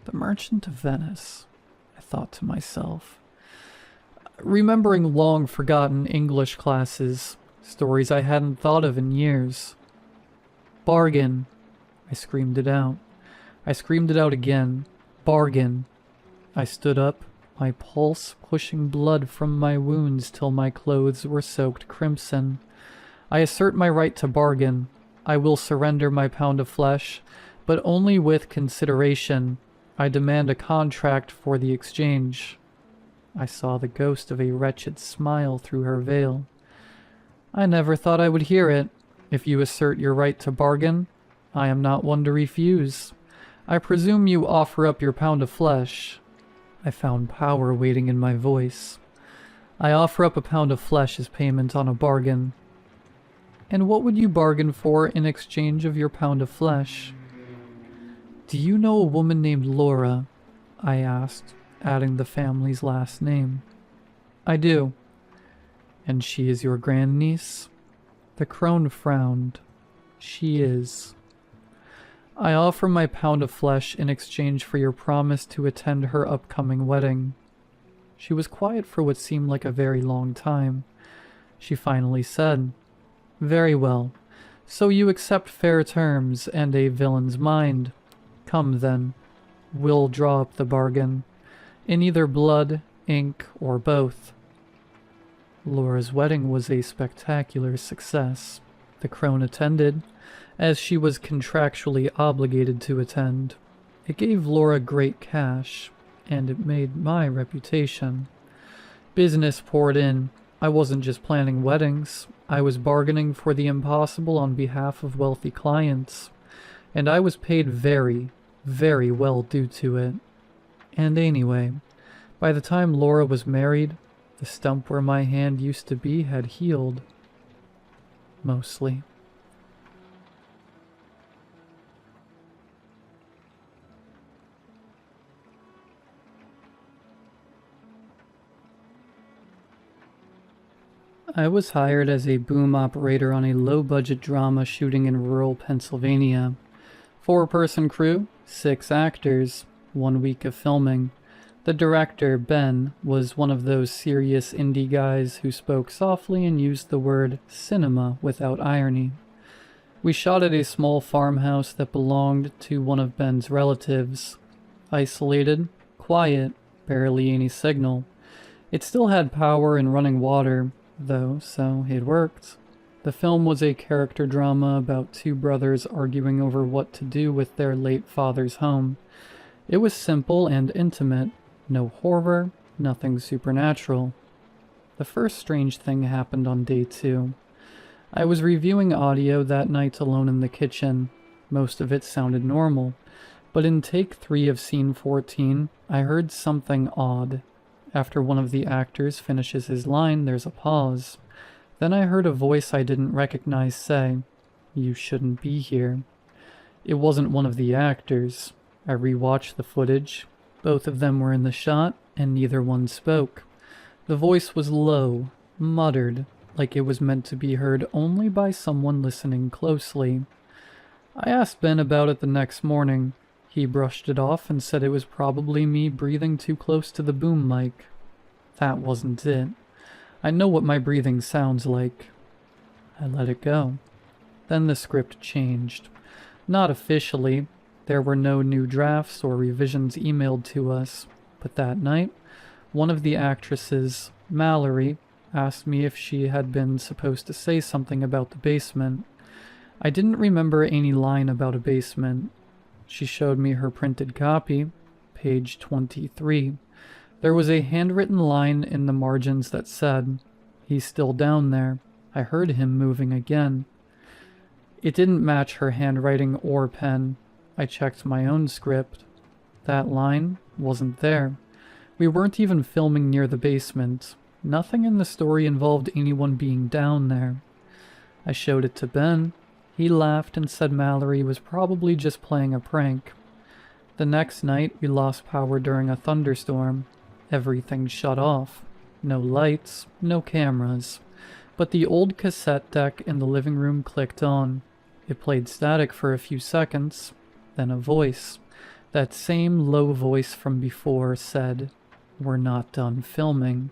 The Merchant of Venice, I thought to myself. Remembering long-forgotten English classes, stories I hadn't thought of in years. "Bargain!" I screamed it out. I screamed it out again. "Bargain!" I stood up, my pulse pushing blood from my wounds till my clothes were soaked crimson. "I assert my right to bargain. I will surrender my pound of flesh, but only with consideration. I demand a contract for the exchange." I saw the ghost of a wretched smile through her veil. "I never thought I would hear it. If you assert your right to bargain, I am not one to refuse. I presume you offer up your pound of flesh." I found power waiting in my voice. "I offer up a pound of flesh as payment on a bargain." "And what would you bargain for in exchange of your pound of flesh?" "Do you know a woman named Laura?" I asked, adding the family's last name. "I do." "And she is your grandniece?" The crone frowned. "She is." "I offer my pound of flesh in exchange for your promise to attend her upcoming wedding." She was quiet for what seemed like a very long time. She finally said, "Very well. So you accept fair terms and a villain's mind. Come then. We'll draw up the bargain. In either blood, ink, or both." Laura's wedding was a spectacular success. The crone attended, as she was contractually obligated to attend. It gave Laura great cash, and it made my reputation. Business poured in. I wasn't just planning weddings. I was bargaining for the impossible on behalf of wealthy clients, and I was paid very, very well due to it. And anyway, by the time Laura was married, the stump where my hand used to be had healed. Mostly. I was hired as a boom operator on a low-budget drama shooting in rural Pennsylvania. 4-person crew, 6 actors, 1 week of filming. The director, Ben, was one of those serious indie guys who spoke softly and used the word cinema without irony. We shot at a small farmhouse that belonged to one of Ben's relatives. Isolated, quiet, barely any signal. It still had power and running water, though, so it worked. The film was a character drama about 2 brothers arguing over what to do with their late father's home. It was simple and intimate. No horror, nothing supernatural. The first strange thing happened on day 2. I was reviewing audio that night alone in the kitchen. Most of it sounded normal, but in take 3 of scene 14, I heard something odd. After one of the actors finishes his line, there's a pause. Then I heard a voice I didn't recognize say, "You shouldn't be here." It wasn't one of the actors. I rewatched the footage. Both of them were in the shot, and neither one spoke. The voice was low, muttered, like it was meant to be heard only by someone listening closely. I asked Ben about it the next morning. He brushed it off and said it was probably me breathing too close to the boom mic. That wasn't it. I know what my breathing sounds like. I let it go. Then the script changed. Not officially. There were no new drafts or revisions emailed to us. But that night, one of the actresses, Mallory, asked me if she had been supposed to say something about the basement. I didn't remember any line about a basement. She showed me her printed copy, page 23. There was a handwritten line in the margins that said, "He's still down there. I heard him moving again." It didn't match her handwriting or pen. I checked my own script. That line wasn't there. We weren't even filming near the basement. Nothing in the story involved anyone being down there. I showed it to Ben. He laughed and said Mallory was probably just playing a prank. The next night, we lost power during a thunderstorm. Everything shut off. No lights, no cameras. But the old cassette deck in the living room clicked on. It played static for a few seconds. Then a voice, that same low voice from before, said, "We're not done filming."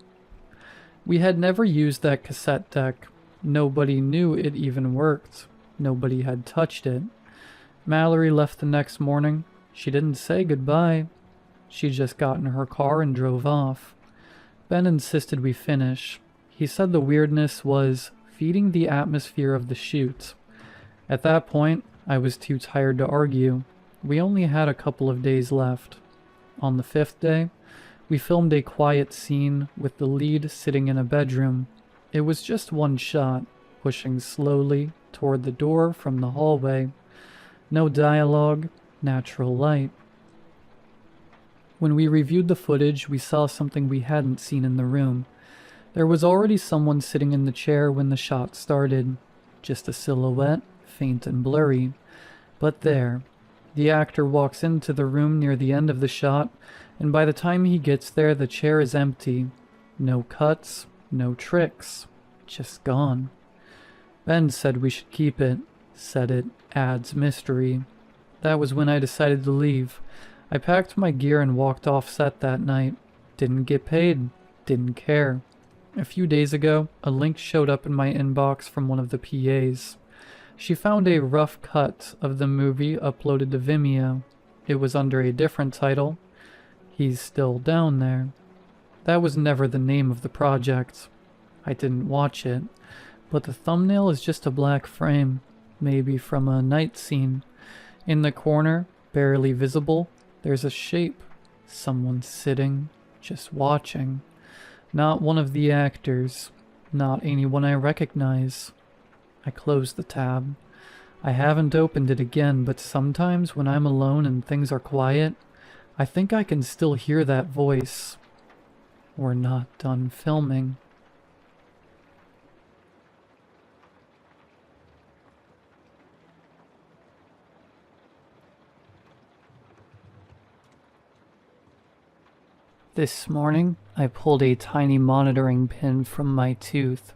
We had never used that cassette deck. Nobody knew it even worked. Nobody had touched it. Mallory left the next morning. She didn't say goodbye. She just got in her car and drove off. Ben insisted we finish. He said the weirdness was feeding the atmosphere of the shoot. At that point, I was too tired to argue. We only had a couple of days left. On the 5th day, we filmed a quiet scene with the lead sitting in a bedroom. It was just one shot, pushing slowly toward the door from the hallway. No dialogue, natural light. When we reviewed the footage, we saw something we hadn't seen in the room. There was already someone sitting in the chair when the shot started. Just a silhouette, faint and blurry. But there. The actor walks into the room near the end of the shot, and by the time he gets there, the chair is empty. No cuts, no tricks. Just gone. Ben said we should keep it. Said it adds mystery. That was when I decided to leave. I packed my gear and walked off set that night. Didn't get paid. Didn't care. A few days ago, a link showed up in my inbox from one of the PAs. She found a rough cut of the movie uploaded to Vimeo. It was under a different title. He's Still Down There. That was never the name of the project. I didn't watch it, but the thumbnail is just a black frame, maybe from a night scene. In the corner, barely visible, there's a shape. Someone sitting, just watching. Not one of the actors. Not anyone I recognize. I closed the tab. I haven't opened it again, but sometimes when I'm alone and things are quiet, I think I can still hear that voice. We're not done filming. This morning, I pulled a tiny monitoring pin from my tooth.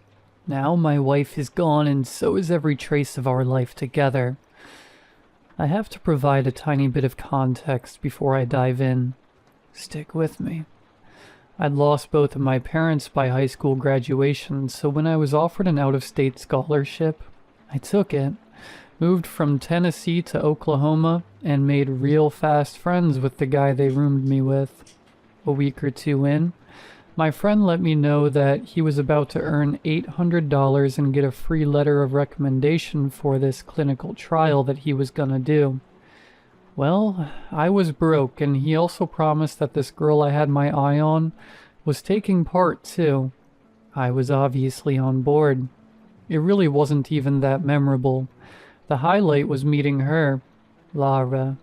Now my wife is gone and so is every trace of our life together. I have to provide a tiny bit of context before I dive in. Stick with me. I'd lost both of my parents by high school graduation, so when I was offered an out-of-state scholarship, I took it. Moved from Tennessee to Oklahoma and made real fast friends with the guy they roomed me with. A week or two in, my friend let me know that he was about to earn $800 and get a free letter of recommendation for this clinical trial that he was gonna do. Well, I was broke, and he also promised that this girl I had my eye on was taking part too. I was obviously on board. It really wasn't even that memorable. The highlight was meeting her. Lara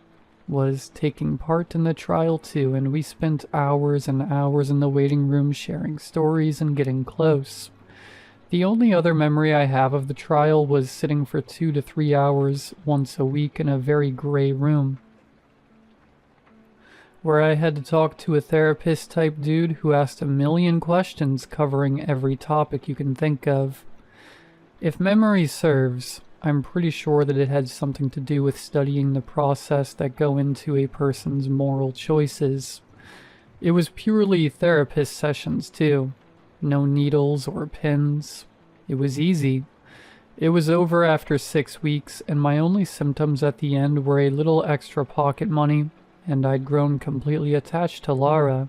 was taking part in the trial too, and we spent hours and hours in the waiting room sharing stories and getting close. The only other memory I have of the trial was sitting for 2 to 3 hours once a week in a very gray room, where I had to talk to a therapist type dude who asked a million questions covering every topic you can think of. If memory serves, I'm pretty sure that it had something to do with studying the process that go into a person's moral choices. It was purely therapist sessions too. No needles or pins. It was easy. It was over after 6 weeks, and my only symptoms at the end were a little extra pocket money, and I'd grown completely attached to Lara.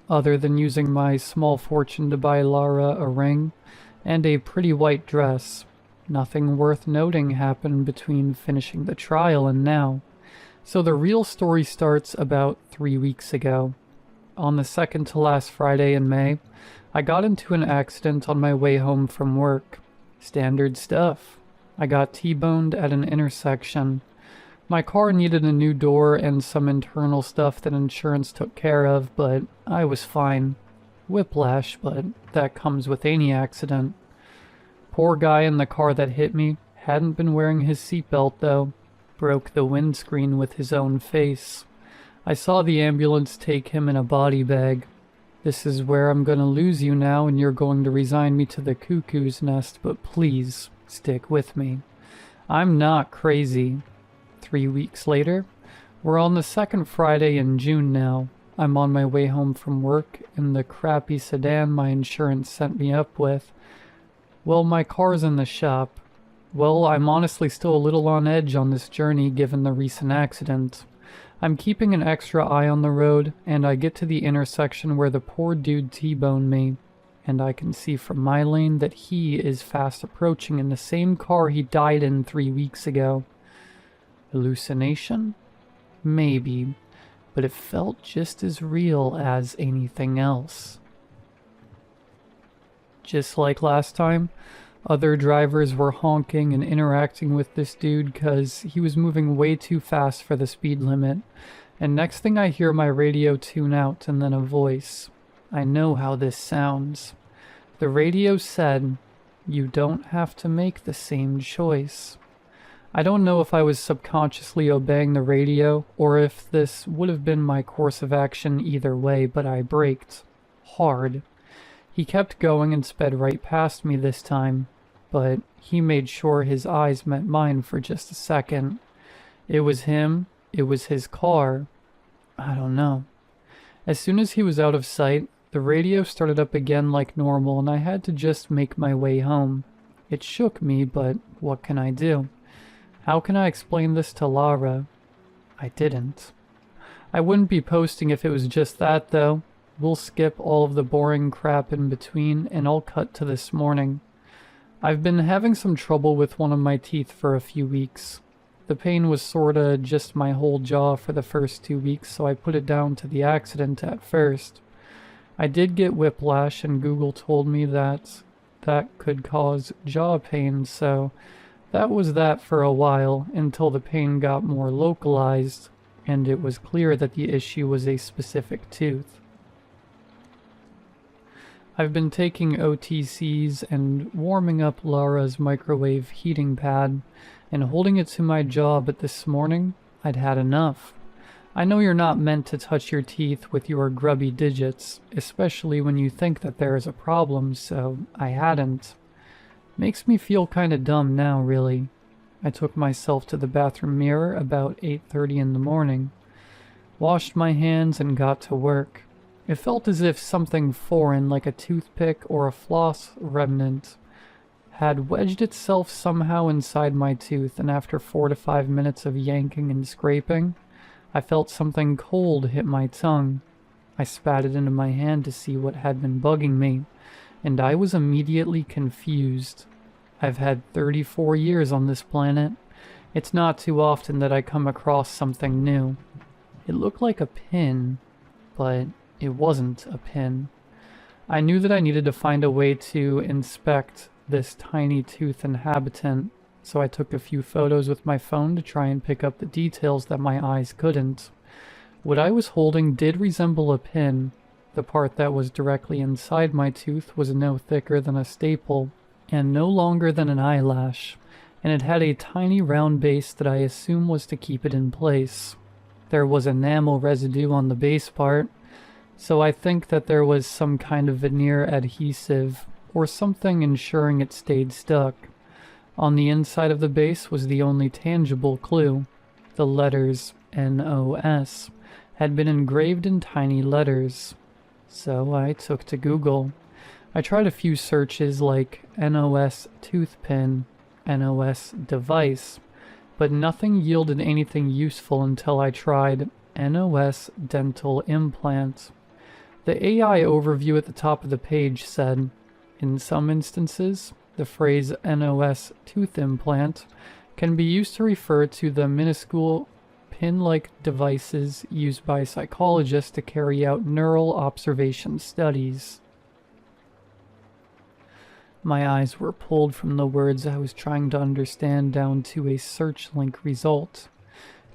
other than using my small fortune to buy Lara a ring and a pretty white dress. Nothing worth noting happened between finishing the trial and now. So the real story starts about 3 weeks ago. On the second to last Friday in May, I got into an accident on my way home from work. Standard stuff. I got T-boned at an intersection. My car needed a new door and some internal stuff that insurance took care of, but I was fine. Whiplash, but that comes with any accident. Poor guy in the car that hit me hadn't been wearing his seatbelt though. Broke the windscreen with his own face. I saw the ambulance take him in a body bag. This is where I'm gonna lose you now and you're going to resign me to the cuckoo's nest, but please, stick with me. I'm not crazy. 3 weeks later, we're on the second Friday in June now. I'm on my way home from work in the crappy sedan my insurance sent me up with. Well, my car's in the shop. Well, I'm honestly still a little on edge on this journey given the recent accident. I'm keeping an extra eye on the road, and I get to the intersection where the poor dude T-boned me, and I can see from my lane that he is fast approaching in the same car he died in 3 weeks ago. Hallucination? Maybe, but it felt just as real as anything else. Just like last time, other drivers were honking and interacting with this dude because he was moving way too fast for the speed limit. And next thing I hear my radio tune out and then a voice. I know how this sounds. The radio said, "You don't have to make the same choice." I don't know if I was subconsciously obeying the radio or if this would have been my course of action either way, but I braked. Hard. He kept going and sped right past me this time, but he made sure his eyes met mine for just a second. It was him, it was his car. I don't know. As soon as he was out of sight, the radio started up again like normal and I had to just make my way home. It shook me, but what can I do? How can I explain this to Lara? I didn't. I wouldn't be posting if it was just that though. We'll skip all of the boring crap in between and I'll cut to this morning. I've been having some trouble with one of my teeth for a few weeks. The pain was sorta just my whole jaw for the first 2 weeks, so I put it down to the accident at first. I did get whiplash and Google told me that could cause jaw pain, so that was that for a while until the pain got more localized and it was clear that the issue was a specific tooth. I've been taking OTCs and warming up Lara's microwave heating pad and holding it to my jaw, but this morning I'd had enough. I know you're not meant to touch your teeth with your grubby digits, especially when you think that there is a problem, so I hadn't. Makes me feel kinda dumb now, really. I took myself to the bathroom mirror about 8:30 in the morning, washed my hands and got to work. It felt as if something foreign, like a toothpick or a floss remnant, had wedged itself somehow inside my tooth, and after 4 to 5 minutes of yanking and scraping, I felt something cold hit my tongue. I spat it into my hand to see what had been bugging me, and I was immediately confused. I've had 34 years on this planet. It's not too often that I come across something new. It looked like a pin, but it wasn't a pin. I knew that I needed to find a way to inspect this tiny tooth inhabitant, so I took a few photos with my phone to try and pick up the details that my eyes couldn't. What I was holding did resemble a pin. The part that was directly inside my tooth was no thicker than a staple, and no longer than an eyelash, and it had a tiny round base that I assume was to keep it in place. There was enamel residue on the base part, so I think that there was some kind of veneer adhesive or something ensuring it stayed stuck. On the inside of the base was the only tangible clue. The letters NOS had been engraved in tiny letters. So I took to Google. I tried a few searches like NOS toothpin, NOS device, but nothing yielded anything useful until I tried NOS dental implant. The AI overview at the top of the page said, in some instances, the phrase NOS tooth implant can be used to refer to the minuscule pin-like devices used by psychologists to carry out neural observation studies. My eyes were pulled from the words I was trying to understand down to a search link result.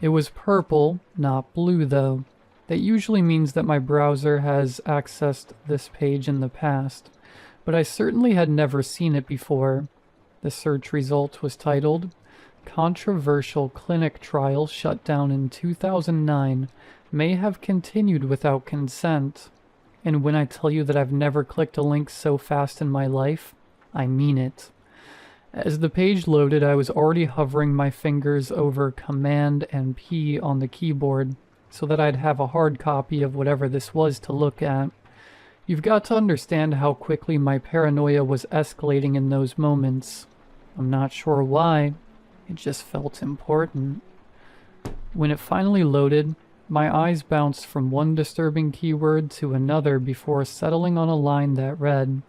It was purple, not blue though. That usually means that my browser has accessed this page in the past, but I certainly had never seen it before. The search result was titled, Controversial Clinic Trial Shut Down in 2009 May Have Continued Without Consent. And when I tell you that I've never clicked a link so fast in my life, I mean it. As the page loaded, I was already hovering my fingers over Command and P on the keyboard so that I'd have a hard copy of whatever this was to look at. You've got to understand how quickly my paranoia was escalating in those moments. I'm not sure why. It just felt important. When it finally loaded, my eyes bounced from one disturbing keyword to another before settling on a line that read,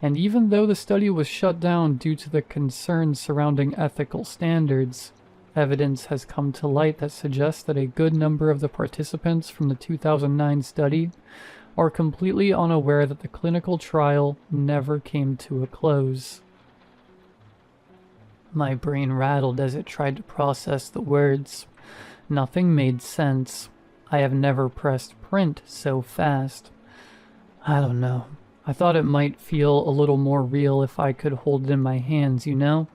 and even though the study was shut down due to the concerns surrounding ethical standards, evidence has come to light that suggests that a good number of the participants from the 2009 study are completely unaware that the clinical trial never came to a close. My brain rattled as it tried to process the words. Nothing made sense. I have never pressed print so fast. I don't know. I thought it might feel a little more real if I could hold it in my hands, you know?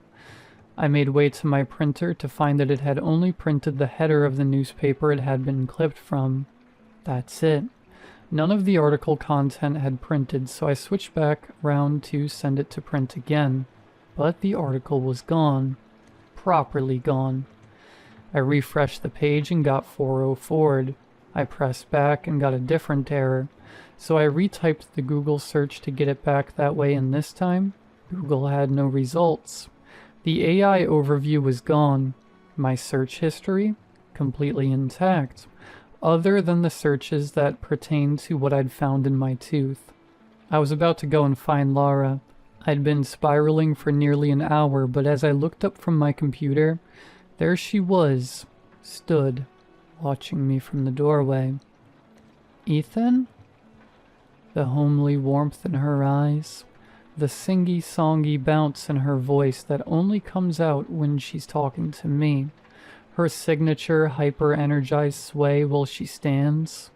I made way to my printer to find that it had only printed the header of the newspaper it had been clipped from. That's it. None of the article content had printed, so I switched back round to send it to print again. But the article was gone. Properly gone. I refreshed the page and got 404'd. I pressed back and got a different error. So I retyped the Google search to get it back that way, and this time, Google had no results. The AI overview was gone. My search history, completely intact, other than the searches that pertained to what I'd found in my tooth. I was about to go and find Lara. I'd been spiraling for nearly an hour, but as I looked up from my computer, there she was, stood, watching me from the doorway. Ethan? The homely warmth in her eyes, the singy-songy bounce in her voice that only comes out when she's talking to me, her signature hyper-energized sway while she stands.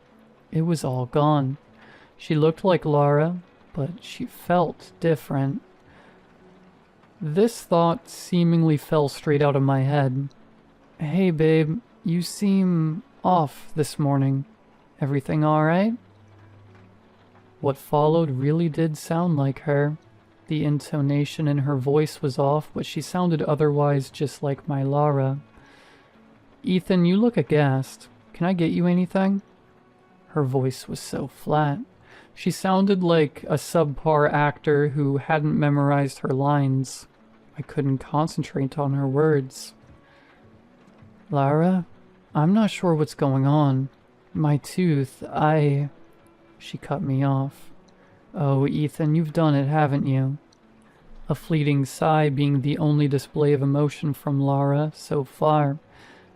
It was all gone. She looked like Lara, but she felt different. This thought seemingly fell straight out of my head. Hey babe, you seem off this morning. Everything alright? What followed really did sound like her. The intonation in her voice was off, but she sounded otherwise just like my Lara. Ethan, you look aghast. Can I get you anything? Her voice was so flat. She sounded like a subpar actor who hadn't memorized her lines. I couldn't concentrate on her words. Lara, I'm not sure what's going on. My tooth, She cut me off. Oh, Ethan, you've done it, haven't you? A fleeting sigh being the only display of emotion from Lara so far,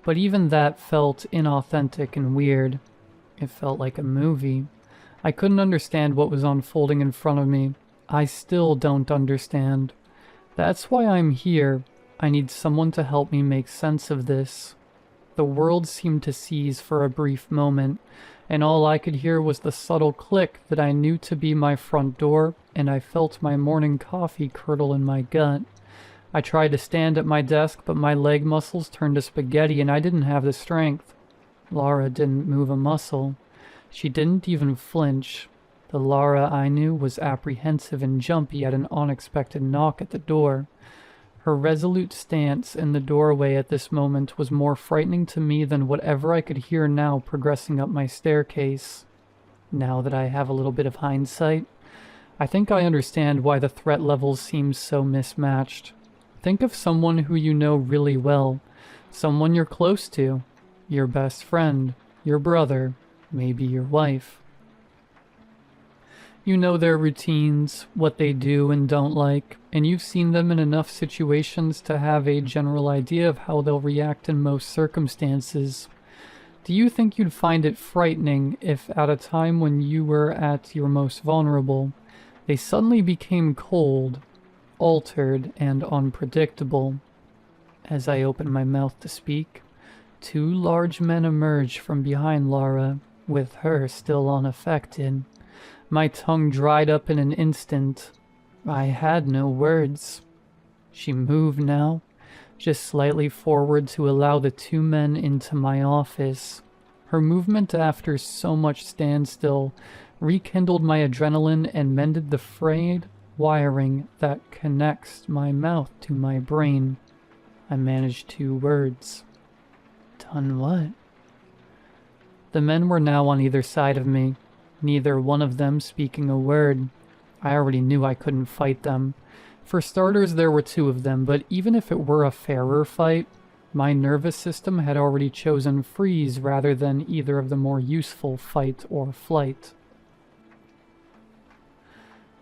but even that felt inauthentic and weird. It felt like a movie. I couldn't understand what was unfolding in front of me. I still don't understand. That's why I'm here. I need someone to help me make sense of this. The world seemed to seize for a brief moment, and all I could hear was the subtle click that I knew to be my front door, and I felt my morning coffee curdle in my gut. I tried to stand at my desk, but my leg muscles turned to spaghetti and I didn't have the strength. Lara didn't move a muscle. She didn't even flinch. The Lara I knew was apprehensive and jumpy at an unexpected knock at the door. Her resolute stance in the doorway at this moment was more frightening to me than whatever I could hear now progressing up my staircase. Now that I have a little bit of hindsight, I think I understand why the threat levels seem so mismatched. Think of someone who you know really well, someone you're close to, your best friend, your brother, maybe your wife. You know their routines, what they do and don't like, and you've seen them in enough situations to have a general idea of how they'll react in most circumstances. Do you think you'd find it frightening if, at a time when you were at your most vulnerable, they suddenly became cold, altered, and unpredictable? As I opened my mouth to speak, two large men emerged from behind Lara, with her still unaffected. My tongue dried up in an instant. I had no words. She moved now, just slightly forward to allow the two men into my office. Her movement after so much standstill rekindled my adrenaline and mended the frayed wiring that connects my mouth to my brain. I managed 2 words. Done what? The men were now on either side of me, neither one of them speaking a word. I already knew I couldn't fight them. For starters, there were 2 of them, but even if it were a fairer fight, my nervous system had already chosen freeze rather than either of the more useful fight or flight.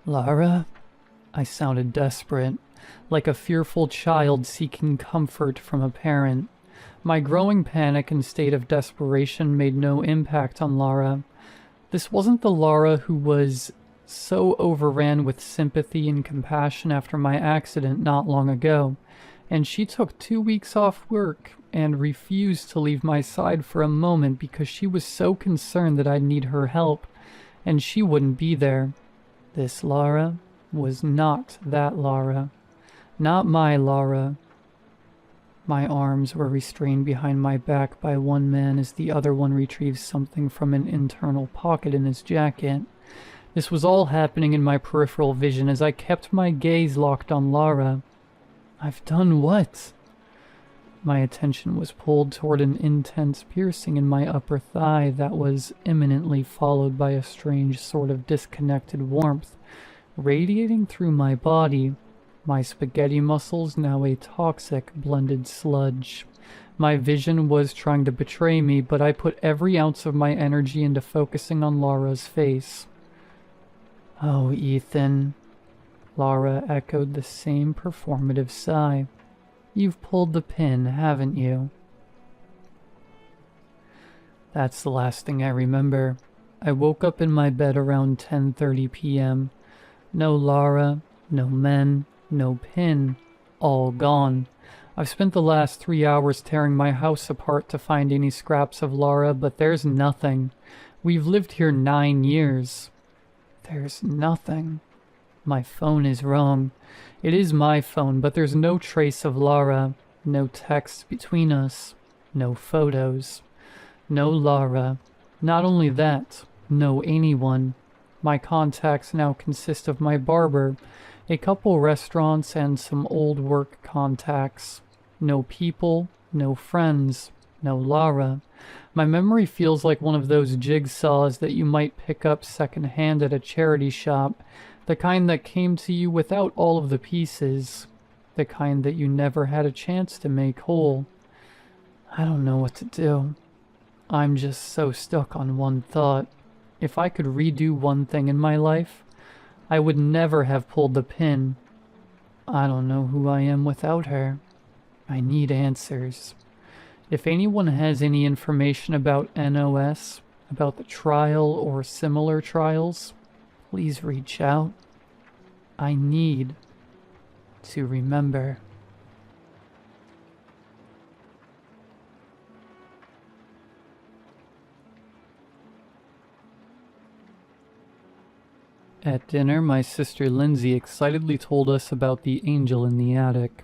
Lara? I sounded desperate, like a fearful child seeking comfort from a parent. My growing panic and state of desperation made no impact on Lara. This wasn't the Lara who was so overran with sympathy and compassion after my accident not long ago, and she took 2 weeks off work and refused to leave my side for a moment because she was so concerned that I'd need her help, and she wouldn't be there. This Lara was not that Lara. Not my Lara. My arms were restrained behind my back by one man as the other one retrieved something from an internal pocket in his jacket. This was all happening in my peripheral vision as I kept my gaze locked on Lara. I've done what? My attention was pulled toward an intense piercing in my upper thigh that was imminently followed by a strange sort of disconnected warmth radiating through my body. My spaghetti muscles now a toxic blended sludge. My vision was trying to betray me, but I put every ounce of my energy into focusing on Lara's face. Oh, Ethan. Lara echoed the same performative sigh. You've pulled the pin, haven't you? That's the last thing I remember. I woke up in my bed around 10:30 p.m. No Lara, no men, no pin, all gone. I've spent the last 3 hours tearing my house apart to find any scraps of Lara, but there's nothing. We've lived here 9 years. There's nothing. My phone is wrong. It is my phone, but there's no trace of Lara, no text between us, no photos, no Lara. Not only that, no anyone. My contacts now consist of my barber, a couple restaurants, and some old work contacts. No people, no friends, no Lara. My memory feels like one of those jigsaws that you might pick up secondhand at a charity shop, the kind that came to you without all of the pieces, the kind that you never had a chance to make whole. I don't know what to do. I'm just so stuck on one thought. If I could redo one thing in my life, I would never have pulled the pin. I don't know who I am without her. I need answers. If anyone has any information about NOS, about the trial or similar trials, please reach out. I need to remember. At dinner, my sister Lindsay excitedly told us about the angel in the attic.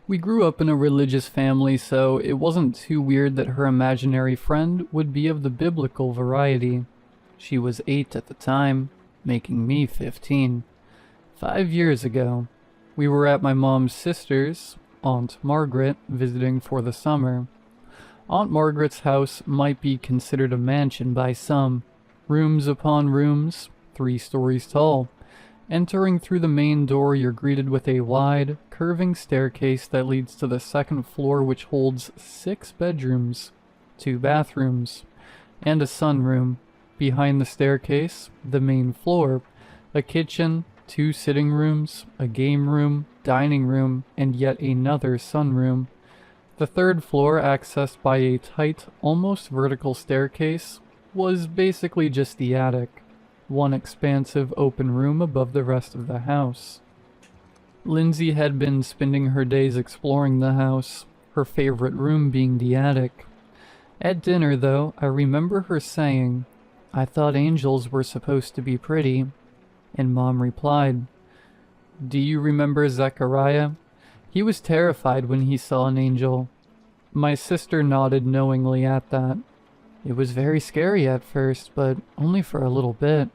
We grew up in a religious family, so it wasn't too weird that her imaginary friend would be of the biblical variety. She was 8 at the time, making me 15. 5 years ago, we were at my mom's sister's, Aunt Margaret, visiting for the summer. Aunt Margaret's house might be considered a mansion by some. Rooms upon rooms, 3 stories tall. Entering through the main door, you're greeted with a wide, curving staircase that leads to the second floor, which holds 6 bedrooms, 2 bathrooms, and a sunroom. Behind the staircase, the main floor, A kitchen, 2 sitting rooms, a game room, dining room, and yet another sunroom. The 3rd floor, accessed by a tight, almost vertical staircase, was basically just the attic, one expansive open room above the rest of the house. Lindsay had been spending her days exploring the house, her favorite room being the attic. At dinner, though, I remember her saying, "I thought angels were supposed to be pretty," and Mom replied, "Do you remember Zechariah? He was terrified when he saw an angel." My sister nodded knowingly at that. "It was very scary at first, but only for a little bit."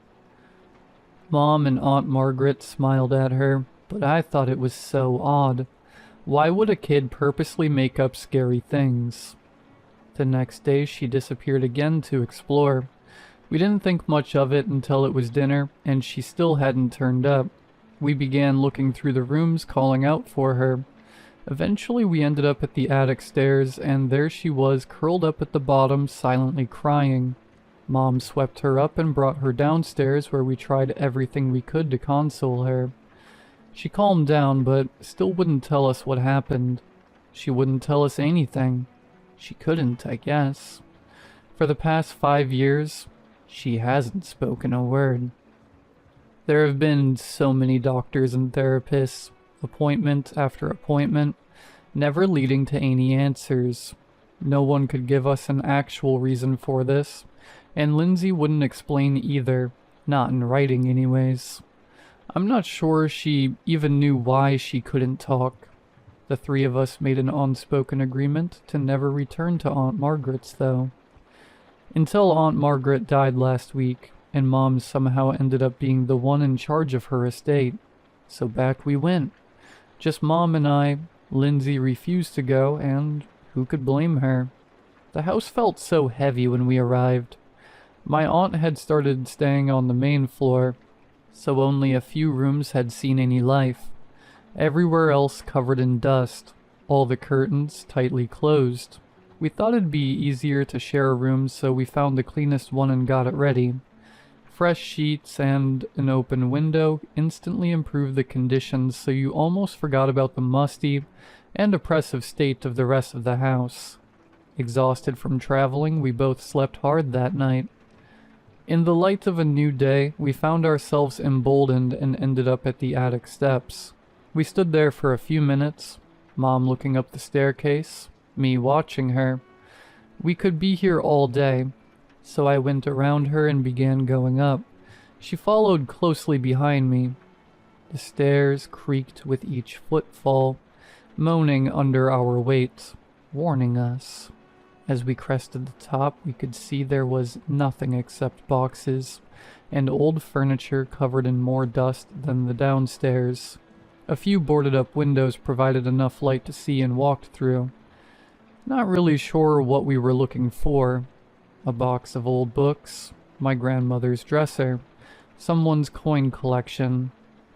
Mom and Aunt Margaret smiled at her, but I thought it was so odd. Why would a kid purposely make up scary things? The next day she disappeared again to explore. We didn't think much of it until it was dinner, and she still hadn't turned up. We began looking through the rooms, calling out for her. Eventually we ended up at the attic stairs, and there she was, curled up at the bottom, silently crying. Mom swept her up and brought her downstairs, where we tried everything we could to console her. She calmed down, but still wouldn't tell us what happened. She wouldn't tell us anything. She couldn't, I guess. For the past 5 years, she hasn't spoken a word. There have been so many doctors and therapists, appointment after appointment, never leading to any answers. No one could give us an actual reason for this, and Lindsay wouldn't explain either, not in writing anyways. I'm not sure she even knew why she couldn't talk. The 3 of us made an unspoken agreement to never return to Aunt Margaret's, though. Until Aunt Margaret died last week, and Mom somehow ended up being the one in charge of her estate. So back we went. Just Mom and I. Lindsay refused to go, and who could blame her? The house felt so heavy when we arrived. My aunt had started staying on the main floor, so only a few rooms had seen any life. Everywhere else covered in dust, all the curtains tightly closed. We thought it'd be easier to share a room, so we found the cleanest one and got it ready. Fresh sheets and an open window instantly improved the conditions, so you almost forgot about the musty and oppressive state of the rest of the house. Exhausted from traveling, we both slept hard that night. In the light of a new day, we found ourselves emboldened and ended up at the attic steps. We stood there for a few minutes, Mom looking up the staircase, me watching her. We could be here all day, so I went around her and began going up. She followed closely behind me. The stairs creaked with each footfall, moaning under our weight, warning us. As we crested the top, we could see there was nothing except boxes and old furniture covered in more dust than the downstairs. A few boarded-up windows provided enough light to see and walked through. Not really sure what we were looking for. A box of old books, my grandmother's dresser, someone's coin collection,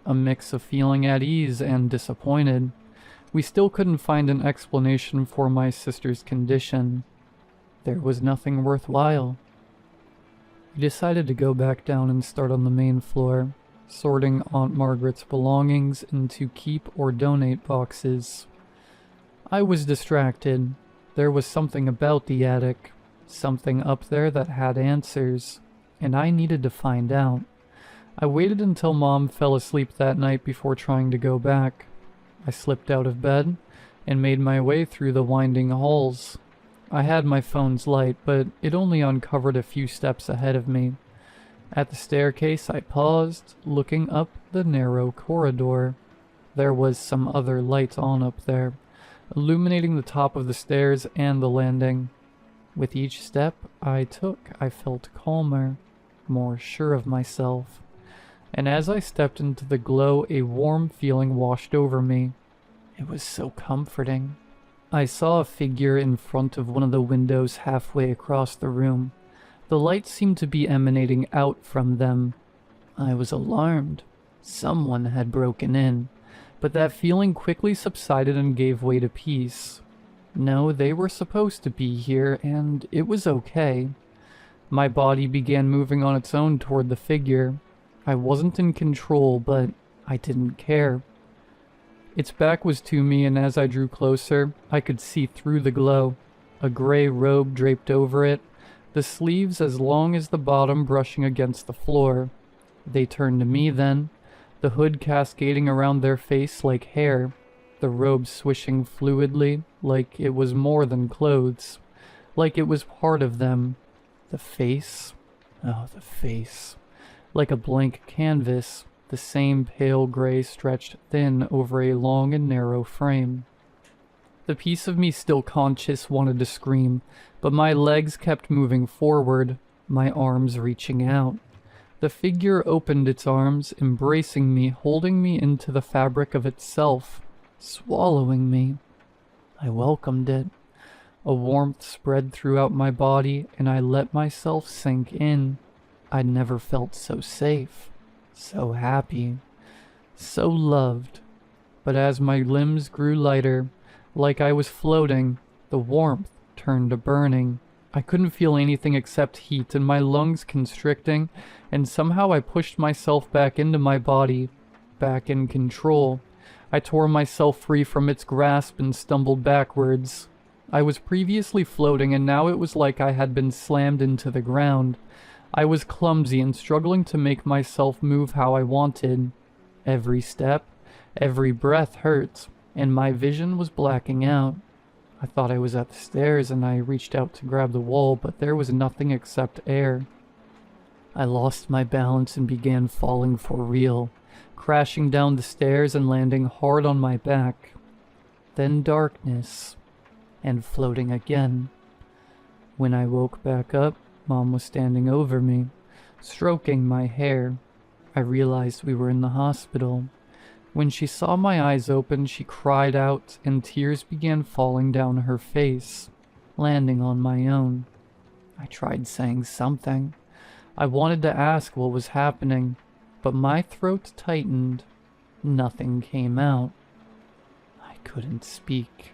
a mix of feeling at ease and disappointed. We still couldn't find an explanation for my sister's condition. There was nothing worthwhile. We decided to go back down and start on the main floor, sorting Aunt Margaret's belongings into keep or donate boxes. I was distracted. There was something about the attic, something up there that had answers, and I needed to find out. I waited until Mom fell asleep that night before trying to go back. I slipped out of bed and made my way through the winding halls. I had my phone's light, but it only uncovered a few steps ahead of me. At the staircase, I paused, looking up the narrow corridor. There was some other light on up there, illuminating the top of the stairs and the landing. With each step I took, I felt calmer, more sure of myself. And as I stepped into the glow, a warm feeling washed over me. It was so comforting. I saw a figure in front of one of the windows halfway across the room. The light seemed to be emanating out from them. I was alarmed. Someone had broken in, but that feeling quickly subsided and gave way to peace. No, they were supposed to be here, and it was okay. My body began moving on its own toward the figure. I wasn't in control, but I didn't care. Its back was to me, and as I drew closer, I could see through the glow. A gray robe draped over it, the sleeves as long as the bottom brushing against the floor. They turned to me then, the hood cascading around their face like hair, the robe swishing fluidly like it was more than clothes, like it was part of them. The face, oh, the face, like a blank canvas, the same pale gray stretched thin over a long and narrow frame. The piece of me still conscious wanted to scream, but my legs kept moving forward, my arms reaching out. The figure opened its arms, embracing me, holding me into the fabric of itself, swallowing me. I welcomed it. A warmth spread throughout my body, and I let myself sink in. I'd never felt so safe, so happy, so loved. But as my limbs grew lighter, like I was floating, the warmth turned to burning. I couldn't feel anything except heat and my lungs constricting, and somehow I pushed myself back into my body, back in control. I tore myself free from its grasp and stumbled backwards. I was previously floating, and now it was like I had been slammed into the ground. I was clumsy and struggling to make myself move how I wanted. Every step, every breath hurt, and my vision was blacking out. I thought I was at the stairs, and I reached out to grab the wall, but there was nothing except air. I lost my balance and began falling for real, crashing down the stairs and landing hard on my back. Then darkness, and floating again. When I woke back up, Mom was standing over me, stroking my hair. I realized we were in the hospital. When she saw my eyes open, she cried out, and tears began falling down her face, landing on my own. I tried saying something. I wanted to ask what was happening, but my throat tightened. Nothing came out. I couldn't speak.